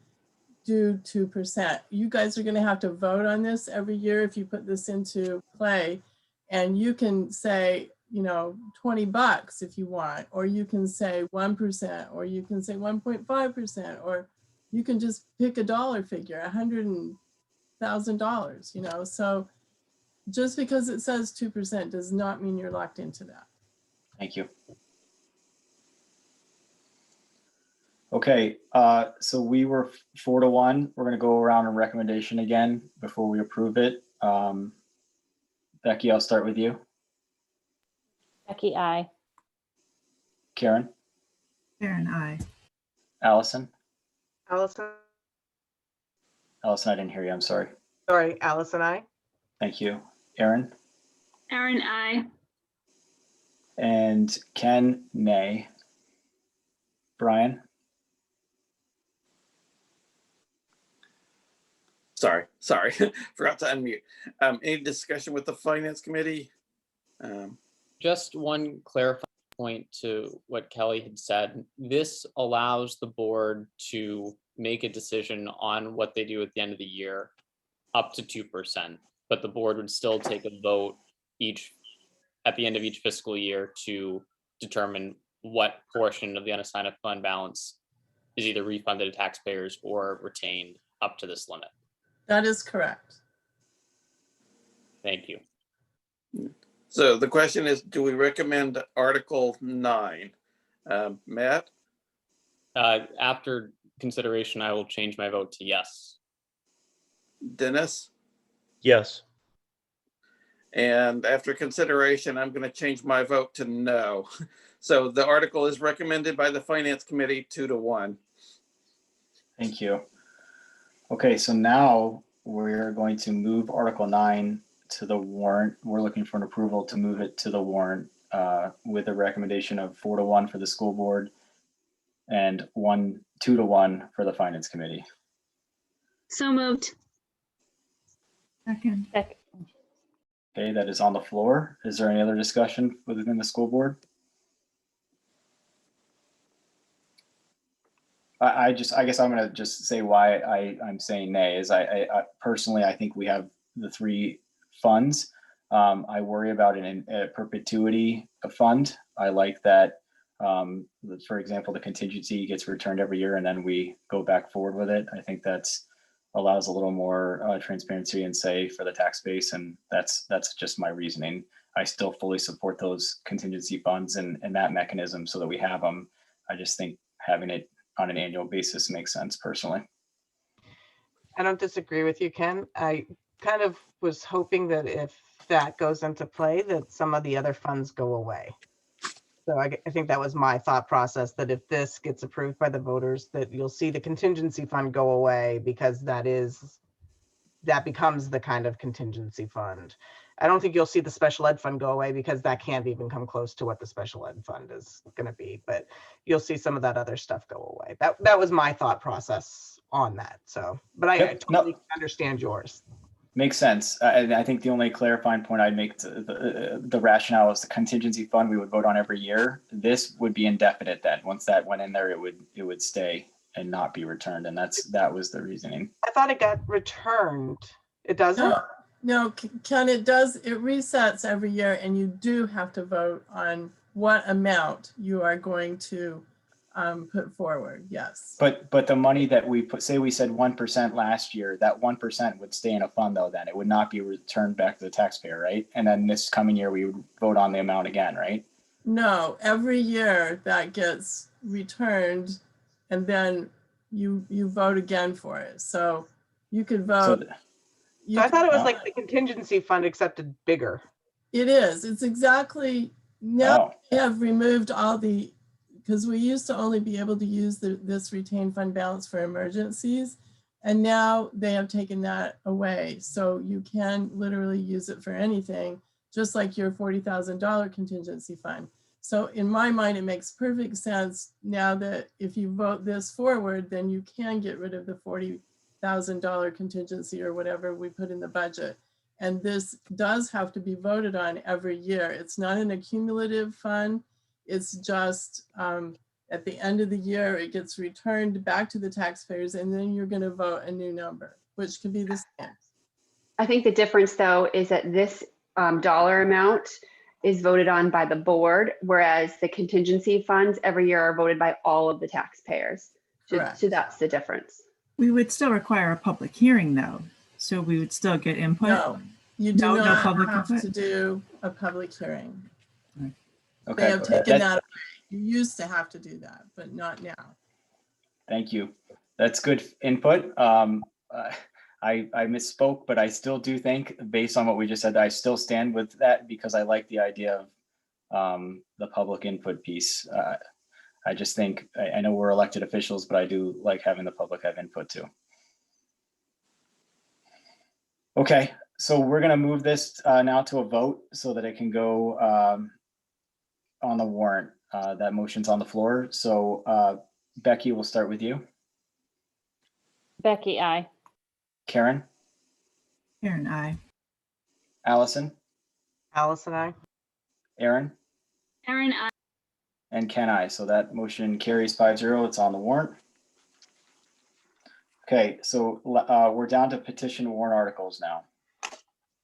do 2%. You guys are going to have to vote on this every year if you put this into play, and you can say, you know, $20 if you want, or you can say 1%, or you can say 1.5%, or you can just pick a dollar figure, $100,000, you know. So just because it says 2% does not mean you're locked into that. Thank you. Okay, so we were 4-1. We're gonna go around a recommendation again before we approve it. Becky, I'll start with you. Becky, aye. Karen, Karen, aye. Allison. Allison, Allison, I didn't hear you. I'm sorry. sorry, Allison, I. Thank you. Aaron Aaron, I. and Ken, nay. Brian, Sorry, forgot to unmute. Any discussion with the finance committee? Just one clarifying point to what Kelly had said. This allows the board to make a decision on what they do at the end of the year up to 2%, but the board would still take a vote at the end of each fiscal year to determine what portion of the unassigned fund balance is either refunded to taxpayers or retained up to this limit. That is correct. Thank you. So the question is, do we recommend Article 9? Matt, After consideration, I will change my vote to yes. Dennis, Yes. and after consideration, I'm going to change my vote to no. So the article is recommended by the finance committee 2-1. thank you. Okay, so now we're going to move Article 9 to the warrant. We're looking for an approval to move it to the warrant with a recommendation of 4-1 for the school board and 2-1 for the finance committee. So moved. Second. Okay, that is on the floor. Is there any other discussion within the school board? I guess I'm going to just say why I'm saying nay is I personally, I think we have the three funds. I worry about a perpetuity fund. I like that, for example, the contingency gets returned every year and then we go back forward with it. I think that's allows a little more transparency and say for the tax base, and that's just my reasoning. I still fully support those contingency funds and that mechanism so that we have them. I just think having it on an annual basis makes sense personally. I don't disagree with you, Ken. I kind of was hoping that if that goes into play, that some of the other funds go away. So I think that was my thought process, that if this gets approved by the voters, that you'll see the contingency fund go away, because that becomes the kind of contingency fund. I don't think you'll see the special ed fund go away, because that can't even come close to what the special ed fund is going to be, but you'll see some of that other stuff go away. That was my thought process on that. So, but I Yep, totally understand yours. Makes sense. And I think the only clarifying point I'd make to the rationale is the contingency fund we would vote on every year. This would be indefinite then. Once that went in there, it would stay and not be returned. And that was the reasoning. I thought it got returned. It doesn't? No, Ken, it does. It resets every year, and you do have to vote on what amount you are going to put forward. Yes. But the money that we put, say we said 1% last year, that 1% would stay in a fund though, then it would not be returned back to the taxpayer, right? And then this coming year, we would vote on the amount again, right? No, every year that gets returned, and then you vote again for it. So you could vote. So I thought it was like the contingency fund, except bigger. It is. It's exactly, now they have removed all the, because we used to only be able to use this retained fund balance for emergencies. And now they have taken that away. So you can literally use it for anything, just like your $40,000 contingency fund. So in my mind, it makes perfect sense now that if you vote this forward, then you can get rid of the $40,000 contingency or whatever we put in the budget. And this does have to be voted on every year. It's not an accumulative fund. It's just at the end of the year, it gets returned back to the taxpayers, and then you're going to vote a new number, which could be the same. I think the difference, though, is that this dollar amount is voted on by the board, whereas the contingency funds every year are voted by all of the taxpayers. So that's the difference. We would still require a public hearing, though, so we would still get input. No, you do not public have input? to do a public hearing. Okay. They have taken that away. You used to have to do that, but not now. Thank you. That's good input. I misspoke, but I still do think, based on what we just said, I still stand with that because I like the idea of the public input piece. I just think, I know we're elected officials, but I do like having the public have input too. Okay, so we're gonna move this now to a vote so that it can go on the warrant. That motion's on the floor. So Becky, we'll start with you. Becky, aye. Karen? Karen, aye. Allison? Allison, aye. Aaron? Aaron, I. And Ken, aye. So that motion carries 5-0. It's on the warrant. Okay, so we're down to petition warrant articles now.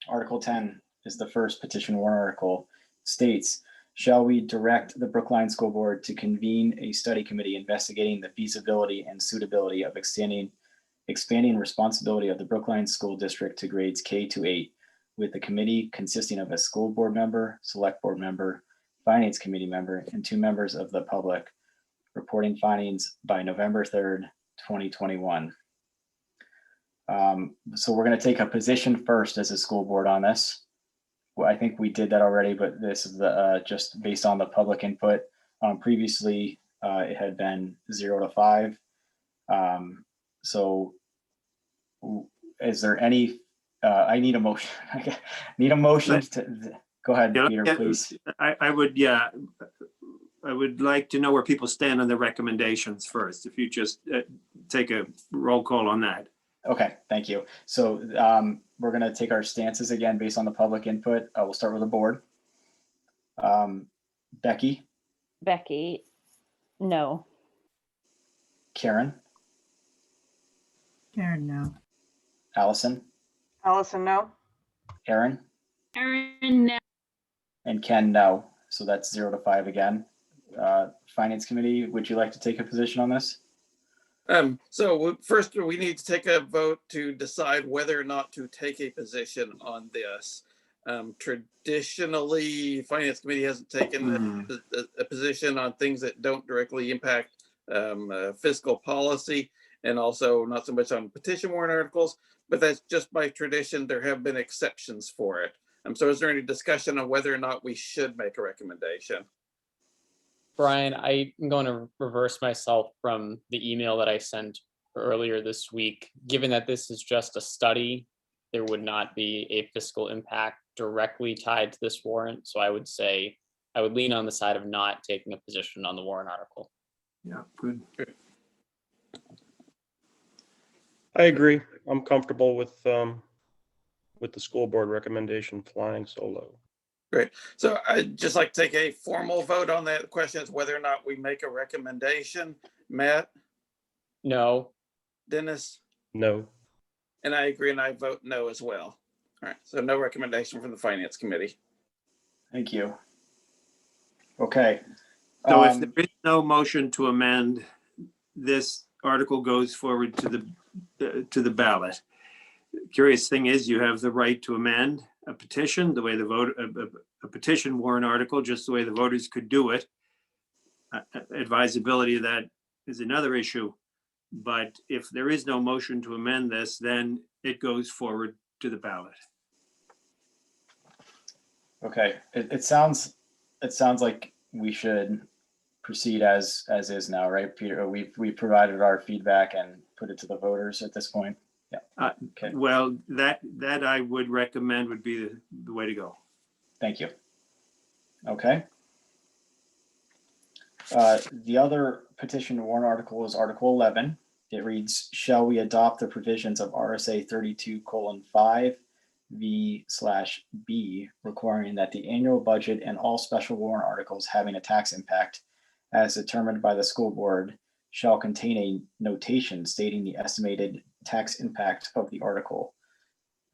Article 10 is the first petition warrant article. States, shall we direct the Brookline School Board to convene a study committee investigating the feasibility and suitability of expanding responsibility of the Brookline School District to grades K-8, with the committee consisting of a school board member, select board member, finance committee member, and 2 members of the public, reporting findings by November 3rd, 2021. So we're going to take a position first as a school board on this. Well, I think we did that already, but this is just based on the public input. Previously, it had been 0 to 5. So is there any, I need a motion. I need a motion to, go ahead, Peter, please. I would like to know where people stand on the recommendations first. If you just take a roll call on that. Okay, thank you. So we're going to take our stances again based on the public input. We'll start with the board. Becky? Becky, no. Karen? Karen, no. Allison? Allison, no. Aaron? Aaron, no. And Ken, no. So that's 0 to 5 again. Finance Committee, would you like to take a position on this? So first we need to take a vote to decide whether or not to take a position on this. Traditionally, Finance Committee hasn't taken a position on things that don't directly impact fiscal policy, and also not so much on petition warrant articles, but that's just by tradition. There have been exceptions for it. So is there any discussion on whether or not we should make a recommendation? Brian, I'm going to reverse myself from the email that I sent earlier this week. Given that this is just a study, there would not be a fiscal impact directly tied to this warrant. So I would say I would lean on the side of not taking a position on the warrant article. Yeah, good. I agree. I'm comfortable with the school board recommendation flying solo. Great. So I'd just like to take a formal vote on that. The question is whether or not we make a recommendation. Matt? No. Dennis? No. And I agree, and I vote no as well. All right, so no recommendation from the Finance Committee. Thank you. Okay. So if there is no motion to amend, this article goes forward to the ballot. Curious thing is, you have the right to amend a petition, the way the vote, a petition warrant article, just the way the voters could do it. Advisability of that is another issue. But if there is no motion to amend this, then it goes forward to the ballot. Okay, it sounds like we should proceed as is now, right, Peter? We've provided our feedback and put it to the voters at this point. Yeah. Okay. Well, that I would recommend would be the way to go. Thank you. Okay. The other petition warrant article is Article 11. It reads, shall we adopt the provisions of RSA 32:5 V/B requiring that the annual budget and all special warrant articles having a tax impact as determined by the school board shall contain a notation stating the estimated tax impact of the article.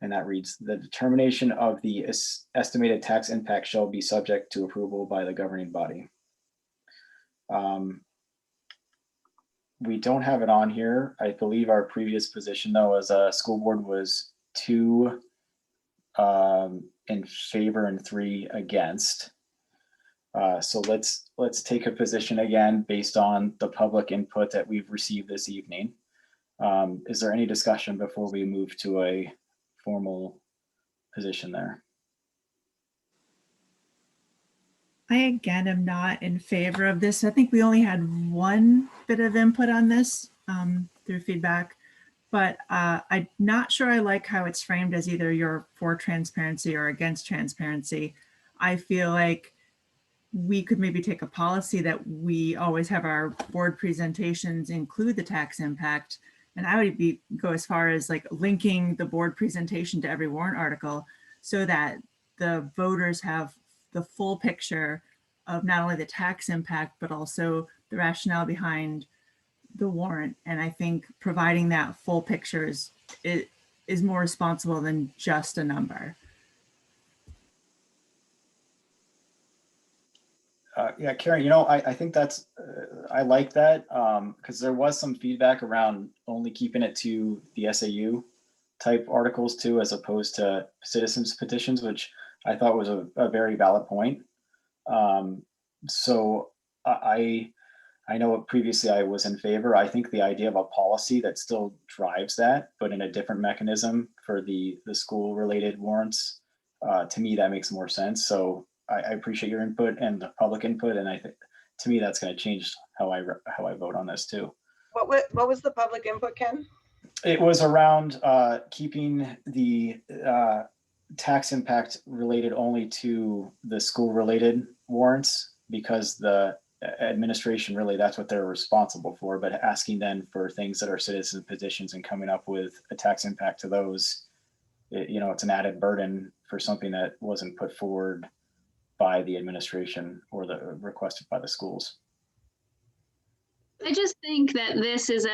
And that reads, the determination of the estimated tax impact shall be subject to approval by the governing body. We don't have it on here. I believe our previous position though as a school board was 2 in favor and 3 against. So let's take a position again based on the public input that we've received this evening. Is there any discussion before we move to a formal position there? I again am not in favor of this. I think we only had one bit of input on this through feedback, but I'm not sure I like how it's framed as either you're for transparency or against transparency. I feel like we could maybe take a policy that we always have our board presentations include the tax impact. And I would go as far as like linking the board presentation to every warrant article so that the voters have the full picture of not only the tax impact, but also the rationale behind the warrant. And I think providing that full picture is more responsible than just a number. Yeah, Karen, I think that's, I like that because there was some feedback around only keeping it to the SAU type articles too, as opposed to citizens petitions, which I thought was a very valid point. So I know previously I was in favor. I think the idea of a policy that still drives that, but in a different mechanism for the school related warrants, to me, that makes more sense. So I appreciate your input and the public input. And I think to me, that's going to change how I vote on this too. What was the public input, Ken? It was around keeping the tax impact related only to the school related warrants because the administration really that's what they're responsible for, but asking then for things that are citizen petitions and coming up with a tax impact to those, it's an added burden for something that wasn't put forward by the administration or requested by the schools. I just think that this is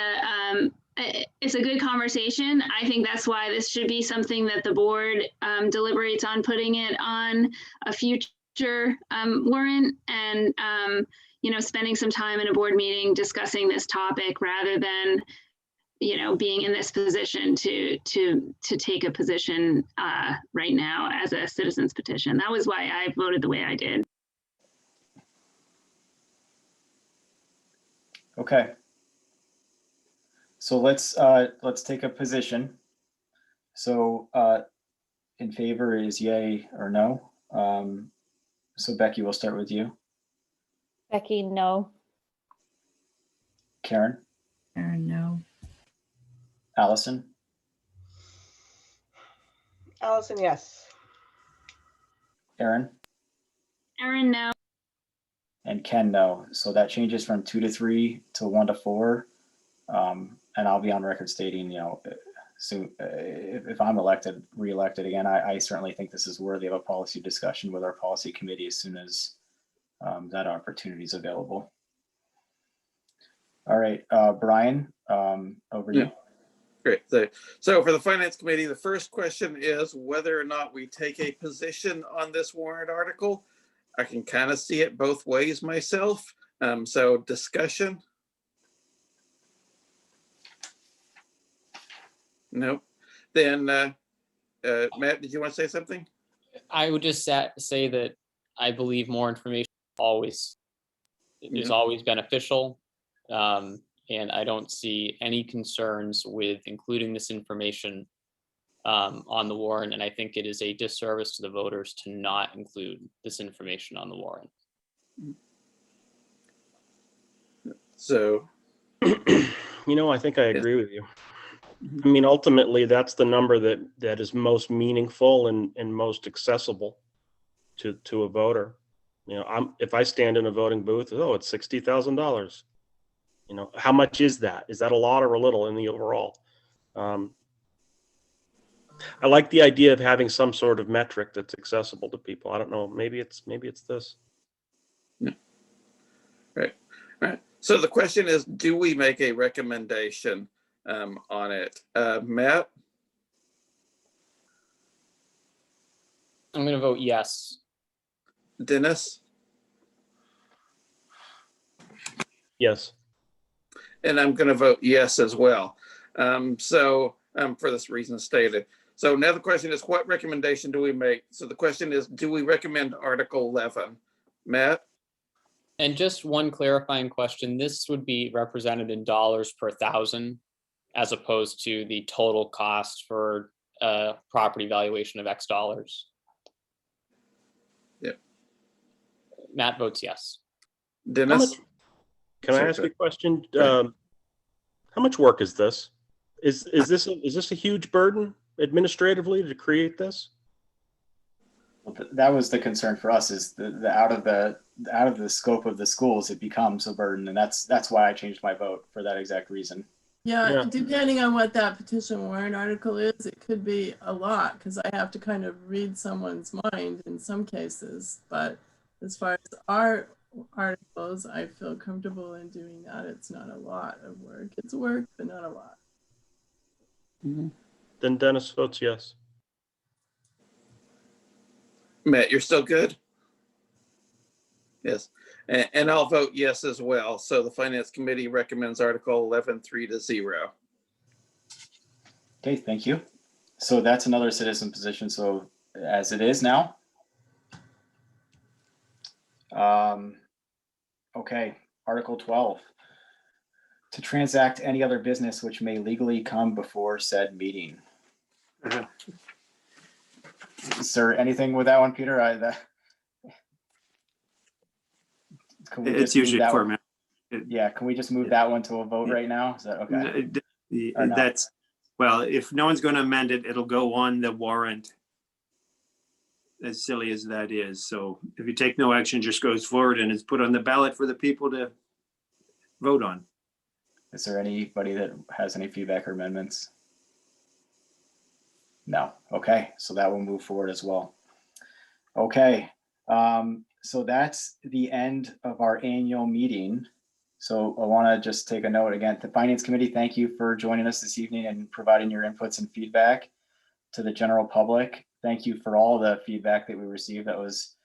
it's a good conversation. I think that's why this should be something that the board deliberates on putting it on a future warrant and, spending some time in a board meeting discussing this topic rather than, you know, being in this position to take a position right now as a citizen's petition. That was why I voted the way I did. Okay. So let's take a position. So in favor is yay or no. So Becky, we'll start with you. Becky, no. Karen, Aaron, no. Allison, Allison, yes. Aaron, Aaron, no. and Ken, no. So that changes from 2 to 3 to 1 to 4. And I'll be on record stating, you know, soon, if I'm re-elected again, I certainly think this is worthy of a policy discussion with our policy committee as soon as that opportunity is available. All right, Brian, over to you. Great. So for the Finance Committee, the first question is whether or not we take a position on this warrant article. I can kind of see it both ways myself. So discussion. Nope. Then Matt, did you want to say something? I would just say that I believe more information is always beneficial. And I don't see any concerns with including this information on the warrant. And I think it is a disservice to the voters to not include this information on the warrant. So, You know, I think I agree with you. I mean, ultimately, that's the number that is most meaningful and most accessible to a voter. You know, if I stand in a voting booth, oh, it's $60,000. You know, how much is that? Is that a lot or a little in the overall? I like the idea of having some sort of metric that's accessible to people. I don't know. Maybe it's this. Yeah. Right. So the question is, do we make a recommendation on it? Matt? I'm going to vote yes. Dennis? Yes. And I'm going to vote yes as well. For this reason stated. So now the question is, what recommendation do we make? So the question is, do we recommend Article 11? Matt? And just one clarifying question. This would be represented in dollars per thousand, as opposed to the total cost for a property valuation of X dollars. Yep. Matt votes yes. Dennis? Can I ask a question? How much work is this? Is this a huge burden administratively to create this? Well, that was the concern for us, is the out of the scope of the schools, it becomes a burden, and that's why I changed my vote for that exact reason. Yeah, depending on what that petition warrant article is, it could be a lot, because I have to kind of read someone's mind in some cases. But as far as our articles, I feel comfortable in doing that. It's not a lot of work. It's work, but not a lot. Mm-hmm. Then Dennis votes yes. Matt, you're still good? Yes. And I'll vote yes as well. So the Finance Committee recommends Article 11, 3-0. Okay, thank you. So that's another citizen position. So as it is now. Okay, Article 12. To transact any other business which may legally come before said meeting. Is there anything with that one, Peter? It's usually format. Yeah, can we just move that one to a vote right now? Is that okay? That's, well, if no one's going to amend it, it'll go on the warrant, as silly as that is. So if you take no action, it just goes forward and it's put on the ballot for the people to vote on. Is there anybody that has any feedback or amendments? No. Okay, so that will move forward as well. Okay, so that's the end of our annual meeting. So I want to just take a note again. The Finance Committee, thank you for joining us this evening and providing your inputs and feedback. To the general public, thank you for all the feedback that we received. It was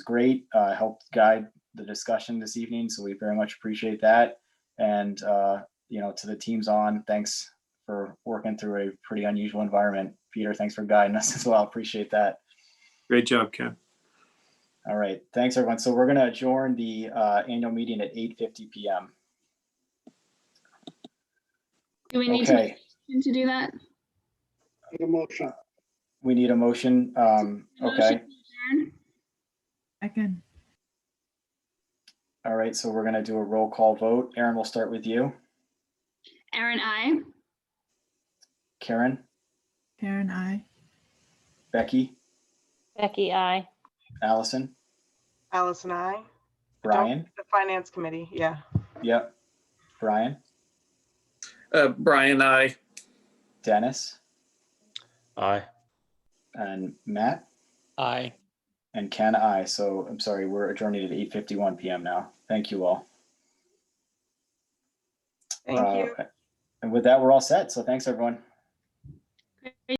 great, helped guide the discussion this evening, so we very much appreciate that. And to the teams on, thanks for working through a pretty unusual environment. Peter, thanks for guiding us as well. Appreciate that. Great job, Ken. All right, thanks everyone. So we're going to adjourn the annual meeting at 8:50 p.m. Do we need to make a motion to do that? Make a motion. We need a motion. Motion Okay. to adjourn? Second. All right, so we're going to do a roll call vote. Aaron, we'll start with you. Aaron, I. Karen, Karen, I. Becky, Becky, I. Allison, Alice and I. Brian. The finance committee, yeah. Yep. Brian, Brian, I. Dennis, Aye. and Matt, Aye. and Ken, I. So I'm sorry, we're adjourning at 8:51 p.m. now. Thank you all. Thank you. And with that, we're all set. So thanks, everyone. Great.